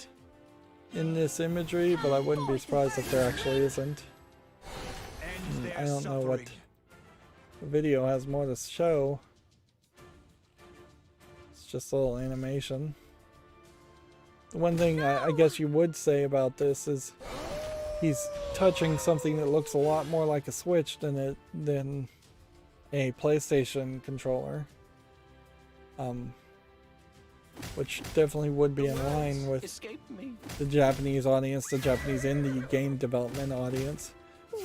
in this imagery, but I wouldn't be surprised if there actually isn't. I don't know what the video has more to show. It's just a little animation. The one thing I guess you would say about this is he's touching something that looks a lot more like a Switch than a PlayStation controller. Which definitely would be in line with the Japanese audience, the Japanese indie game development audience,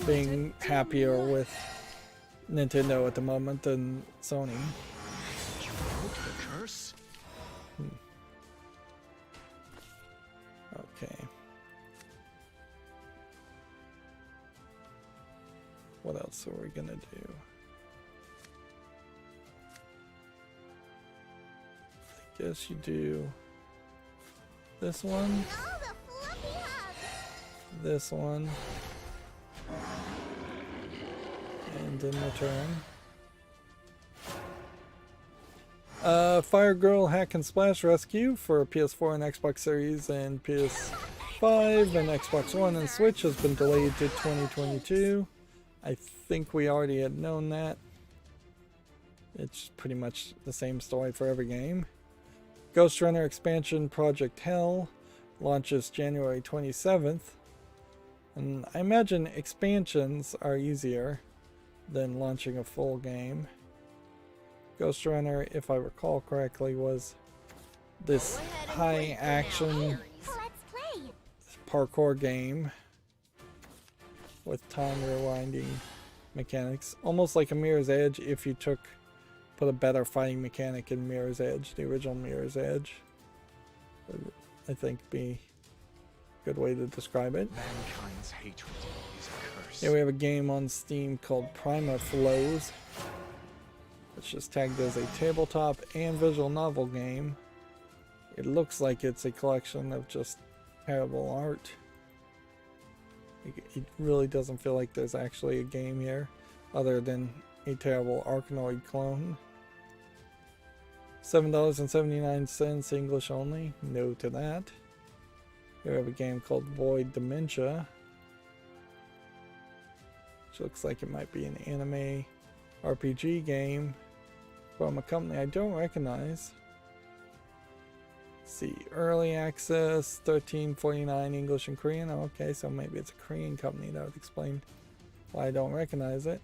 being happier with Nintendo at the moment than Sony. Okay. What else are we gonna do? I guess you do this one, this one, and then return. Fire Girl Hack and Splash Rescue for PS4 and Xbox Series and PS5 and Xbox One and Switch has been delayed to 2022. I think we already had known that. It's pretty much the same story for every game. Ghost Runner expansion Project Hell launches January 27th. And I imagine expansions are easier than launching a full game. Ghost Runner, if I recall correctly, was this high action parkour game with time rewinding mechanics, almost like a Mirror's Edge if you put a better fighting mechanic in Mirror's Edge. The original Mirror's Edge would, I think, be a good way to describe it. Mankind's hatred is a curse. Here we have a game on Steam called Prima Flows, which is tagged as a tabletop and visual novel game. It looks like it's a collection of just terrible art. It really doesn't feel like there's actually a game here, other than a terrible Arkanoid clone. $7.79 English only. No to that. Here we have a game called Void Dementia, which looks like it might be an anime RPG game from a company I don't recognize. Let's see, early access, $13.49 English and Korean. Oh, okay, so maybe it's a Korean company. That would explain why I don't recognize it.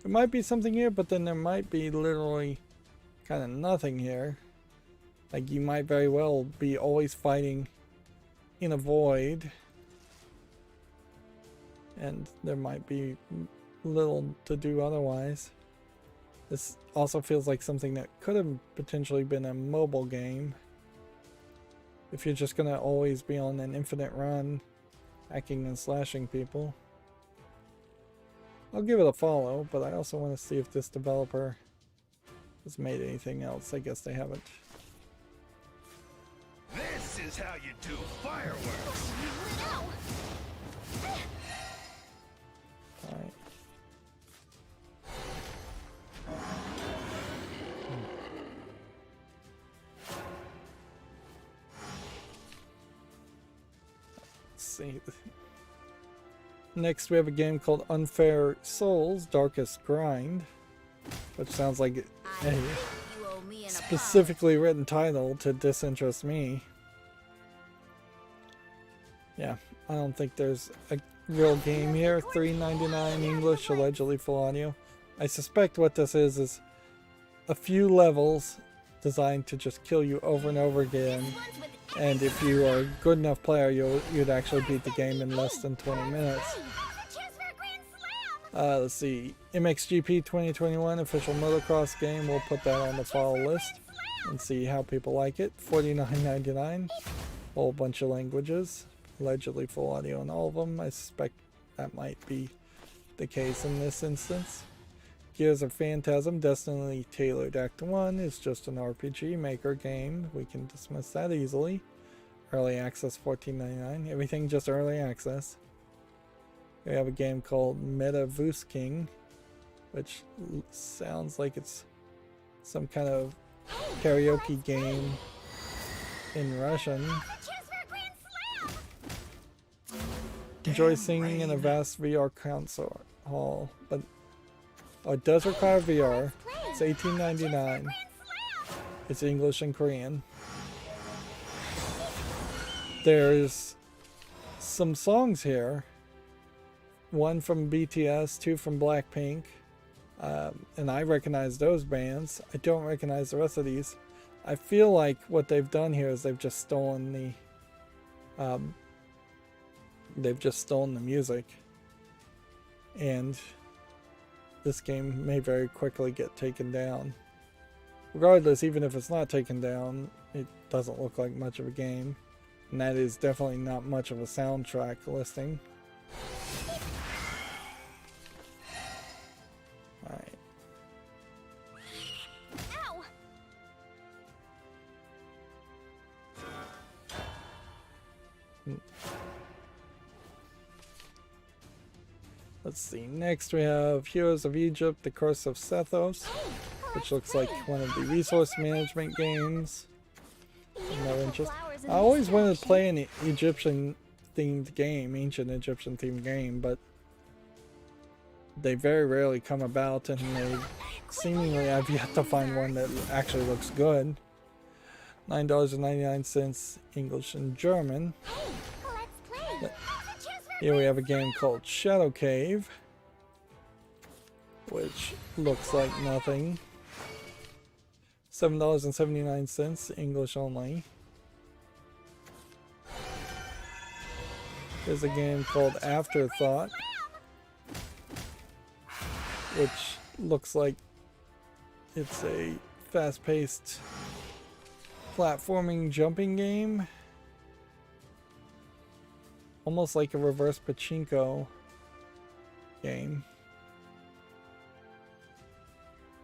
There might be something here, but then there might be literally kind of nothing here. Like, you might very well be always fighting in a void, and there might be little to do otherwise. This also feels like something that could have potentially been a mobile game. If you're just gonna always be on an infinite run, hacking and slashing people. I'll give it a follow, but I also want to see if this developer has made anything else. I guess they haven't. This is how you do fireworks. Alright. Let's see. Next we have a game called Unfair Souls Darkest Grind, which sounds like a specifically written title to disinterest me. Yeah, I don't think there's a real game here. $3.99 English, allegedly full audio. I suspect what this is a few levels designed to just kill you over and over again, and if you are a good enough player, you'd actually beat the game in less than 20 minutes. Let's see, Mxgp 2021 official motocross game. We'll put that on the follow list and see how people like it. $49.99, whole bunch of languages, allegedly full audio in all of them. I suspect that might be the case in this instance. Gears of Phantasm, Destiny Tailored Act 1 is just an RPG maker game. We can dismiss that easily. Early access $14.99. Everything just early access. We have a game called Metaverse King, which sounds like it's some kind of karaoke game in Russian. Enjoy singing in a vast VR concert hall, but it does require VR. It's $18.99. It's English and Korean. There's some songs here. One from BTS, two from Blackpink, and I recognize those bands. I don't recognize the rest of these. I feel like what they've done here is they've just stolen the music, and this game may very quickly get taken down. Regardless, even if it's not taken down, it doesn't look like much of a game, and that is definitely not much of a soundtrack listing. Alright. Let's see, next we have Heroes of Egypt, The Curse of Sethos, which looks like one of the resource management games. No interest. I always wanted to play an Egyptian themed game, ancient Egyptian themed game, but they very rarely come about, and they seemingly I've yet to find one that actually looks good. $9.99 English and German. Here we have a game called Shadow Cave, which looks like nothing. $7.79 English only. There's a game called Afterthought, which looks like it's a fast-paced platforming jumping game. Almost like a reverse pachinko game.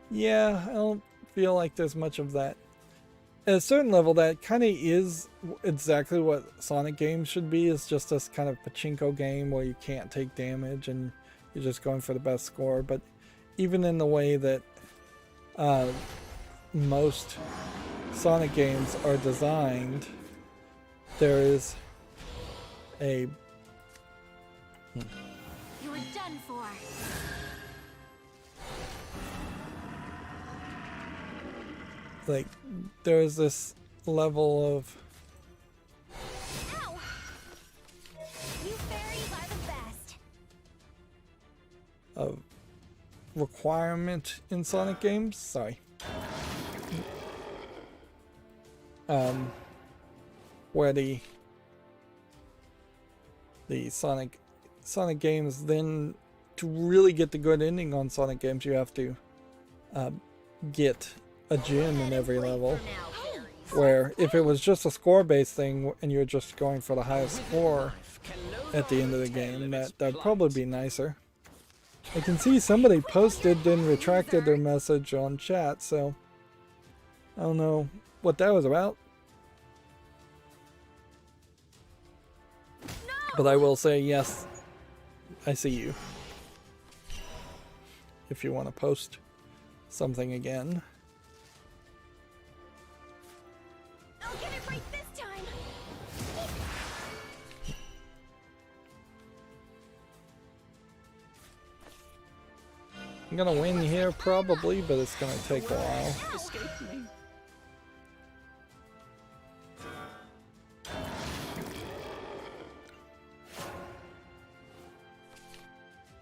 Yeah, I don't feel like there's much of that. At a certain level, that kind of is exactly what Sonic games should be. It's just this kind of pachinko game where you can't take damage and you're just going for the best score. But even in the way that most Sonic games are designed, there is a... You were done for. Like, there's this level of... Ow! You fairies are the best. of requirement in Sonic games. Sorry. Where the Sonic games, then to really get the good ending on Sonic games, you have to get a gem in every level. Where if it was just a score-based thing and you're just going for the highest score at the end of the game, that'd probably be nicer. I can see somebody posted and retracted their message on chat, so I don't know what that was about. But I will say, yes, I see you. If you want to post something again. I'll get it right this time. I'm gonna win here probably, but it's gonna take a while. Escape me.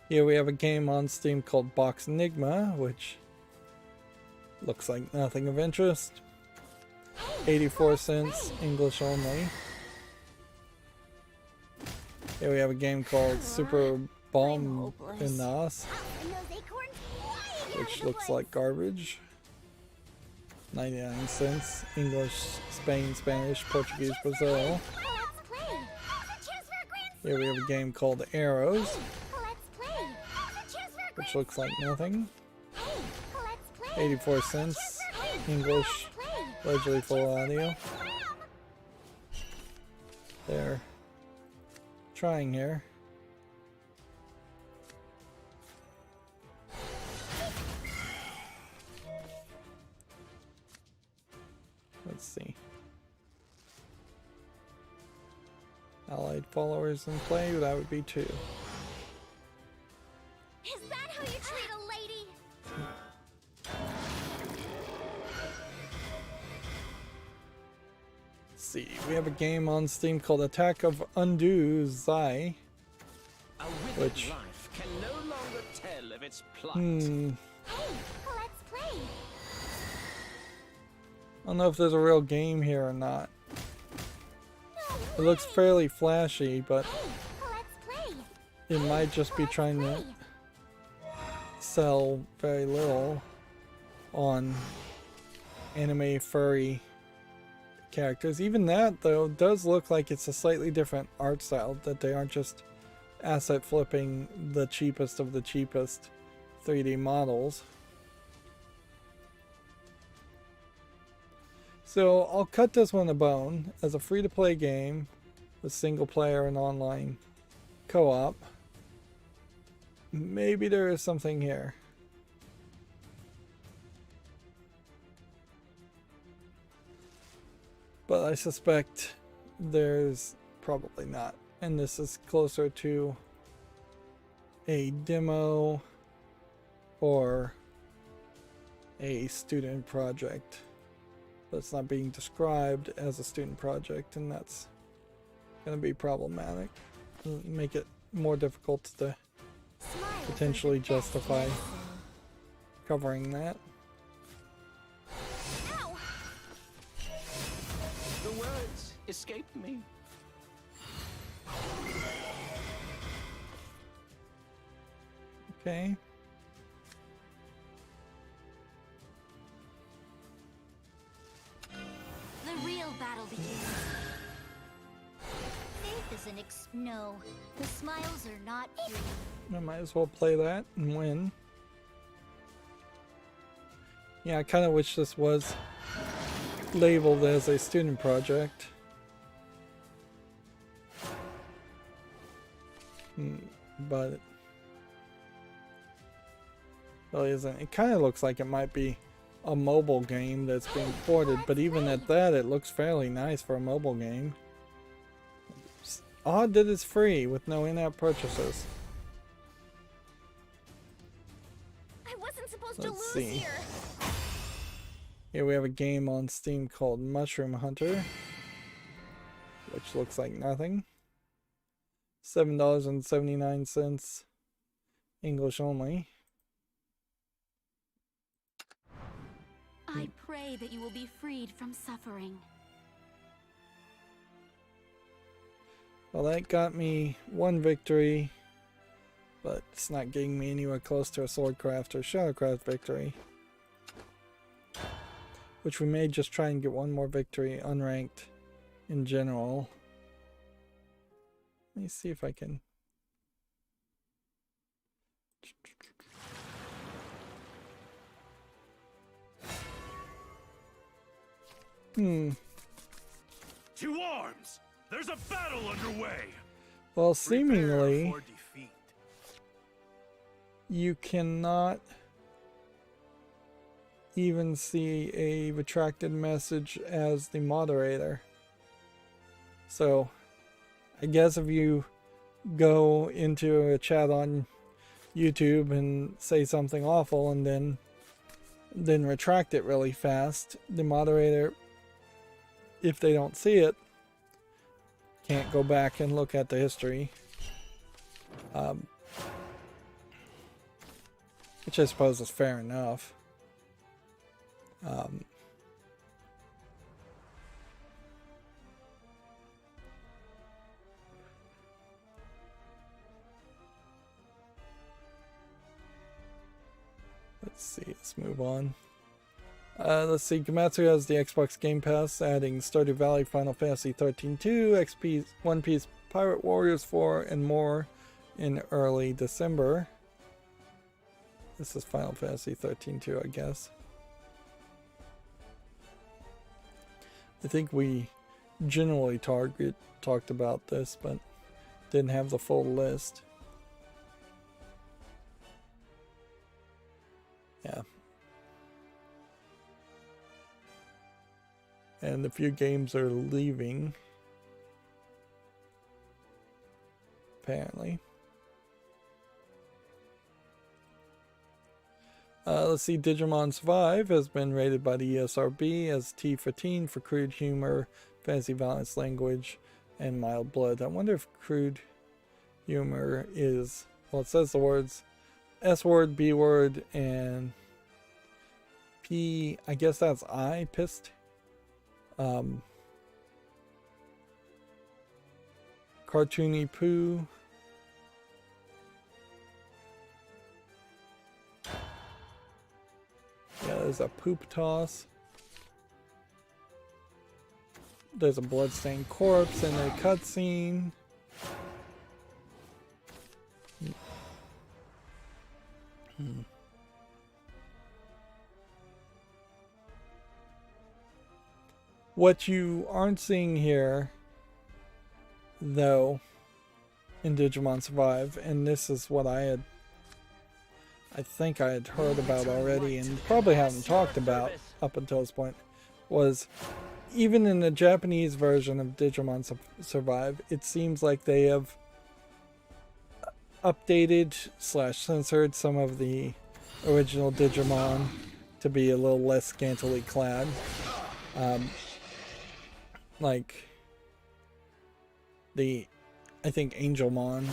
Here we have a game on Steam called Box Enigma, which looks like nothing of interest. 84 cents, English only. Here we have a game called Super Bomb in Nas, And those acorns flying out which of the looks place. like garbage. 99 cents, English, Spain, Spanish, Portuguese, Brazil. Let's play. Chance for a grand Here we have a game called Arrows, Let's play. Chance for a which looks like nothing. Let's play. 84 cents, English, allegedly full audio. They're trying here. Let's see. Allied followers in play, that would be 2. Is that how you treat a lady? Let's see, we have a game on Steam called Attack of Undo Zai. A withered Which- life can no longer tell of its plight. Let's play. I don't know if there's a real game here or not. It looks fairly flashy, but Let's play. it might just be trying to sell very little on anime furry characters. Even that, though, does look like it's a slightly different art style, that they aren't just asset flipping the cheapest of the cheapest 3D models. So I'll cut this one a bone as a free-to-play game with single player and online co-op. Maybe there is something here. But I suspect there's probably not. And this is closer to a demo or a student project, but it's not being described as a student project, and that's going to be problematic. It'll make it more difficult to potentially justify covering that. Ow! The words escaped me. Okay. The real battle begins. Faith isn't no, the smiles are not free. I might as well play that and win. Yeah, I kind of wish this was labeled as a student project. But it really isn't. It kind of looks like it might be a mobile game that's being ported, but even at that, it looks fairly nice for a mobile game. Odd that it's free with no in-app purchases. I wasn't supposed Let's to lose see. here. Here we have a game on Steam called Mushroom Hunter, which looks like nothing. $7.79, English only. I pray that you will be freed from suffering. Well, that got me one victory, but it's not getting me anywhere close to a Swordcraft or Shadowcraft victory. Which we may just try and get one more victory unranked in general. Let me see if I can. To arms! There's a battle underway! Well, Prepare seemingly for defeat. you cannot even see a retracted message as the moderator. So, I guess if you go into a chat on YouTube and say something awful and then retract it really fast, the moderator, if they don't see it, can't go back and look at the history. Which I suppose is fair enough. Let's see, let's move on. Let's see, Komatsu has the Xbox Game Pass, adding Stardew Valley, Final Fantasy 13-2, XP, One Piece, Pirate Warriors 4, and more in early December. This is Final Fantasy 13-2, I guess. I think we generally talked about this, but didn't have the full list. Yeah. And a few games are leaving, apparently. Let's see, Digimon Survive has been rated by the ESRB as T for teen for crude humor, fantasy violence, language, and mild blood. I wonder if crude humor is, well, it says the words S word, B word, and P, I guess that's I, pissed. Cartoony poo. Yeah, there's a poop toss. There's a bloodstained corpse in a cutscene. What you aren't seeing here, though, in Digimon Survive, and this is what I think I had heard about already and probably haven't talked about up until this point, was even in the Japanese version of Digimon Survive, it seems like they have updated / censored some of the original Digimon to be a little less scantily clad. Like I think Angelmon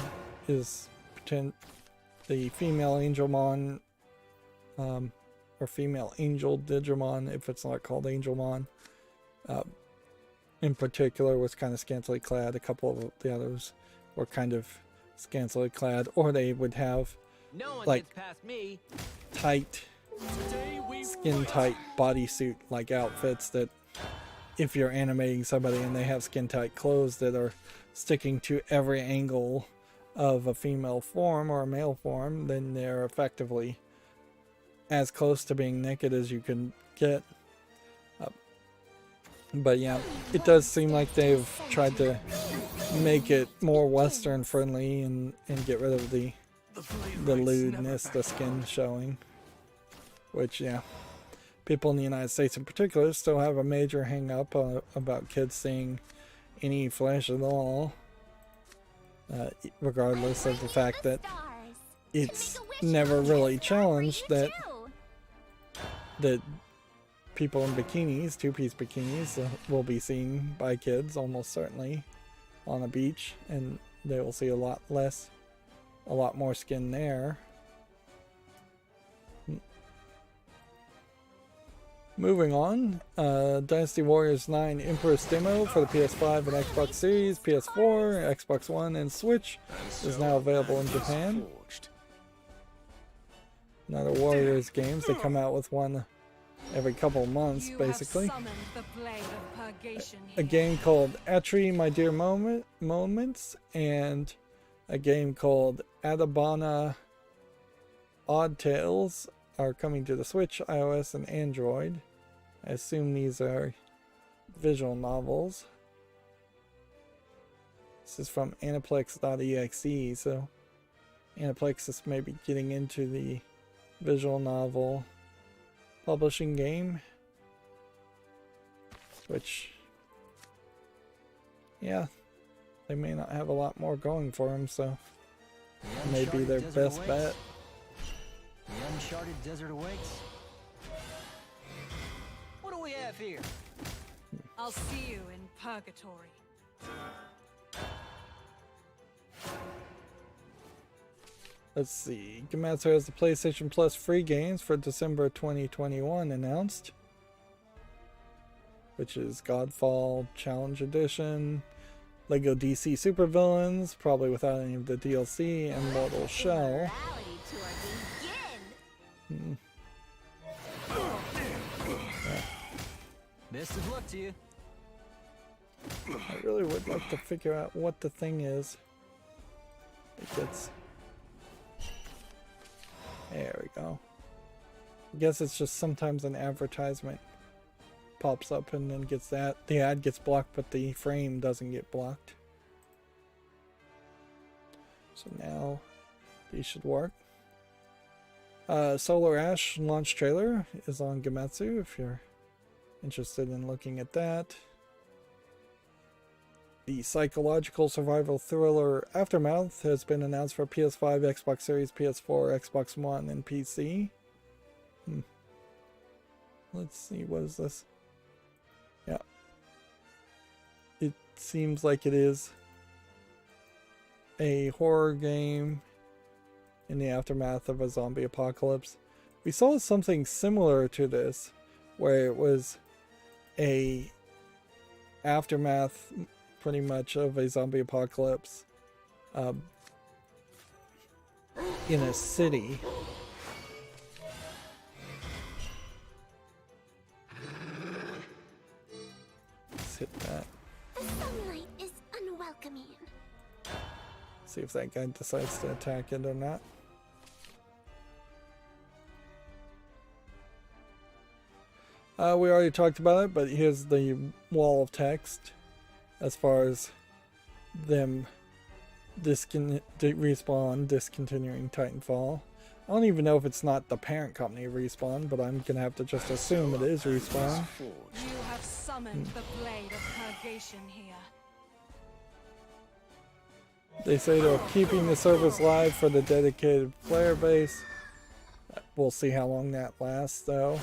is the female Angelmon, or female Angel Digimon, if it's not called Angelmon, in particular was kind of scantily clad. A couple of the others were kind of scantily clad, or they would have No one like gets past me. tight, skin tight bodysuit like outfits that if you're animating somebody and they have skin tight clothes that are sticking to every angle of a female form or a male form, then they're effectively as close to being naked as you can get. But yeah, it does seem like they've tried to make it more Western friendly and get rid of the lewdness, the skin showing. Which, yeah, people in the United States in particular still have a major hang up about kids seeing any flesh at all. Regardless of the fact that it's never really challenged that people in bikinis, two-piece bikinis, will be seen by kids almost certainly on a beach, and they will see a lot more skin there. Moving on, Dynasty Warriors 9 Empress demo for the PS5 and Xbox Series, PS4, Xbox One, and Switch is now available in Japan. Another Warriors games, they come out with one every couple of months, basically. A game called Atri My Dear Moments, and a game called Adabana Odd Tales are coming to the Switch, iOS, and Android. I assume these are visual novels. This is from Aniplex.exe, so Aniplex is maybe getting into the visual novel publishing game, which, yeah, they may not have a lot more going for them, so maybe their best bet. The uncharted desert awaits. What do we have here? I'll see you in purgatory. Let's see. Gematsu has the PlayStation Plus free games for December 2021 announced, which is Godfall Challenge Edition, Lego DC Supervillains, probably without any of the DLC, and Mortal Shell. Best of luck to you. I really would like to figure out what the thing is. There we go. I guess it's just sometimes an advertisement pops up and then gets that. The ad gets blocked, but the frame doesn't get blocked. So now these should work. Solar Ash launch trailer is on Gematsu if you're interested in looking at that. The psychological survival thriller Aftermath has been announced for PS5, Xbox Series, PS4, Xbox One, and PC. Let's see, what is this? Yeah. It seems like it is a horror game in the aftermath of a zombie apocalypse. We saw something similar to this, where it was a aftermath pretty much of a zombie apocalypse in a city. Let's hit that. The sunlight is unwelcoming. See if that guy decides to attack it or not. We already talked about it, but here's the wall of text as far as them Respawn discontinuing Titanfall. I don't even know if it's not the parent company Respawn, but I'm gonna have to just assume it is Respawn. You have summoned the blade of purgation here. They say they're keeping the service live for the dedicated player base. we'll see how long that lasts, though.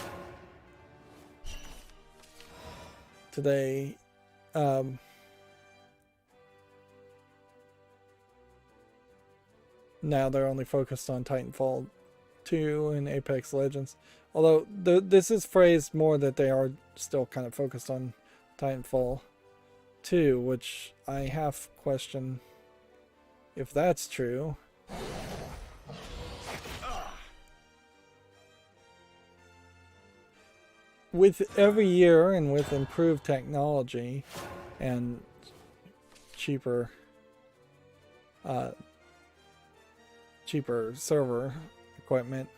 Today, now they're only focused on Titanfall 2 and Apex Legends. Although this is phrased more that they are still kind of focused on Titanfall 2, which I half question if that's true. With every year and with improved technology and cheaper server equipment,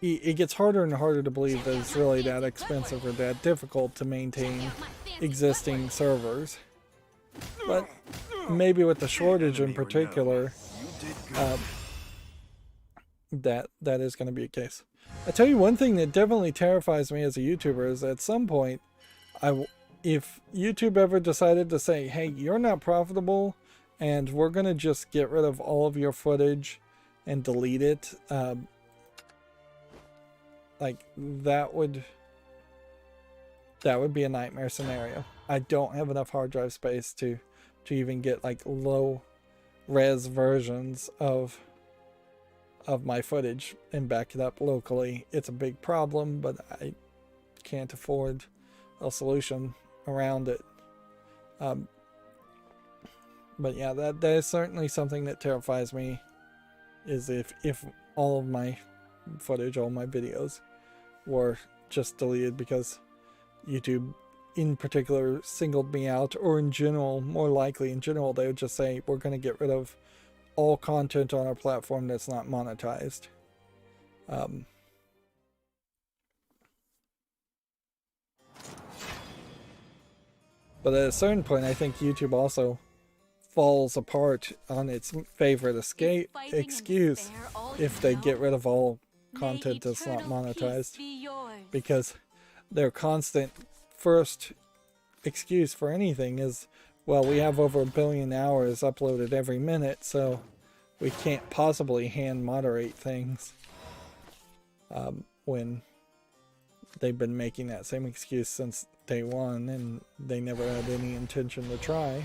it gets harder and harder to believe that it's really that expensive or that difficult to maintain existing servers. But maybe with the shortage in particular, that is going to be a case. I tell you one thing that definitely terrifies me as a YouTuber is at some point, if YouTube ever decided to say, hey, you're not profitable and we're going to just get rid of all of your footage and delete it, like that would be a nightmare scenario. I don't have enough hard drive space to even get like low res versions of my footage and back it up locally. It's a big problem, but I can't afford a solution around it. But yeah, that is certainly something that terrifies me, is if all of my footage, all my videos were just deleted because YouTube in particular singled me out, or in general, more likely in general, they would just say, we're going to get rid of all content on our platform that's not monetized. But at a certain point, I think YouTube also falls apart on its favorite excuse if they get rid of all content that's not monetized, because their constant first excuse for anything is, well, we have over 1 billion hours uploaded every minute, so we can't possibly hand moderate things, when they've been making that same excuse since day one and they never had any intention to try.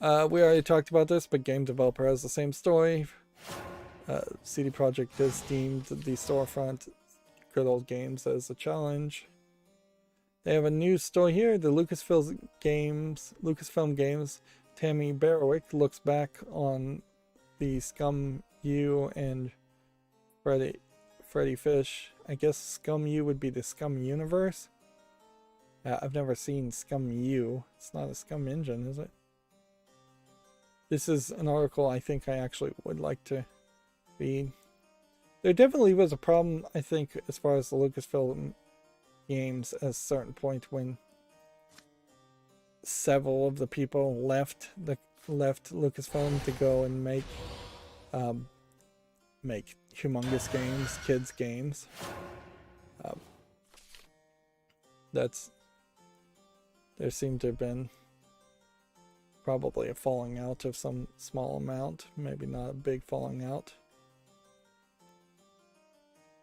We already talked about this, but game developer has the same story. CD Projekt has deemed the storefront Good Old Games as a challenge. They have a new story here. The Lucasfilm Games Tammy Barrowick looks back on the Scum U and Freddy Fish. I guess Scum U would be the Scum universe. I've never seen Scum U. It's not a Scum engine, is it? This is an article I think I actually would like to read. There definitely was a problem, I think, as far as the Lucasfilm Games at a certain point when several of the people left Lucasfilm to go and make humongous games, kids games. There seemed to have been probably a falling out of some small amount, maybe not a big falling out.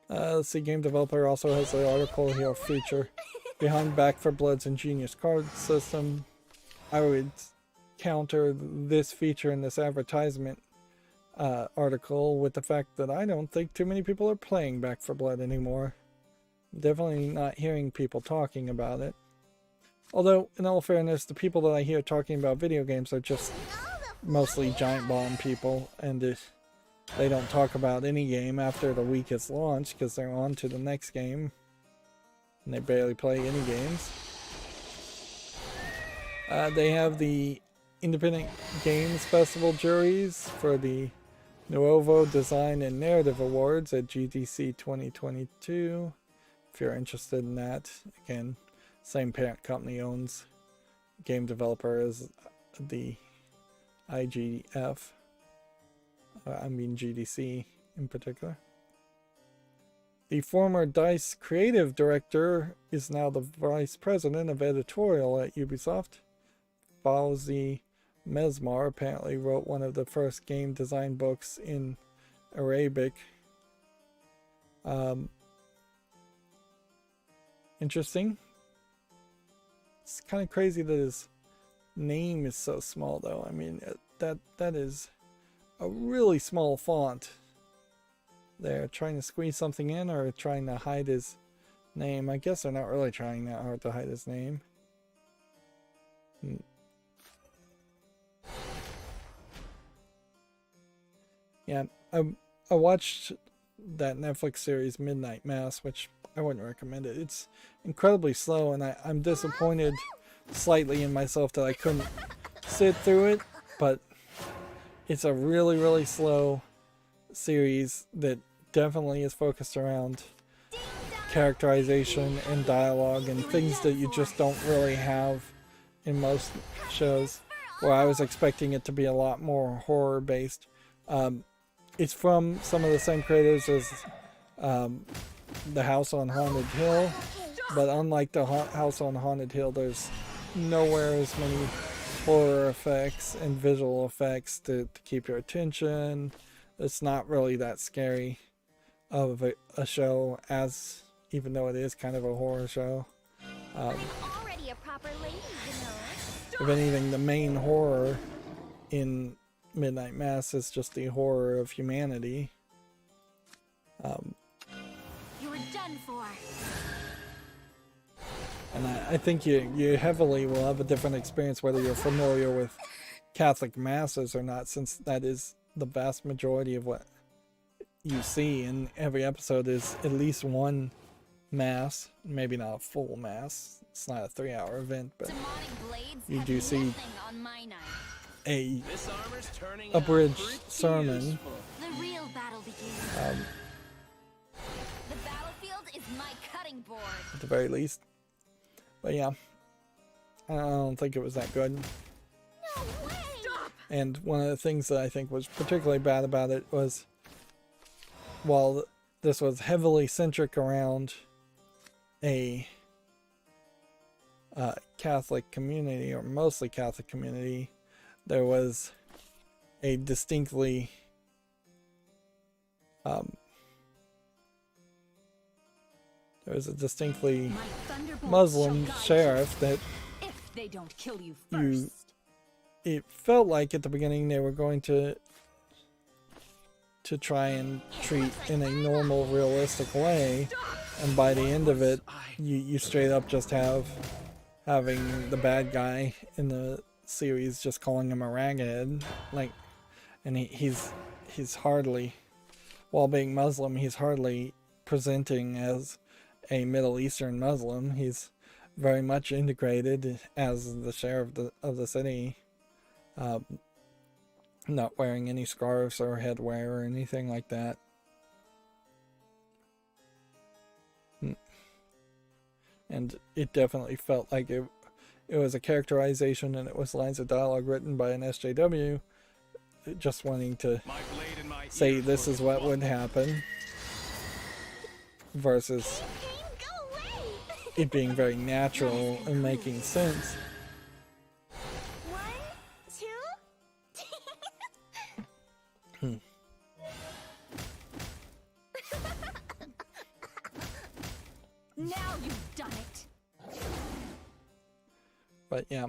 Let's see, game developer also has the article here, feature behind Back 4 Blood's ingenious card system. I would counter this feature in this advertisement article with the fact that I don't think too many people are playing Back 4 Blood anymore. Definitely not hearing people talking about it. Although, in all fairness, the people that I hear talking about video games are just mostly Giant Bomb people, and they don't talk about any game after the week is launched because they're on to the next game, and they barely play any games. They have the Independent Games Festival juries for the Nuovo Design and Narrative Awards at GDC 2022. If you're interested in that, again, same parent company owns game developer as the IGF. I mean GDC in particular. The former DICE creative director is now the vice president of editorial at Ubisoft. Follows the Mesmar apparently wrote one of the first game design books in Arabic. Interesting. It's kind of crazy that his name is so small, though. I mean, that is a really small font. They're trying to squeeze something in or trying to hide his name. I guess they're not really trying that hard to hide his name. Yeah, I watched that Netflix series Midnight Mass, which I wouldn't recommend it. It's incredibly slow, and I'm disappointed slightly in myself that I couldn't sit through it, but it's a really, really slow series that definitely is focused around characterization and dialogue and things that you just don't really have in most shows, where I was expecting it to be a lot more horror based. It's from some of the same creators as the House on Haunted Hill, but unlike the House on Haunted Hill, there's nowhere as many horror effects and visual effects to keep your attention. It's not really that scary of a show, as even though it is kind of a horror show. I'm already a proper lady, you know. If anything, the main horror in Midnight Mass is just the horror of humanity. You're done for. And I think you heavily will have a different experience whether you're familiar with Catholic masses or not, since that is the vast majority of what you see in every episode is at least one mass, maybe not a full mass. It's not a 3-hour event, but you do see a abridged sermon. The real battle begins. The battlefield is my cutting board. At the very least. But yeah, I don't think it was that good. No way! Stop! And one of the things that I think was particularly bad about it was, while this was heavily centric around a Catholic community, or mostly Catholic community, there was a distinctly Muslim sheriff that If they don't kill you first. it felt like at the beginning they were going to try and treat in a normal, realistic way, and by the end of it you straight up just having the bad guy in the series just calling him a raghead, like, and he's hardly, while being Muslim, he's hardly presenting as a Middle Eastern Muslim. He's very much integrated as the sheriff of the city, not wearing any scarves or headwear or anything like that. And it definitely felt like it was a characterization, and it was lines of dialogue written by an SJW just wanting to say this is what would happen, versus it being very natural and making sense. 1, 2. Now you've done it. But yeah,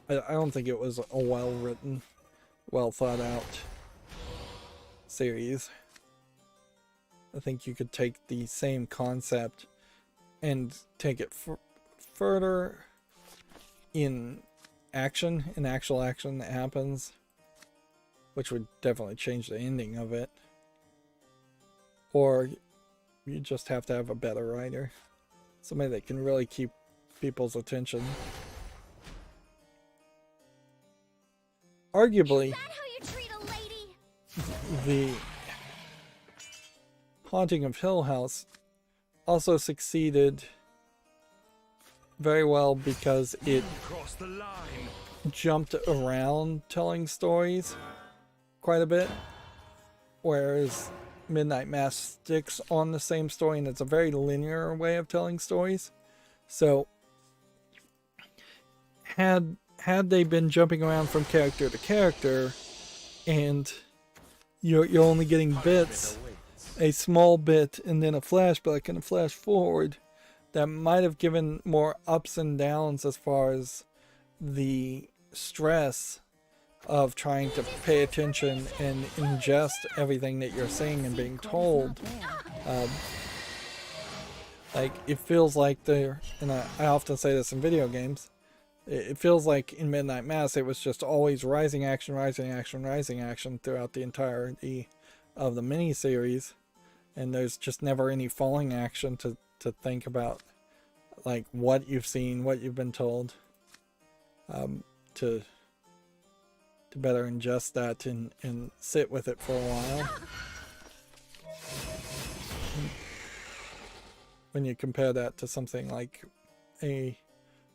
I don't think it was a well-written, well-thought-out series. I think you could take the same concept and take it further in action, in actual action that happens, which would definitely change the ending of it. Or you just have to have a better writer, somebody that can really keep people's attention. Arguably, Is that how you treat a lady? the Haunting of Hill House also succeeded very well because it Cross the line. jumped around telling stories quite a bit, whereas Midnight Mass sticks on the same story, and it's a very linear way of telling stories. So had had they been jumping around from character to character, and you're only getting bits, a small bit and then a flashback and a flash forward, that might have given more ups and downs as far as the stress of trying to pay attention and ingest everything that you're seeing and being told. Like, it feels like they're, and I often say this in video games, it feels like in Midnight Mass it was just always rising action, rising action, rising action throughout the entirety of the miniseries, and there's just never any falling action to think about, like, what you've seen, what you've been told, to better ingest that and sit with it for a while. When you compare that to something like a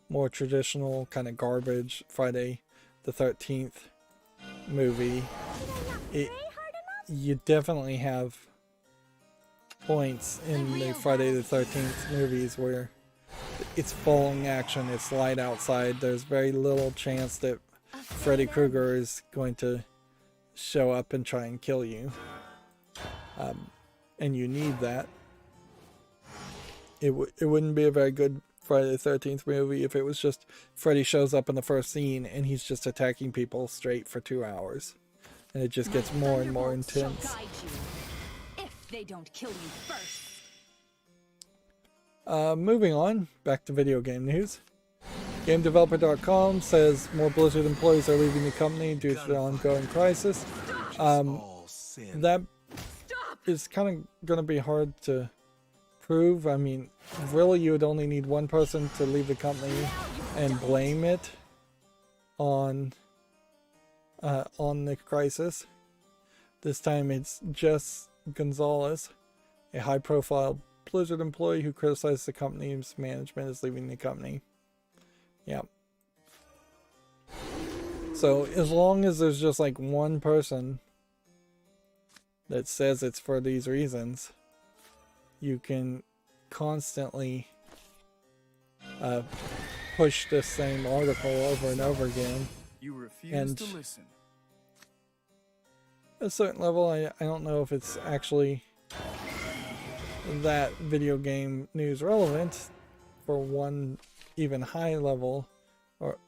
more traditional kind of garbage Friday the 13th movie, you definitely have points in the Friday the 13th movies where it's falling action, it's light outside, there's very little chance that Freddy Krueger is going to show up and try and kill you. And you need that. It wouldn't be a very good Friday the 13th movie if it was just Freddy shows up in the first scene and he's just attacking people straight for 2 hours. And it just gets more and more intense. If they don't kill you first. Moving on, back to video game news. GameDeveloper.com says more Blizzard employees are leaving the company due to the ongoing crisis. That is kind of going to be hard to prove. I mean, really, you would only need one person to leave the company and blame it on the crisis. This time it's Jess Gonzalez, a high-profile Blizzard employee who criticized the company's management, is leaving the company. Yeah. So as long as there's just like one person that says it's for these reasons, you can constantly push the same article over and over again. You refuse And to listen. at a certain level, I don't know if it's actually that video game news relevant for one even high level, or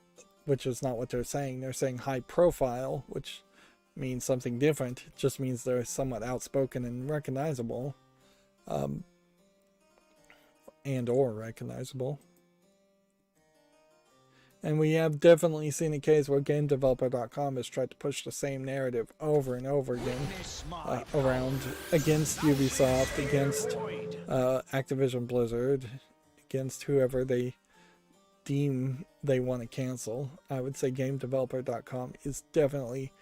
which is not what they're saying. They're saying high profile, which means something different. It just means they're somewhat outspoken and recognizable, and or recognizable. And we have definitely seen a case where GameDeveloper.com has tried to push the same narrative over and over again around against Ubisoft, against Activision Blizzard, against whoever they deem they want to cancel. I would say GameDeveloper.com is definitely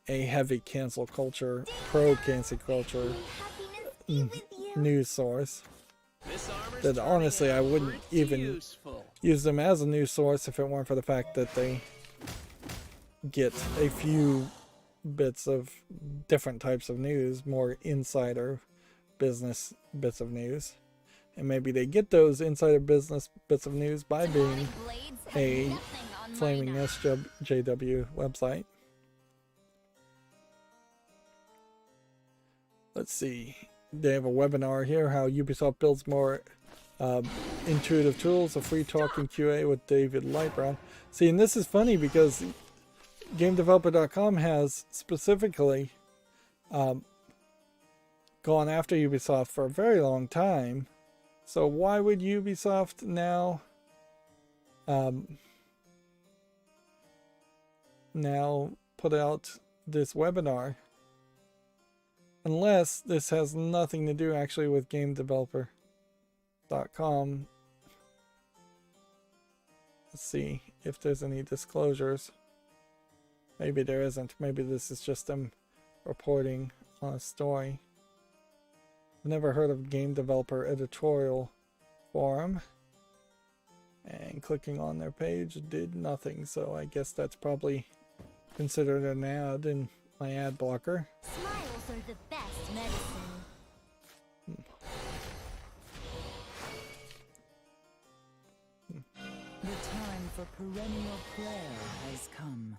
a heavy cancel culture, pro-cancel culture news source. That honestly, I wouldn't even use them as a news source if it weren't for the fact that they get a few bits of different types of news, more insider business bits of news. And maybe they get those insider business bits of news by being a flaming SJW website. Let's see. They have a webinar here, how Ubisoft builds more intuitive tools, a free talk in QA with David Lightbrown. See, and this is funny because GameDeveloper.com has specifically gone after Ubisoft for a very long time. So why would Ubisoft now put out this webinar? Unless this has nothing to do actually with GameDeveloper.com. Let's see if there's any disclosures. Maybe there isn't. Maybe this is just them reporting on a story. I've never heard of Game Developer Editorial Forum. And clicking on their page did nothing. So I guess that's probably considered an ad in my ad blocker. Smiles are the best medicine. The time for perennial prayer has come.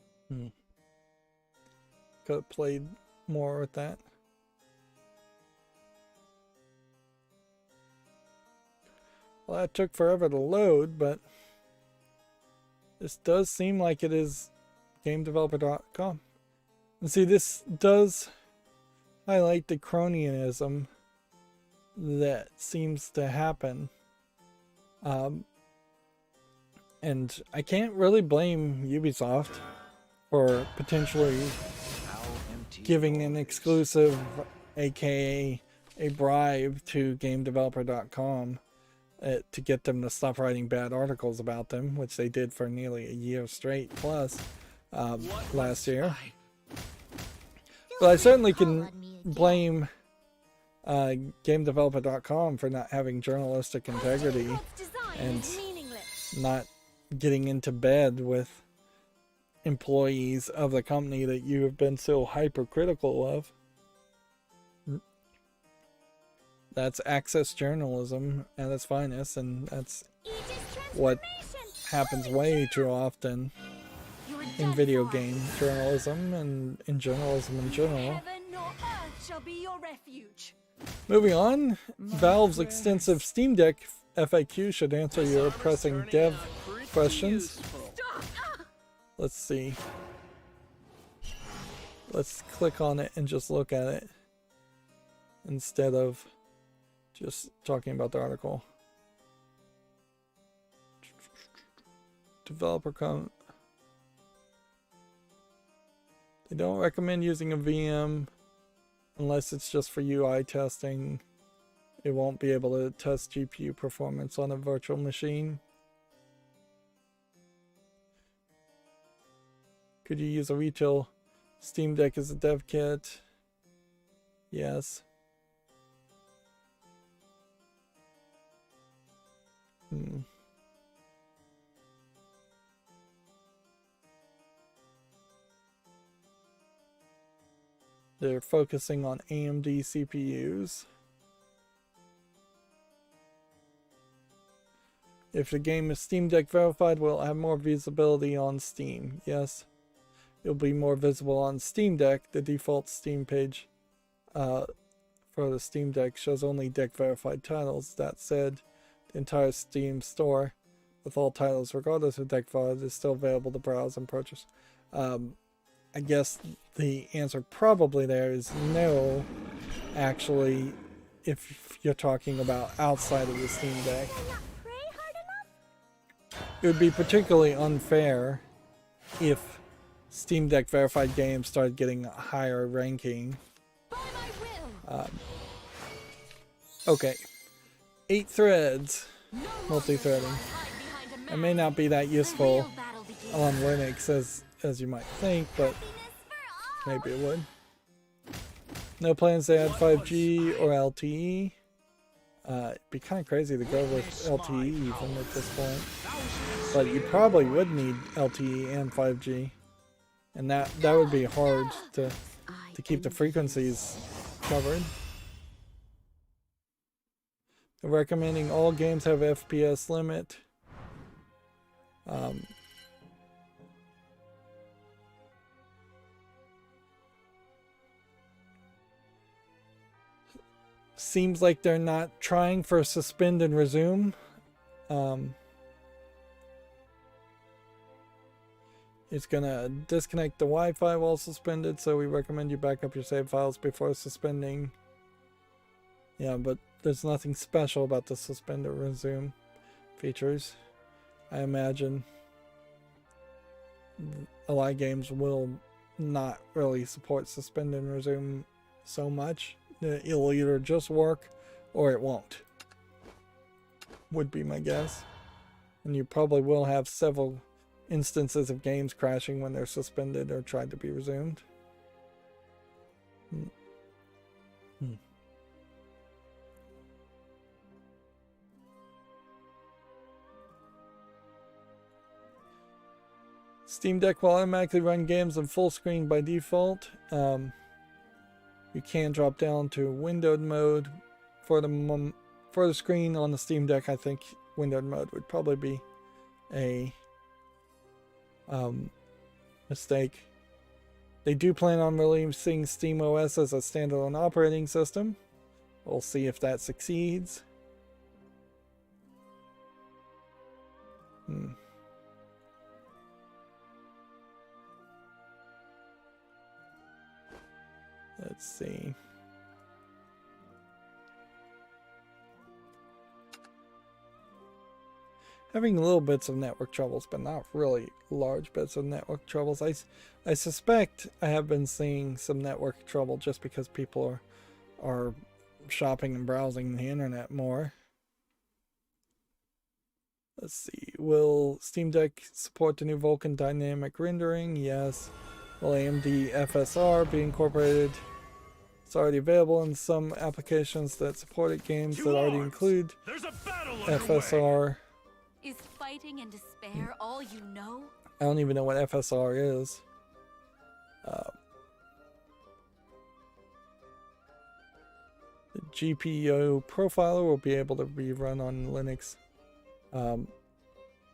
Could have played more with that. Well, that took forever to load, but this does seem like it is GameDeveloper.com. And see, this does highlight the cronyism that seems to happen. And I can't really blame Ubisoft for potentially giving an exclusive, aka a bribe, to GameDeveloper.com to get them to stop writing bad articles about them, which they did for nearly a year straight plus last year. But I certainly can blame GameDeveloper.com for not having journalistic integrity and not getting into bed with employees of the company that you have been so hypercritical of. That's access journalism at its finest, and that's what happens way too often in video game journalism and in journalism in general. Moving on, Valve's extensive Steam Deck FAQ should answer your pressing dev questions. Let's see. Let's click on it and just look at it instead of just talking about the article. Developer comment. They don't recommend using a VM unless it's just for UI testing. It won't be able to test GPU performance on a virtual machine. Could you use a retail Steam Deck as a dev kit? Yes. They're focusing on AMD CPUs. If the game is Steam Deck verified, will it have more visibility on Steam? Yes. It'll be more visible on Steam Deck. The default Steam page for the Steam Deck shows only Deck verified titles. That said, the entire Steam store with all titles, regardless of Deck verified, is still available to browse and purchase. I guess the answer probably there is no, actually, if you're talking about outside of the Steam Deck. It would be particularly unfair if Steam Deck verified games started getting a higher ranking. Okay. 8 threads. Multi-threading. It may not be that useful on Linux as you might think, but maybe it would. No plans to add 5G or LTE. It'd be kind of crazy to go with LTE even at this point. But you probably would need LTE and 5G. And that would be hard to keep the frequencies covered. They're recommending all games have FPS limit. Seems like they're not trying for suspend and resume. It's gonna disconnect the Wi-Fi while suspended, so we recommend you back up your save files before suspending. Yeah, but there's nothing special about the suspend or resume features. I imagine a lot of games will not really support suspend and resume so much. It'll either just work or it won't, would be my guess. And you probably will have several instances of games crashing when they're suspended or tried to be resumed. Steam Deck will automatically run games in full screen by default. You can drop down to windowed mode for the screen on the Steam Deck. I think windowed mode would probably be a mistake. They do plan on releasing SteamOS as a standalone operating system. We'll see if that succeeds. Let's see. Having little bits of network troubles, but not really large bits of network troubles. I suspect I have been seeing some network trouble just because people are shopping and browsing the internet more. Let's see. Will Steam Deck support the new Vulcan dynamic rendering? Yes. Will AMD FSR be incorporated? It's already available in some applications that supported games that already include FSR. Is fighting and despair all you know? I don't even know what FSR is. The GPU profiler will be able to be run on Linux.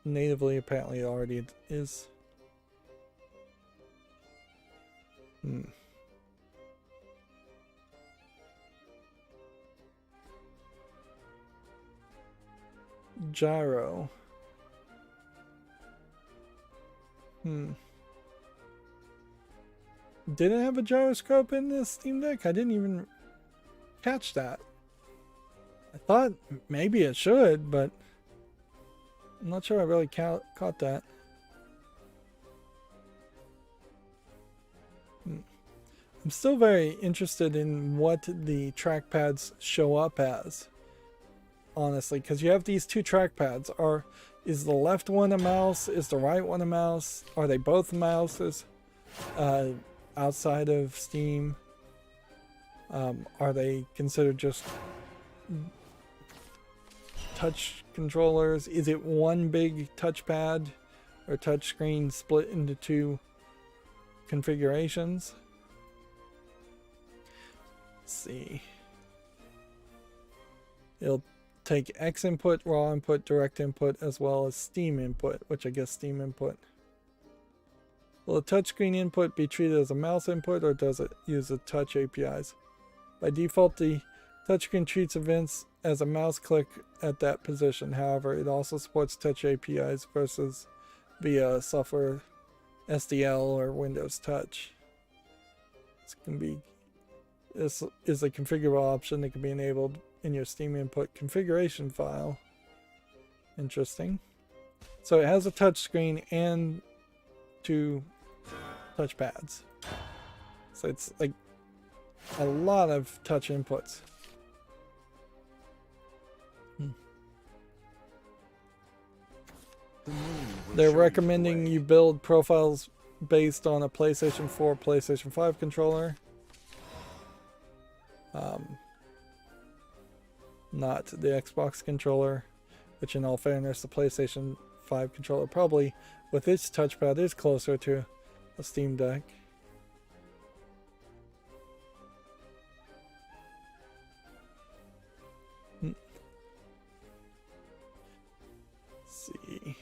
Natively, apparently it already is. Gyro. Did it have a gyroscope in this Steam Deck? I didn't even catch that. I thought maybe it should, but I'm not sure I really caught that. I'm still very interested in what the trackpads show up as, honestly, because you have these two trackpads. Is the left one a mouse? Is the right one a mouse? Are they both mouses outside of Steam? Are they considered just touch controllers? Is it one big touchpad or touchscreen split into two configurations? Let's see. It'll take X input, raw input, direct input, as well as Steam input, which I guess Steam input. Will a touchscreen input be treated as a mouse input, or does it use the touch APIs? By default, the touchscreen treats events as a mouse click at that position. However, it also supports touch APIs versus via software SDL or Windows Touch. This is a configurable option that can be enabled in your Steam input configuration file. Interesting. So it has a touch screen and two touchpads. So it's like a lot of touch inputs. They're recommending you build profiles based on a PlayStation 4, PlayStation 5 controller. Not the Xbox controller, which in all fairness, the PlayStation 5 controller probably with its touchpad is closer to a Steam Deck. Let's see.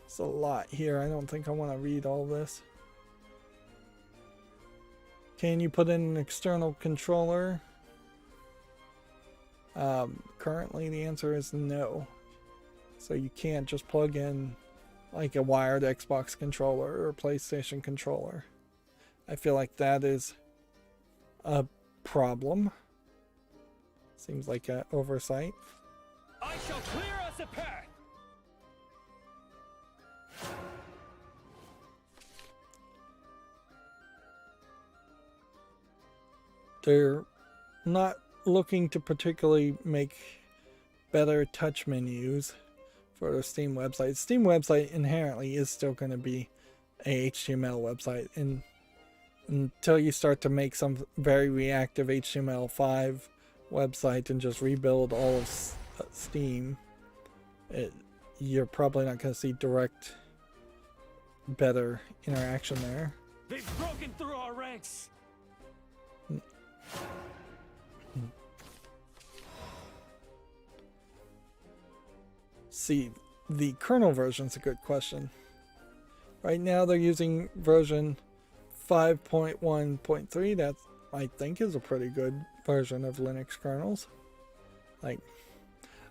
It's a lot here. I don't think I want to read all this. Can you put in an external controller? Currently the answer is no. So you can't just plug in like a wired Xbox controller or PlayStation controller. I feel like that is a problem. Seems like an oversight. I shall clear us a path. They're not looking to particularly make better touch menus for the Steam website. Steam website inherently is still going to be a HTML website, and until you start to make some very reactive HTML5 website and just rebuild all of Steam, you're probably not going to see direct better interaction there. They've broken through our ranks. See, the kernel version's a good question. Right now they're using version 5.1.3. That I think is a pretty good version of Linux kernels. Like,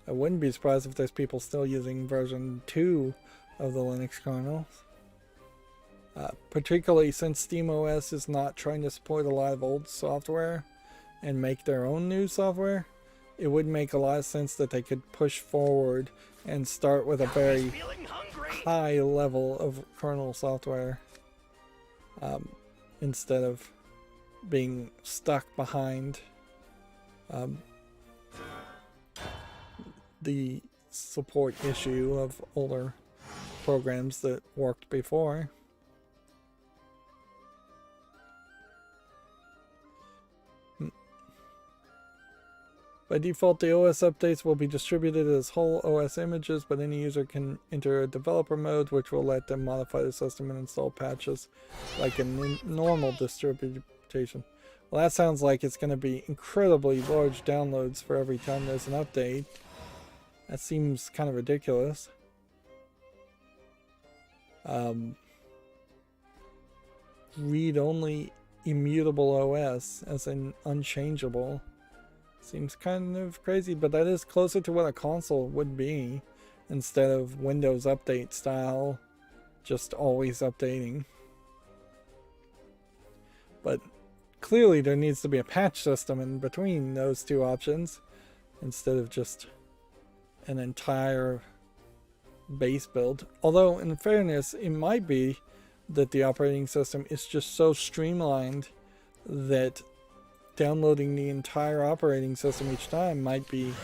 I wouldn't be surprised if there's people still using version 2 of the Linux kernels. Particularly since SteamOS is not trying to support a lot of old software and make their own new software, it would make a lot of sense that they could push forward and start with a very high level of kernel software instead of being stuck behind the support issue of older programs that worked before. By default, the OS updates will be distributed as whole OS images, but any user can enter a developer mode, which will let them modify the system and install patches like in normal distribution. Well, that sounds like it's going to be incredibly large downloads for every time there's an update. That seems kind of ridiculous. Read-only immutable OS, as in unchangeable. Seems kind of crazy, but that is closer to what a console would be instead of Windows Update style, just always updating. But clearly there needs to be a patch system in between those two options instead of just an entire base build. Although in fairness, it might be that the operating system is just so streamlined that downloading the entire operating system each time might be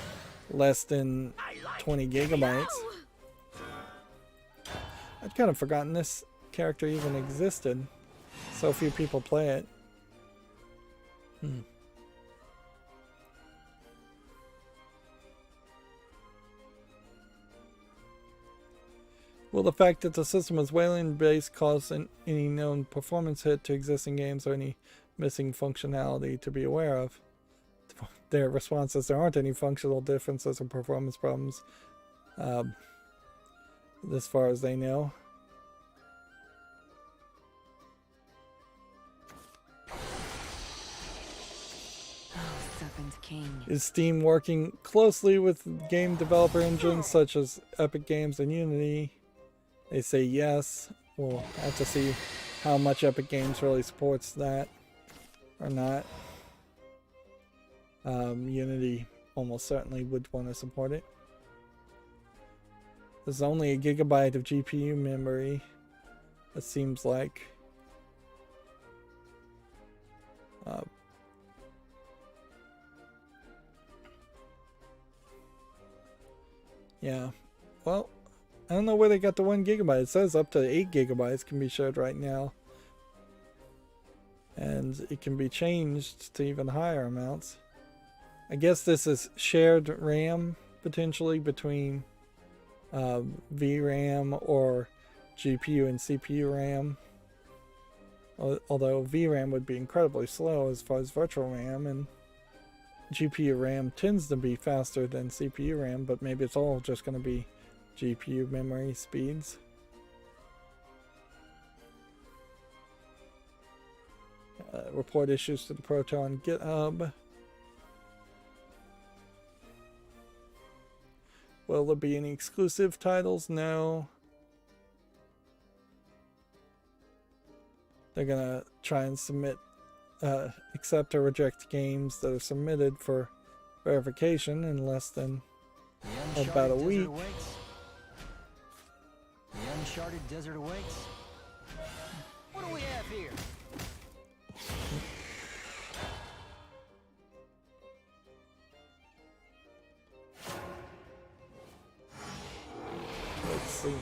less than 20 gigabytes. I'd kind of forgotten this character even existed. So few people play it. Will the fact that the system is Wayland based cause any known performance hit to existing games or any missing functionality to be aware of? Their response is there aren't any functional differences or performance problems as far as they know. Is Steam working closely with game developer engines such as Epic Games and Unity? They say yes. We'll have to see how much Epic Games really supports that or not. Unity almost certainly would want to support it. There's only 1 gigabyte of GPU memory, it seems like. Yeah, well, I don't know where they got the 1 gigabyte. It says up to 8 gigabytes can be shared right now. And it can be changed to even higher amounts. I guess this is shared RAM potentially between VRAM or GPU and CPU RAM. Although VRAM would be incredibly slow as far as virtual RAM, and GPU RAM tends to be faster than CPU RAM, but maybe it's all just going to be GPU memory speeds. Report issues to the Proton GitHub. Will there be any exclusive titles? No. They're gonna try and submit, accept or reject games that are submitted for verification in less than about a week. The uncharted desert awaits. What do we have here? Let's see.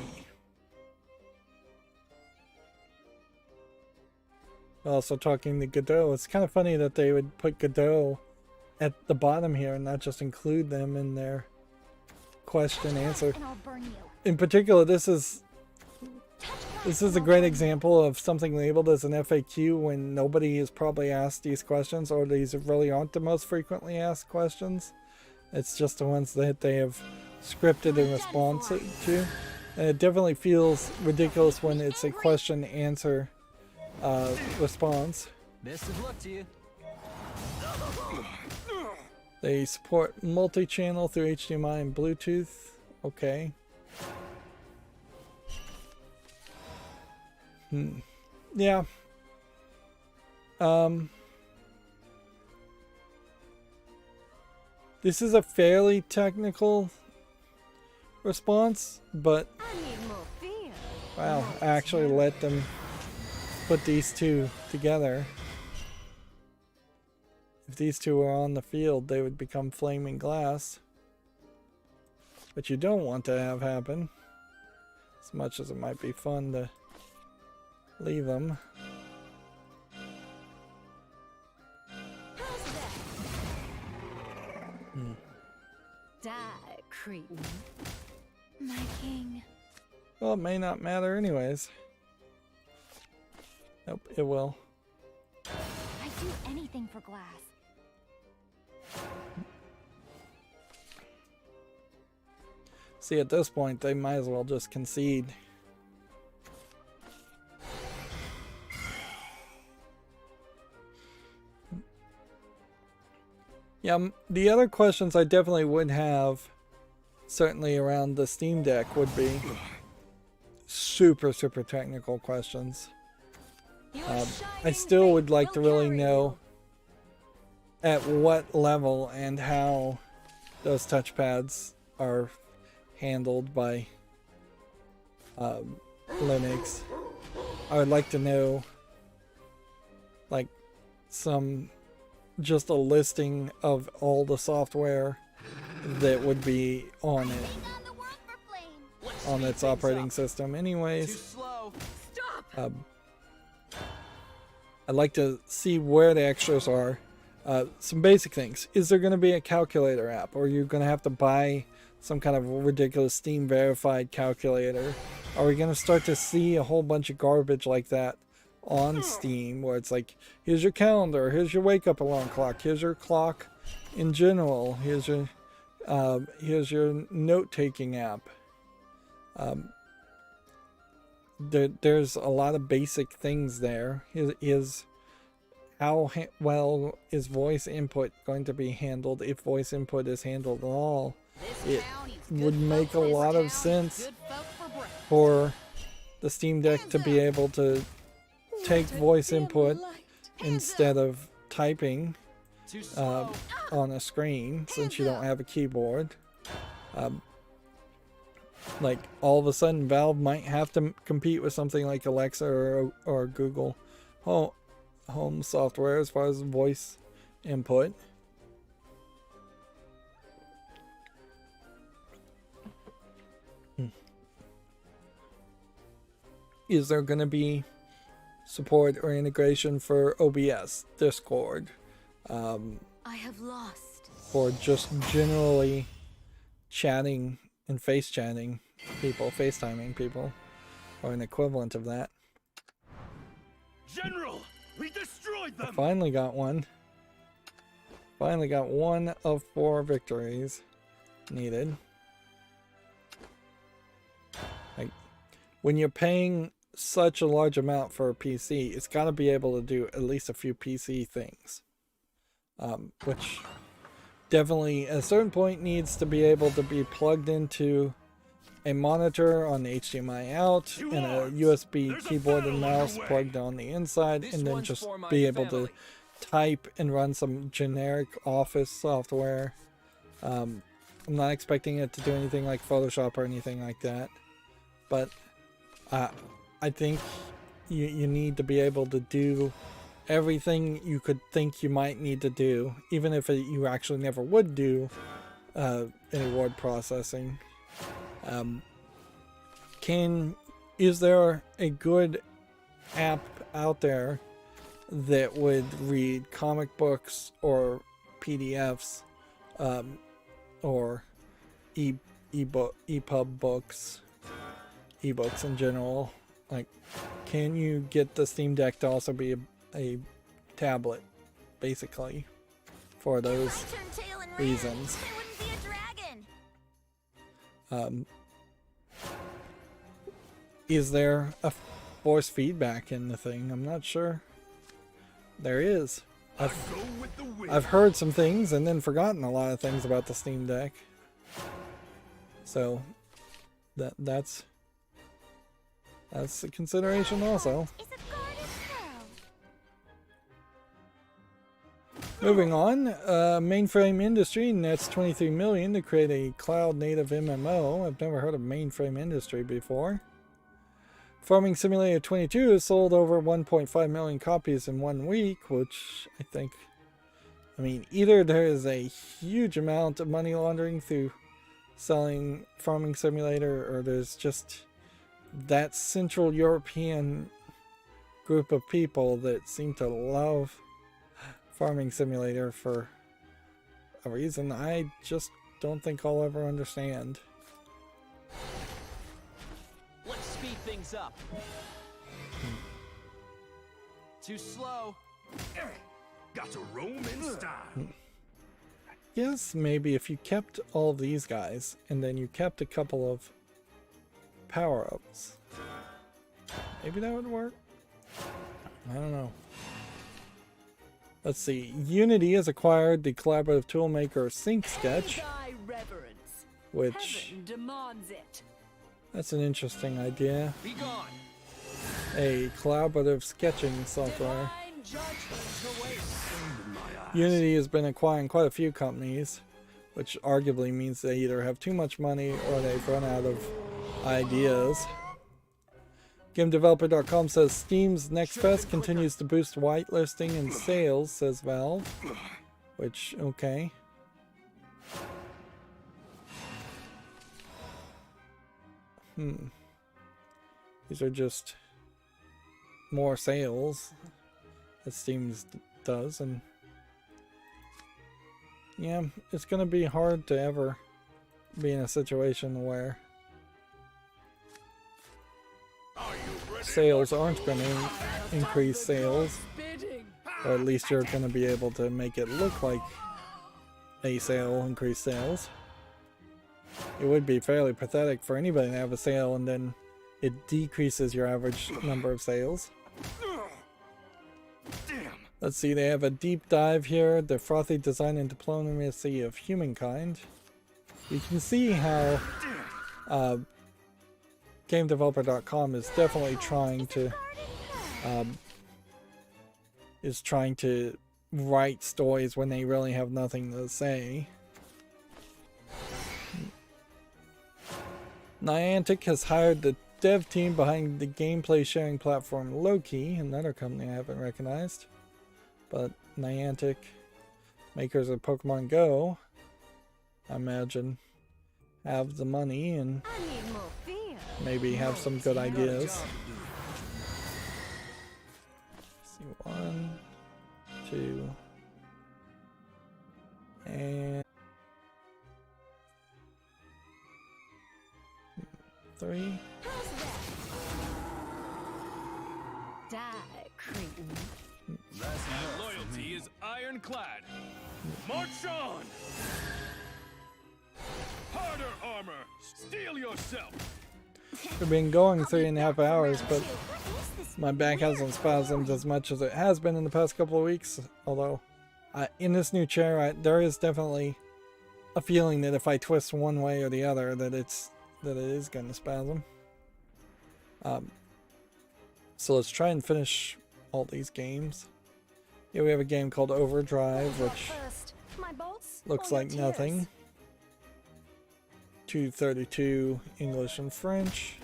Also talking to Godot, it's kind of funny that they would put Godot at the bottom here and not just include them in their question answer. In particular, this is a great example of something labeled as an FAQ when nobody has probably asked these questions, or these really aren't the most frequently asked questions. It's just the ones that they have scripted in response to. And it definitely feels ridiculous when it's a question answer response. Best of luck to you. They support multi-channel through HDMI and Bluetooth. Okay. Yeah. This is a fairly technical response, but I need more fear. wow, I actually let them put these two together. If these two were on the field, they would become flaming glass. But you don't want to have happen. As much as it might be fun to leave them. How's that? Die, cretin. My king. Well, it may not matter anyways. Nope, it will. I'd do anything for glass. See, at this point, they might as well just concede. Yeah, the other questions I definitely would have, certainly around the Steam Deck, would be super technical questions. I still would like to really know at what level and how those touchpads are handled by Linux. I would like to know, like, just a listing of all the software that would be on it, on its operating system anyways. I'd like to see where the extras are. Some basic things. Is there going to be a calculator app, or are you going to have to buy some kind of ridiculous Steam verified calculator? Are we going to start to see a whole bunch of garbage like that on Steam, where it's like, here's your calendar, here's your wake up alarm clock, here's your clock in general, here's your note taking app. There's a lot of basic things there. How well is voice input going to be handled, if voice input is handled at all? It would make a lot of sense for the Steam Deck to be able to take voice input instead of typing on a screen, since you don't have a keyboard. Like, all of a sudden Valve might have to compete with something like Alexa or Google Home software as far as voice input. Is there going to be support or integration for OBS, Discord, I have lost. or just generally chatting and face chatting people, FaceTiming people, or an equivalent of that? General, we destroyed them. I finally got one. Finally got one of 4 victories needed. Like, when you're paying such a large amount for a PC, it's got to be able to do at least a few PC things, which definitely at a certain point needs to be able to be plugged into a monitor on the HDMI out and a USB keyboard and mouse plugged on the inside, and then just be able to type and run some generic office software. I'm not expecting it to do anything like Photoshop or anything like that, but I think you need to be able to do everything you could think you might need to do, even if you actually never would do any word processing. Is there a good app out there that would read comic books or PDFs, or EPUB books, ebooks in general? Like, can you get the Steam Deck to also be a tablet, basically, for those reasons? is there a force feedback in the thing? I'm not sure. There is. I've heard some things and then forgotten a lot of things about the Steam Deck. So that's a consideration also. Moving on, Mainframe Industry nets $23 million to create a cloud-native MMO. I've never heard of Mainframe Industry before. Farming Simulator 22 has sold over 1.5 million copies in 1 week, which I mean, either there is a huge amount of money laundering through selling Farming Simulator, or there's just that Central European group of people that seem to love Farming Simulator for a reason I just don't think I'll ever understand. Let's speed things up. Too slow. Got to roam in style. Yes, maybe if you kept all of these guys and then you kept a couple of power-ups, maybe that would work. I don't know. Let's see. Unity has acquired the collaborative toolmaker SyncSketch, which that's an interesting idea. Be gone. A collaborative sketching software. Unity has been acquiring quite a few companies, which arguably means they either have too much money or they've run out of ideas. GameDeveloper.com says Steam's Next Fest continues to boost whitelisting and sales, says Valve. Which, okay. These are just more sales that Steam does, and yeah, it's gonna be hard to ever be in a situation where sales aren't going to increase sales, or at least you're going to be able to make it look like a sale increased sales. It would be fairly pathetic for anybody to have a sale and then it decreases your average number of sales. Let's see, they have a deep dive here, the frothy design and diplomacy of humankind. You can see how GameDeveloper.com is definitely trying to write stories when they really have nothing to say. Niantic has hired the dev team behind the gameplay sharing platform Loki, another company I haven't recognized. But Niantic, makers of Pokemon Go, I imagine, have the money and maybe have some good ideas. Let's see, 1, 2, and 3. Die, cretin. Loyalty is ironclad. March on! Harder armor! Steel yourself! We've been going 3.5 hours, but my back hasn't spasmed as much as it has been in the past couple of weeks. Although, in this new chair, there is definitely a feeling that if I twist one way or the other, that it is going to spasm. So let's try and finish all these games. Here we have a game called Overdrive, which looks like nothing. 232 English and French.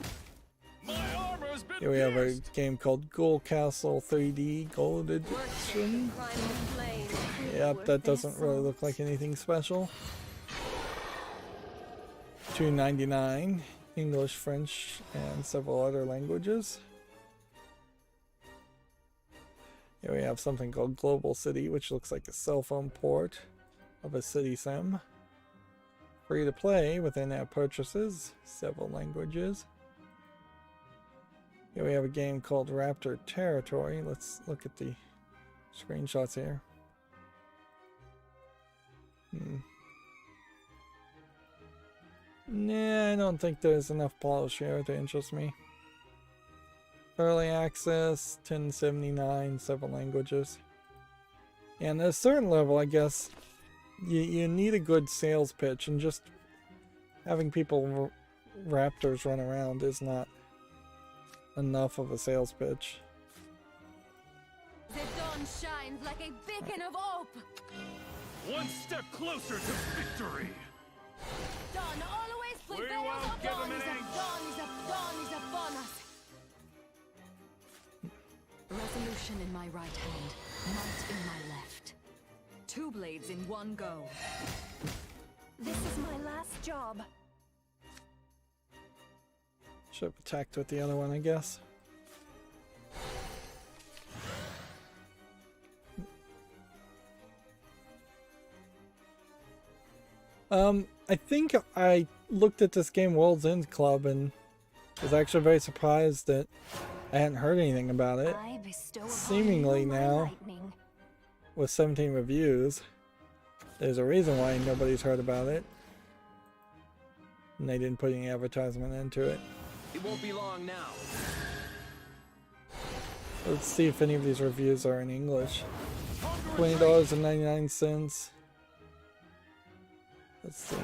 Here we have a game called Ghoul Castle 3D Gold Edition. Yep, that doesn't really look like anything special. $2.99 English, French, and several other languages. Here we have something called Global City, which looks like a cell phone port of a city sim. Free to play with in-app purchases, several languages. Here we have a game called Raptor Territory. Let's look at the screenshots here. Nah, I don't think there's enough polish here to interest me. early access, 1079, several languages. And at a certain level, I guess, you need a good sales pitch, and just having people raptors run around is not enough of a sales pitch. The dawn shines like a beacon of hope. One step closer to victory. Dawn always We prevails. won't give him an inch. Dawn is upon us. Resolution in my right hand, might in my left. 2 blades in one go. This is my last job. Should have attacked with the other one, I guess. I think I looked at this game World's End Club and was actually very surprised that I hadn't heard anything about it. I bestow upon Seemingly you my now, lightning. with 17 reviews, there's a reason why nobody's heard about it. And they didn't put any advertisement into it. It won't be long now. Let's see if any of these reviews are in English. $20.99. Let's see.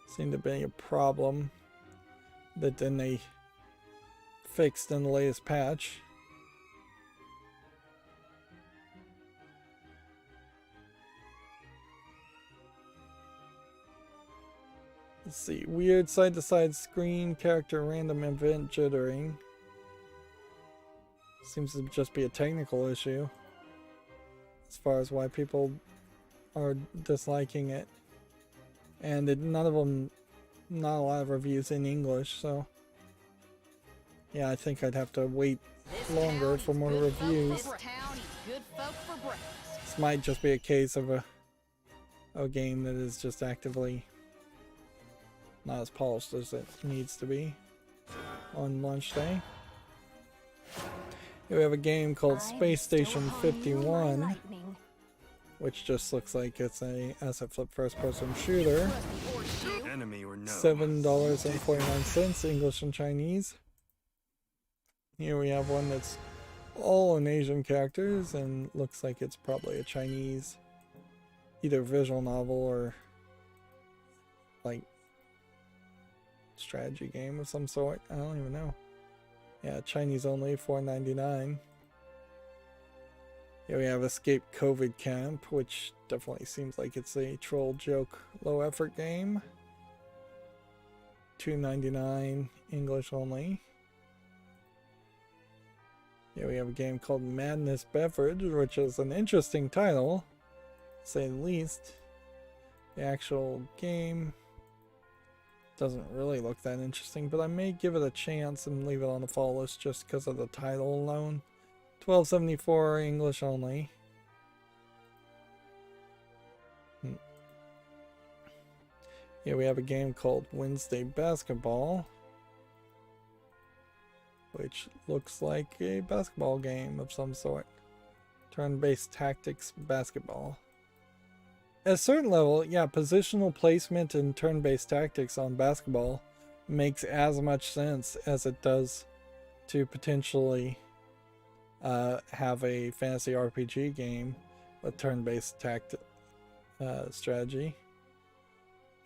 Seemed to be a problem that then they fixed in the latest patch. Let's see. Weird side-to-side screen, character random event jittering. Seems to just be a technical issue as far as why people are disliking it. And none of them, not a lot of reviews in English, so yeah, I think I'd have to wait longer for more reviews. This might just be a case of a game that is just actively not as polished as it needs to be on launch day. Here we have a game called Space Station 51, which just looks like it's a asset flip first-person shooter. Enemy or no. $7.49, English and Chinese. Here we have one that's all in Asian characters and looks like it's probably a Chinese either visual novel or like strategy game of some sort. I don't even know. Yeah, Chinese only, $4.99. Here we have Escape COVID Camp, which definitely seems like it's a troll joke low effort game. $2.99, English only. Here we have a game called Madness Beverage, which is an interesting title, to say the least. The actual game doesn't really look that interesting, but I may give it a chance and leave it on the fall list just because of the title alone. $12.74, English only. Here we have a game called Wednesday Basketball, which looks like a basketball game of some sort. Turn-based tactics basketball. At a certain level, yeah, positional placement and turn-based tactics on basketball makes as much sense as it does to potentially have a fantasy RPG game with turn-based strategy.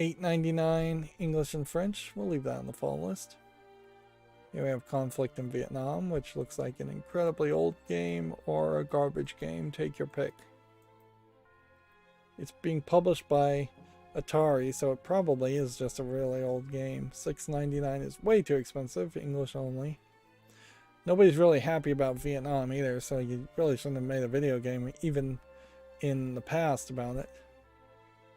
$8.99, English and French. We'll leave that on the fall list. Here we have Conflict in Vietnam, which looks like an incredibly old game or a garbage game. Take your pick. It's being published by Atari, so it probably is just a really old game. $6.99 is way too expensive, English only. Nobody's really happy about Vietnam either, so you really shouldn't have made a video game even in the past about it.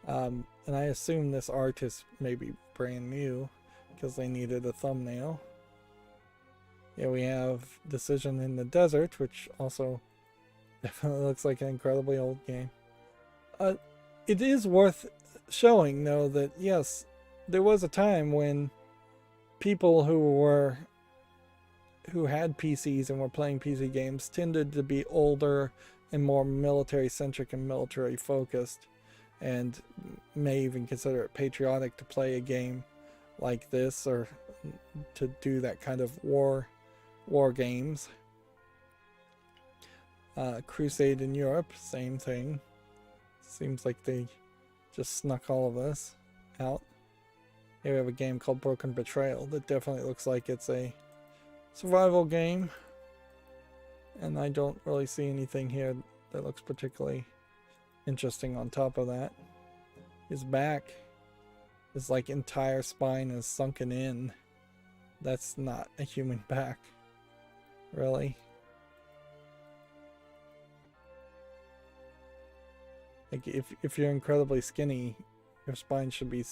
And I assume this art is maybe brand new because they needed a thumbnail. Here we have Decision in the Desert, which also definitely looks like an incredibly old game. It is worth showing, though, that yes, there was a time when people who had PCs and were playing PC games tended to be older and more military-centric and military-focused, and may even consider it patriotic to play a game like this or to do that kind of war games. Crusade in Europe, same thing. Seems like they just snuck all of this out. Here we have a game called Broken Betrayal that definitely looks like it's a survival game. And I don't really see anything here that looks particularly interesting on top of that. His back, his like entire spine is sunken in. That's not a human back. Really? Like if you're incredibly skinny, your spine should be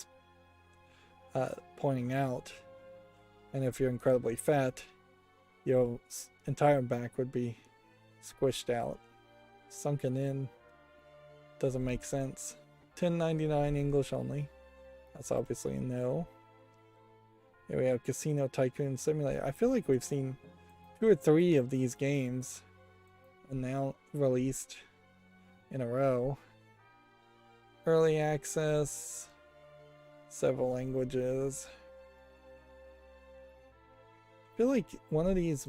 pointing out. And if you're incredibly fat, your entire back would be squished out. Sunken in. Doesn't make sense. $10.99 English only. That's obviously a no. Here we have Casino Tycoon Simulator. I feel like we've seen 2 or 3 of these games and now released in a row. Early access, several languages. I feel like one of these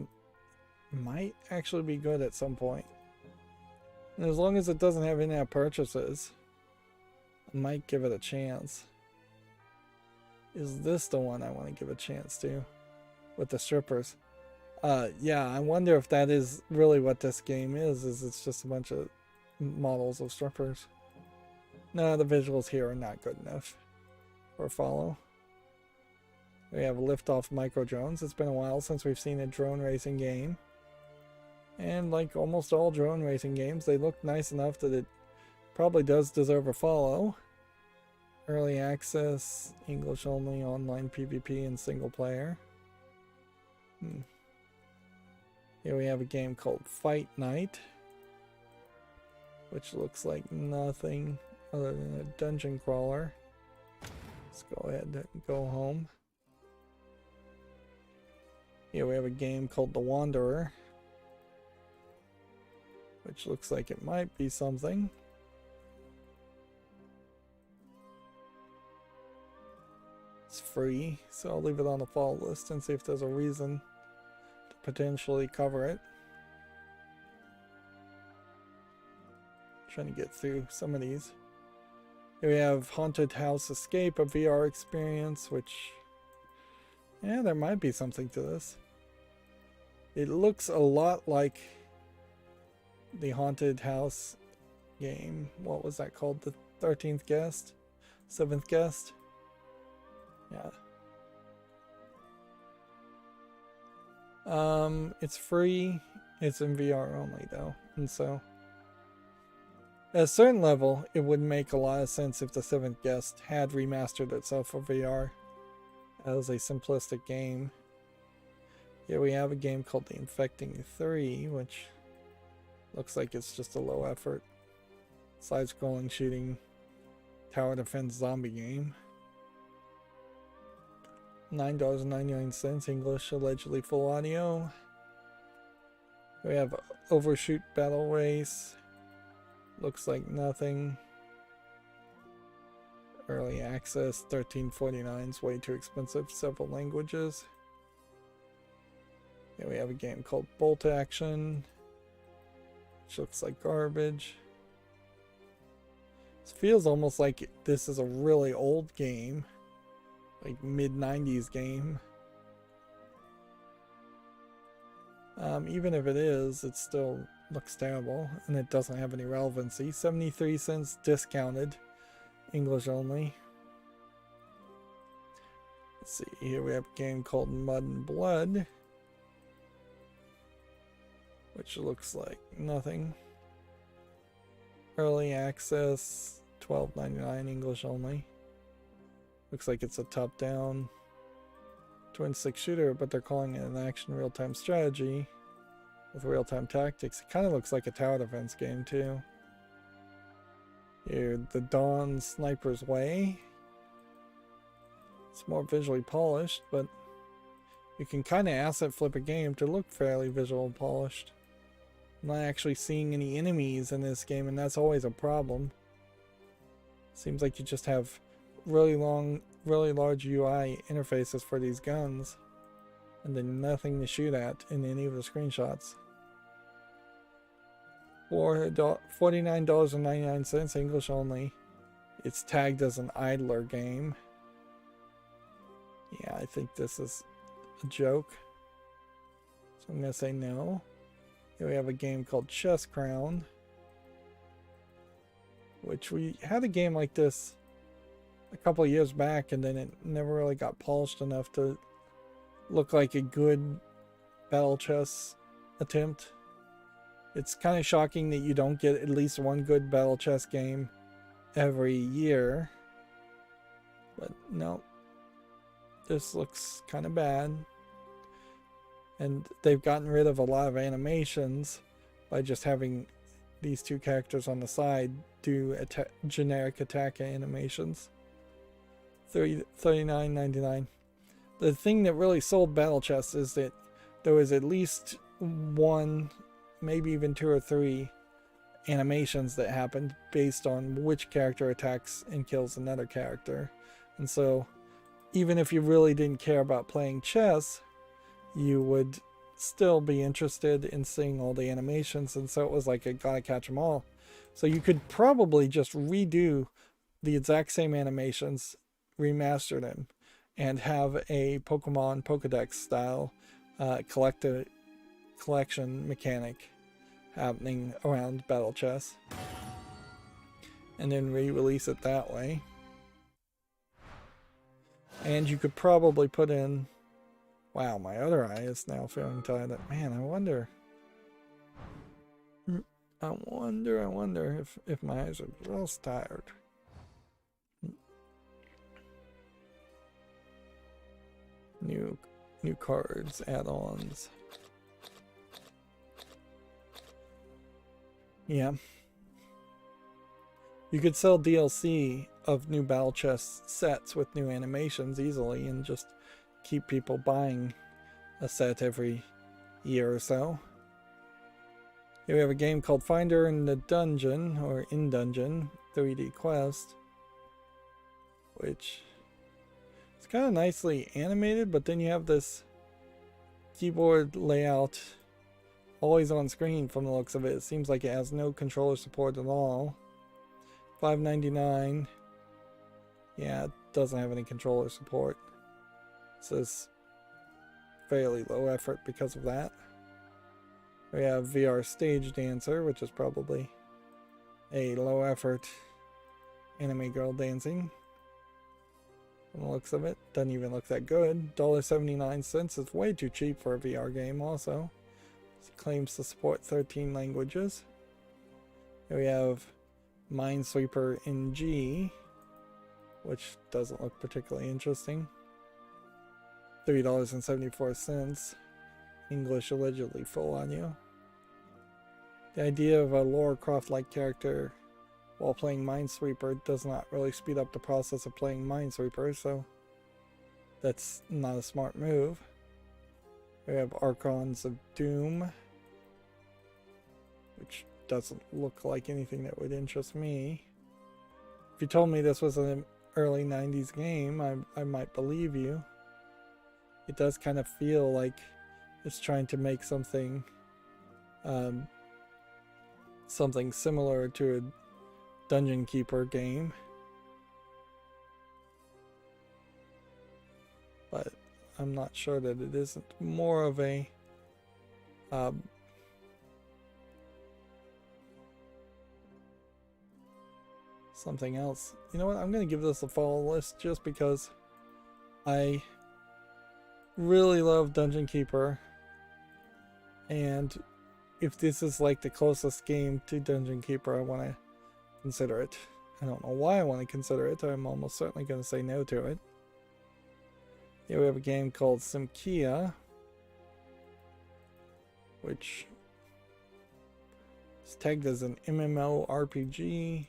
might actually be good at some point. And as long as it doesn't have in-app purchases, I might give it a chance. Is this the one I want to give a chance to? With the strippers. Yeah, I wonder if that is really what this game is it's just a bunch of models of strippers. No, the visuals here are not good enough for a follow. We have Liftoff Micro Drones. It's been a while since we've seen a drone racing game. And like almost all drone racing games, they look nice enough that it probably does deserve a follow. Early access, English only, online PvP, and single player. Here we have a game called Fight Night, which looks like nothing other than a dungeon crawler. Let's go ahead and go home. Here we have a game called The Wanderer, which looks like it might be something. It's free, so I'll leave it on the fall list and see if there's a reason to potentially cover it. Trying to get through some of these. Here we have Haunted House Escape, a VR experience, which, yeah, there might be something to this. It looks a lot like the Haunted House game. What was that called? The 13th Guest? 7th Guest? Yeah. It's free. It's in VR only though. And so at a certain level, it would make a lot of sense if the 7th Guest had remastered itself for VR as a simplistic game. Here we have a game called The Infecting 3, which looks like it's just a low effort side-scrolling shooting tower defense zombie game. $9.99 English, allegedly full audio. We have Overshoot Battle Race. Looks like nothing. Early access, $13.49 is way too expensive, several languages. Here we have a game called Bolt Action, which looks like garbage. This feels almost like this is a really old game, like mid-90s game. Even if it is, it still looks terrible, and it doesn't have any relevancy. 73 cents discounted, English only. Let's see, here we have a game called Mud and Blood, which looks like nothing. Early access, $12.99 English only. Looks like it's a top-down twin stick shooter, but they're calling it an action real-time strategy with real-time tactics. It kind of looks like a tower defense game too. Here, The Dawn Sniper's Way. It's more visually polished, but you can kind of asset flip a game to look fairly visual polished. I'm not actually seeing any enemies in this game, and that's always a problem. Seems like you just have really long really large UI interfaces for these guns, and then nothing to shoot at in any of the screenshots. $49.99, English only. It's tagged as an idler game. Yeah, I think this is a joke. So I'm going to say no. Here we have a game called Chess Crown, which we had a game like this a couple of years back, and then it never really got polished enough to look like a good battle chess attempt. It's kind of shocking that you don't get at least one good battle chess game every year. But no, this looks kind of bad. And they've gotten rid of a lot of animations by just having these two characters on the side do generic attack animations. $39.99. The thing that really sold battle chess is that there was at least one, maybe even two or three animations that happened based on which character attacks and kills another character. And so even if you really didn't care about playing chess, you would still be interested in seeing all the animations, and so it was like a gotta catch them all. So you could probably just redo the exact same animations, remaster them, and have a Pokemon Pokedex style collection mechanic happening around battle chess, and then re-release it that way. And you could probably put in, wow, my other eye is now feeling tired. Man, I wonder if my eyes are just tired. New cards, add-ons. Yeah. You could sell DLC of new battle chess sets with new animations easily and just keep people buying a set every year or so. Here we have a game called Finder in the Dungeon, or In Dungeon 3D Quest, which is kind of nicely animated, but then you have this keyboard layout always on screen from the looks of it. It seems like it has no controller support at all. $5.99. Yeah, it doesn't have any controller support. So it's fairly low effort because of that. We have VR Stage Dancer, which is probably a low effort anime girl dancing. From the looks of it, doesn't even look that good. $1.79 is way too cheap for a VR game also. It claims to support 13 languages. Here we have Minesweeper in G, which doesn't look particularly interesting. $3.74. English allegedly full on you. The idea of a Lara Croft-like character while playing Minesweeper does not really speed up the process of playing Minesweeper, so that's not a smart move. We have Archons of Doom, which doesn't look like anything that would interest me. If you told me this was an early 90s game, I might believe you. It does kind of feel like it's trying to make something something similar to a Dungeon Keeper game, but I'm not sure that it isn't more of a something else. You know what? I'm going to give this a follow list just because I really love Dungeon Keeper, and if this is like the closest game to Dungeon Keeper, I want to consider it. I don't know why I want to consider it. I'm almost certainly going to say no to it. Here we have a game called Simkia, which is tagged as an MMORPG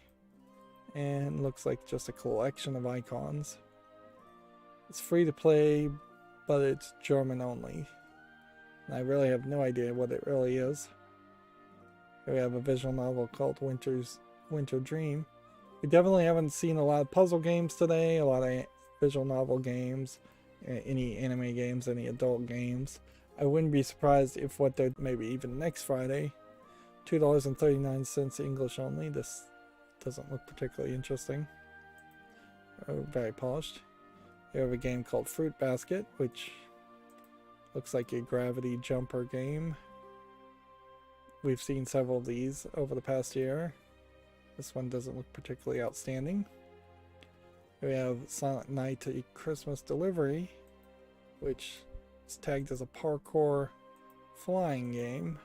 and looks like just a collection of icons. It's free to play, but it's German only. And I really have no idea what it really is. Here we have a visual novel called Winter Dream. We definitely haven't seen a lot of puzzle games today, a lot of visual novel games, any anime games, any adult games. I wouldn't be surprised if what they're maybe even next Friday, $2.39 English only. This doesn't look particularly interesting. Very polished. We have a game called Fruit Basket, which looks like a gravity jumper game. We've seen several of these over the past year. This one doesn't look particularly outstanding. We have Silent Night: A Christmas Delivery, which is tagged as a parkour flying game.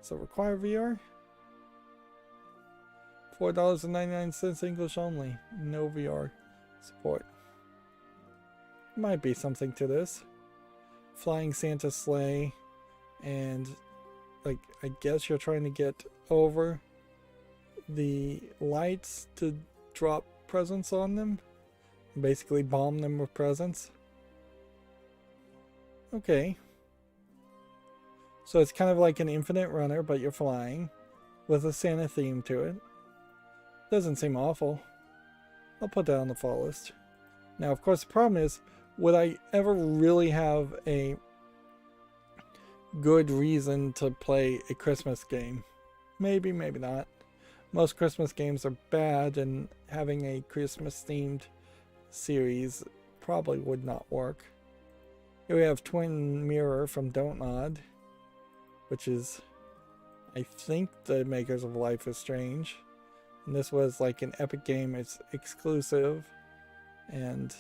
Does it require VR? $4.99 English only. No VR support. Might be something to this. Flying Santa sleigh, and like I guess you're trying to get over the lights to drop presents on them. Basically bomb them with presents. Okay. So it's kind of like an Infinite Runner, but you're flying with a Santa theme to it. Doesn't seem awful. I'll put that on the fall list. Now, of course, the problem is, would I ever really have a good reason to play a Christmas game? Maybe, maybe not. Most Christmas games are bad, and having a Christmas-themed series probably would not work. Here we have Twin Mirror from Don't Nod, which is, I think, the makers of Life is Strange. And this was like an Epic Game, it's exclusive, and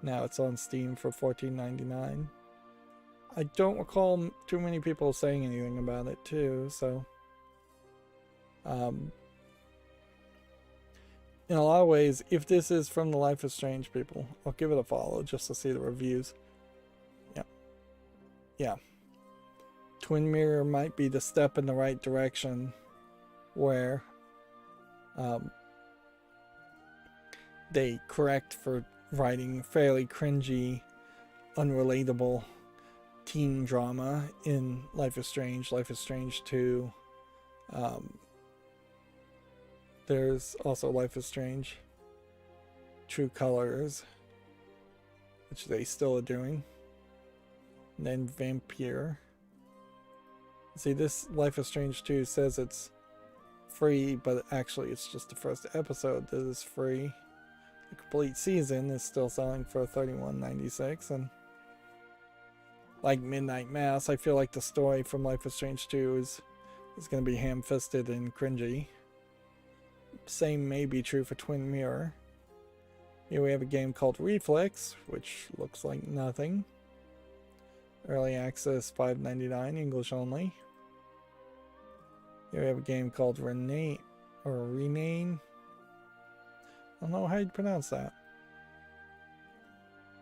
now it's on Steam for $14.99. I don't recall too many people saying anything about it too, so in a lot of ways, if this is from the Life is Strange people, I'll give it a follow just to see the reviews. Yeah. Twin Mirror might be the step in the right direction where they correct for writing fairly cringy, unrelatable teen drama in Life is Strange, Life is Strange 2. There's also Life is Strange True Colors, which they still are doing. And then Vampire. See, this Life is Strange 2 says it's free, but actually it's just the first episode that is free. The complete season is still selling for $31.96, and like Midnight Mass, I feel like the story from Life is Strange 2 is going to be ham-fisted and cringy. Same may be true for Twin Mirror. Here we have a game called Reflex, which looks like nothing. Early access $5.99, English only. Here we have a game called Rename. I don't know how you'd pronounce that.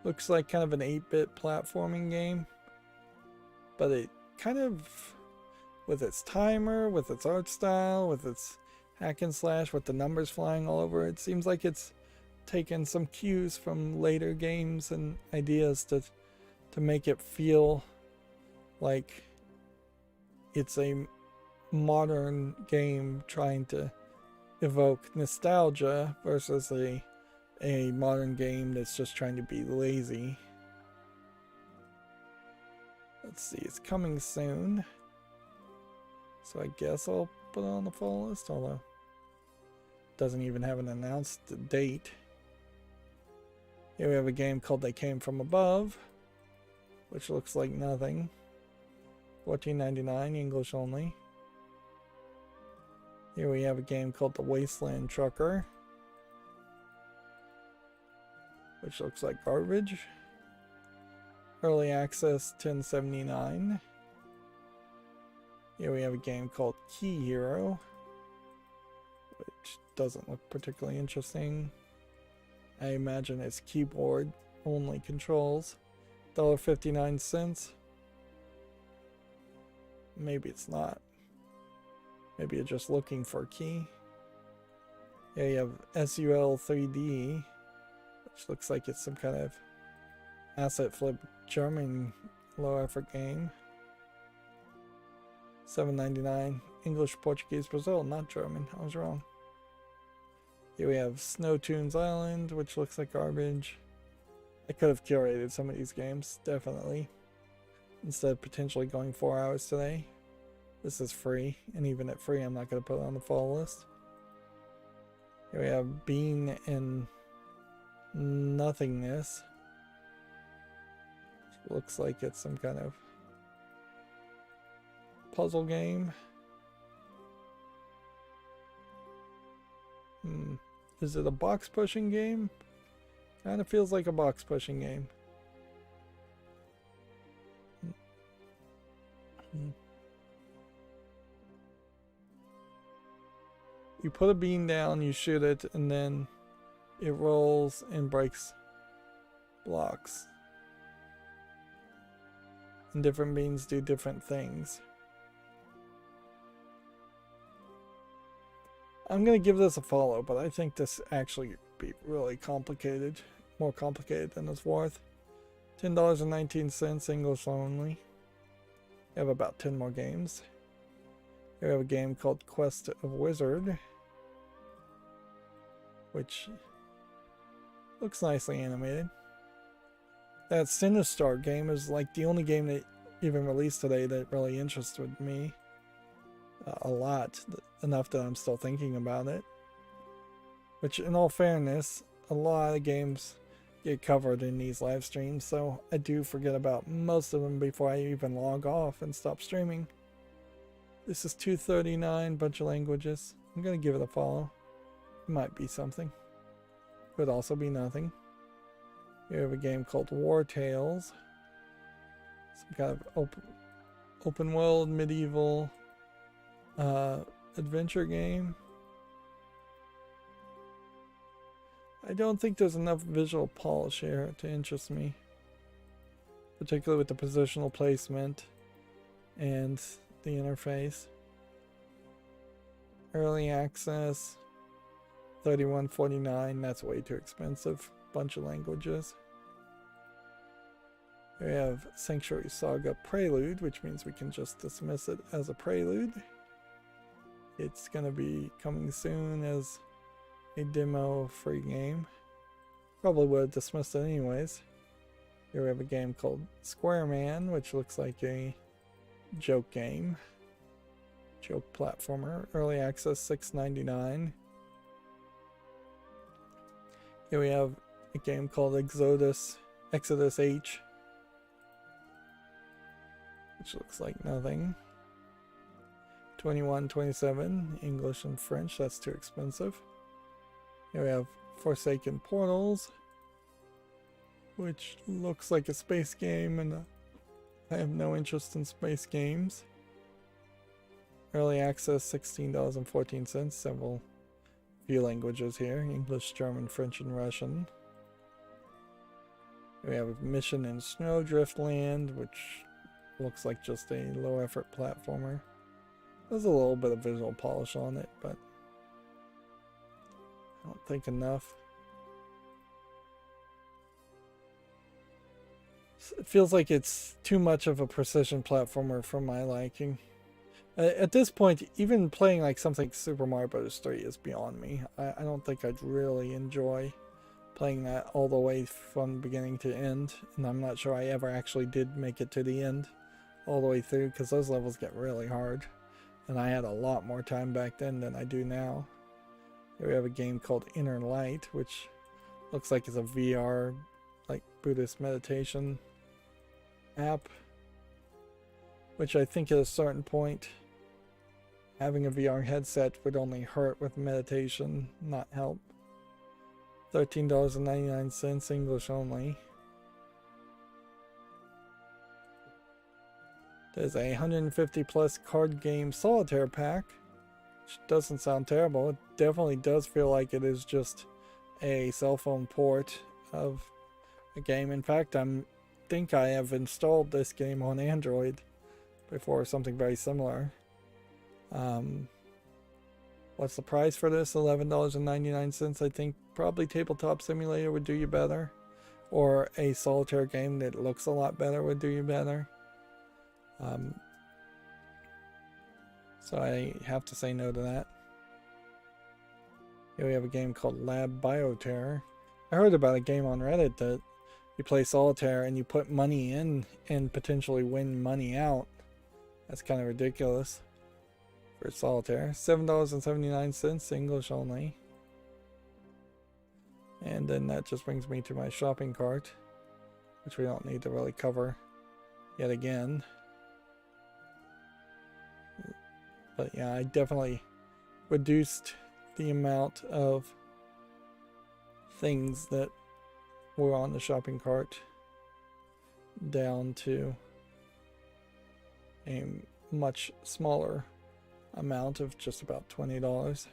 Looks like kind of an 8-bit platforming game, but it kind of, with its timer, with its art style, with its hack and slash, with the numbers flying all over, it seems like it's taken some cues from later games and ideas to make it feel like it's a modern game trying to evoke nostalgia versus a modern game that's just trying to be lazy. Let's see, it's coming soon, so I guess I'll put it on the fall list, although it doesn't even have an announced date. Here we have a game called They Came From Above, which looks like nothing. $14.99, English only. Here we have a game called The Wasteland Trucker, which looks like garbage. Early access $10.79. Here we have a game called Key Hero, which doesn't look particularly interesting. I imagine it's keyboard only controls. $1.59. Maybe it's not. Maybe you're just looking for a key. Yeah, you have SUL 3D, which looks like it's some kind of asset flip German low effort game. $7.99. English, Portuguese, Brazil, not German. I was wrong. Here we have Snow Tunes Island, which looks like garbage. I could have curated some of these games, definitely. Instead of potentially going 4 hours today. This is free, and even at free, I'm not going to put it on the follow list. Here we have Bean and Nothingness. Looks like it's some kind of puzzle game. Is it a box pushing game? Kind of feels like a box pushing game. You put a bean down, you shoot it, and then it rolls and breaks blocks. And different beans do different things. I'm going to give this a follow, but I think this actually be really complicated. More complicated than it's worth. $10.19, English only. We have about 10 more games. We have a game called Quest of Wizard, which looks nicely animated. That Sinistar game is like the only game that even released today that really interested me a lot, enough that I'm still thinking about it. Which, in all fairness, a lot of games get covered in these live streams, so I do forget about most of them before I even log off and stop streaming. This is 239, bunch of languages. I'm gonna give it a follow. It might be something. Could also be nothing. We have a game called War Tales. Some kind of open world medieval adventure game. I don't think there's enough visual polish here to interest me, particularly with the positional placement and the interface. Early access, $31.49. That's way too expensive. Bunch of languages. We have Sanctuary Saga Prelude, which means we can just dismiss it as a prelude. It's going to be coming soon as a demo free game. Probably would have dismissed it anyways. Here we have a game called Square Man, which looks like a joke game. Joke platformer. Early access $6.99. Here we have a game called Exodus H, which looks like nothing. $21.27, English and French, that's too expensive. Here we have Forsaken Portals, which looks like a space game, and I have no interest in space games. Early access $16.14, few languages here, English, German, French, and Russian. We have a mission in Snowdrift Land, which looks like just a low effort platformer. There's a little bit of visual polish on it, but I don't think enough. It feels like it's too much of a precision platformer for my liking. At this point, even playing like something Super Mario Bros. 3 is beyond me. I don't think I'd really enjoy playing that all the way from beginning to end, and I'm not sure I ever actually did make it to the end all the way through, because those levels get really hard, and I had a lot more time back then than I do now. Here we have a game called Inner Light, which looks like it's a VR, like Buddhist meditation app, which I think at a certain point having a VR headset would only hurt with meditation, not help. $13.99, English only. There's a 150 plus card game solitaire pack, which doesn't sound terrible. It definitely does feel like it is just a cell phone port of a game. In fact, I think I have installed this game on Android before, something very similar. What's the price for this? $11.99. I think probably Tabletop Simulator would do you better, or a solitaire game that looks a lot better would do you better. So I have to say no to that. Here we have a game called Lab Bioterror. I heard about a game on Reddit that you play solitaire and you put money in and potentially win money out. That's kind of ridiculous for solitaire. $7.79, English only. And then that just brings me to my shopping cart, which we don't need to really cover yet again. But yeah, I definitely reduced the amount of things that were on the shopping cart down to a much smaller amount of just about $20.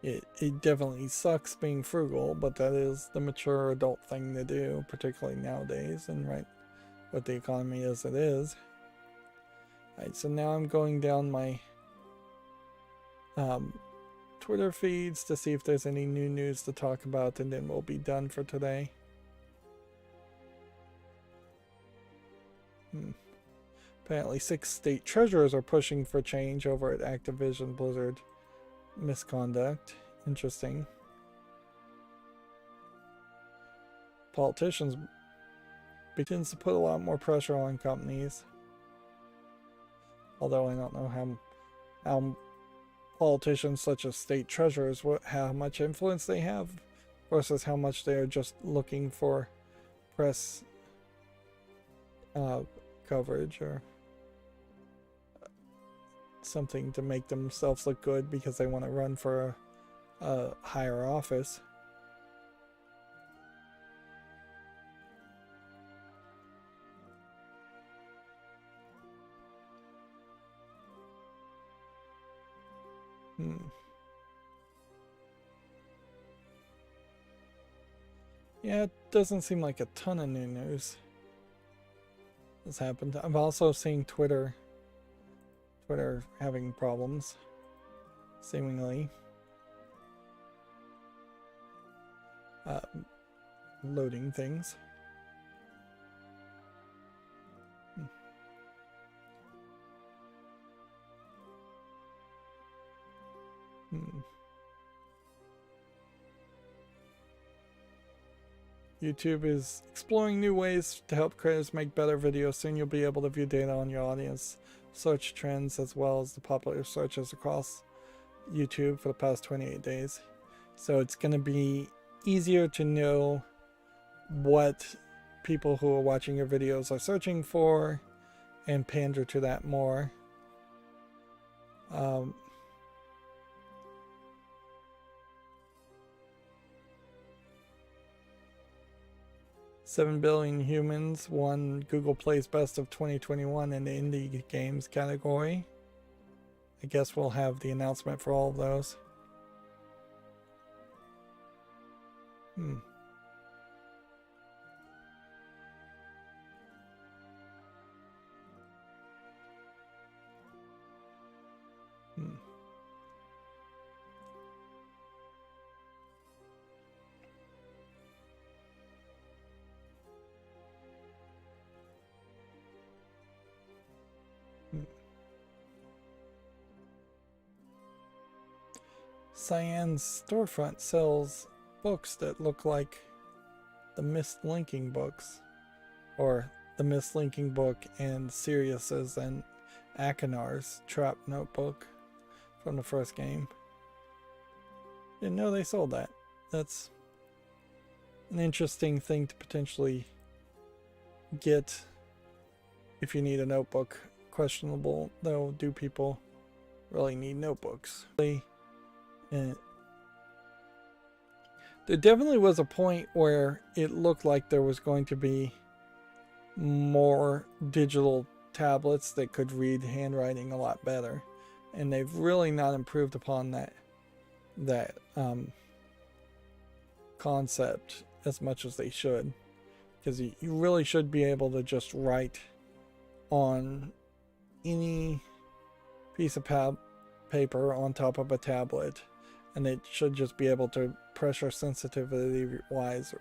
It definitely sucks being frugal, but that is the mature adult thing to do, particularly nowadays, and right what the economy is it is. Alright, so now I'm going down my Twitter feeds to see if there's any new news to talk about, and then we'll be done for today. Apparently 6 state treasurers are pushing for change over at Activision Blizzard misconduct. Interesting. Politicians begins to put a lot more pressure on companies. Although I don't know how politicians such as state treasurers, how much influence they have versus how much they are just looking for press coverage or something to make themselves look good because they want to run for a higher office. Yeah, it doesn't seem like a ton of new news has happened. I've also seen Twitter having problems, seemingly. Loading things. YouTube is exploring new ways to help creators make better videos. Soon you'll be able to view data on your audience, search trends, as well as the popular searches across YouTube for the past 28 days. So it's going to be easier to know what people who are watching your videos are searching for and pander to that more. 7 Billion Humans won Google Play's Best of 2021 in the Indie Games category. I guess we'll have the announcement for all of those. Cyan's storefront sells books that look like the Mislinking books, or the Mislinking book and Sirius's and Akinar's Trap Notebook from the first game. Didn't know they sold that. That's an interesting thing to potentially get if you need a notebook. Questionable though, do people really need notebooks? And there definitely was a point where it looked like there was going to be more digital tablets that could read handwriting a lot better, and they've really not improved upon that concept as much as they should, because you really should be able to just write on any piece of paper on top of a tablet, and it should just be able to pressure sensitivity wise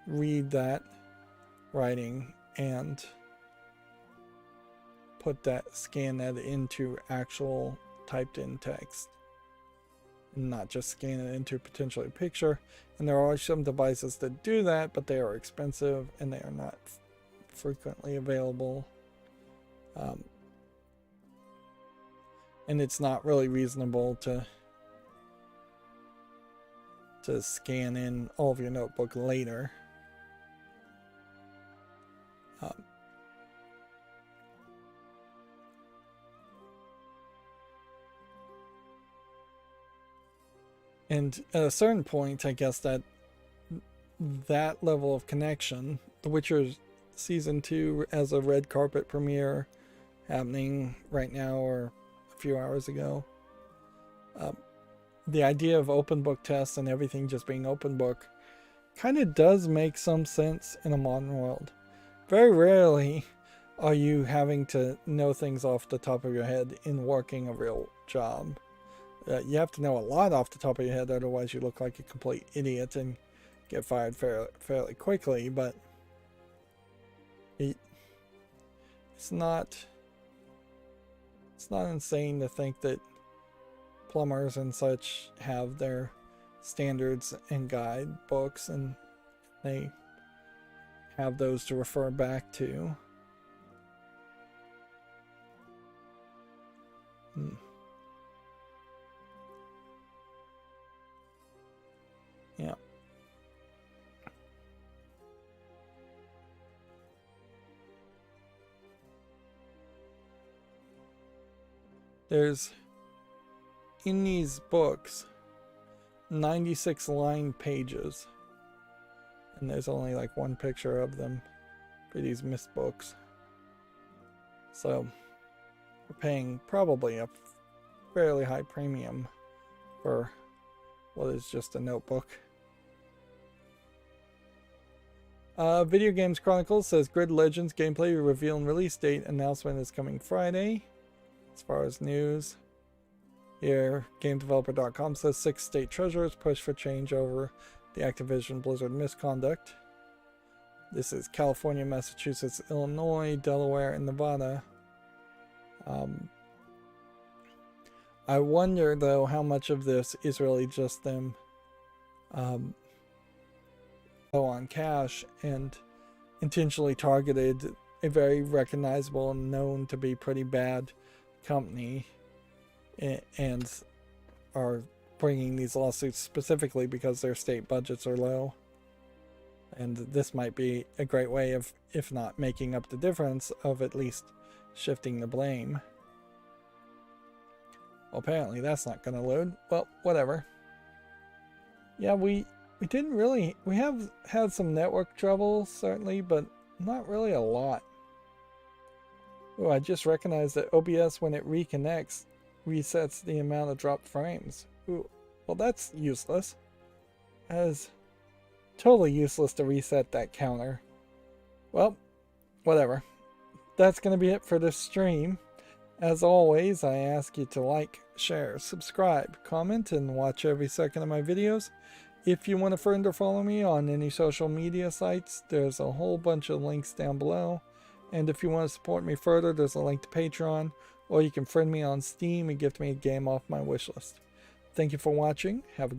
read that writing and scan that into actual typed in text, not just scan it into potentially a picture. And there are some devices that do that, but they are expensive and they are not frequently available. And it's not really reasonable to scan in all of your notebook later. And at a certain point, I guess that level of connection, The Witcher Season 2 as a red carpet premiere happening right now or a few hours ago, the idea of open book tests and everything just being open book kind of does make some sense in a modern world. Very rarely are you having to know things off the top of your head in working a real job. You have to know a lot off the top of your head, otherwise you look like a complete idiot and get fired fairly quickly. But it's not insane to think that plumbers and such have their standards and guide books and they have those to refer back to. Yeah. There's, in these books, 96 line pages. And there's only like one picture of them for these mist books. So, we're paying probably a fairly high premium for what is just a notebook. Video Games Chronicles says Grid Legends gameplay reveal and release date announcement is coming Friday. As far as news, here GameDeveloper.com says 6 state treasurers push for change over the Activision Blizzard misconduct. This is California, Massachusetts, Illinois, Delaware, and Nevada. I wonder though how much of this is really just them low on cash and intentionally targeted a very recognizable and known to be pretty bad company and are bringing these lawsuits specifically because their state budgets are low. And this might be a great way of, if not making up the difference, of at least shifting the blame. Well, apparently that's not going to load. Well, whatever. Yeah, we didn't really... We have had some network trouble, certainly, but not really a lot. Oh, I just recognized that OBS, when it reconnects, resets the amount of dropped frames. Ooh, well, that's useless. That is totally useless to reset that counter. Well, whatever. That's going to be it for this stream. As always, I ask you to like, share, subscribe, comment, and watch every second of my videos. If you want to friend or follow me on any social media sites, there's a whole bunch of links down below. And if you want to support me further, there's a link to Patreon, or you can friend me on Steam and gift me a game off my wishlist. Thank you for watching. Have a good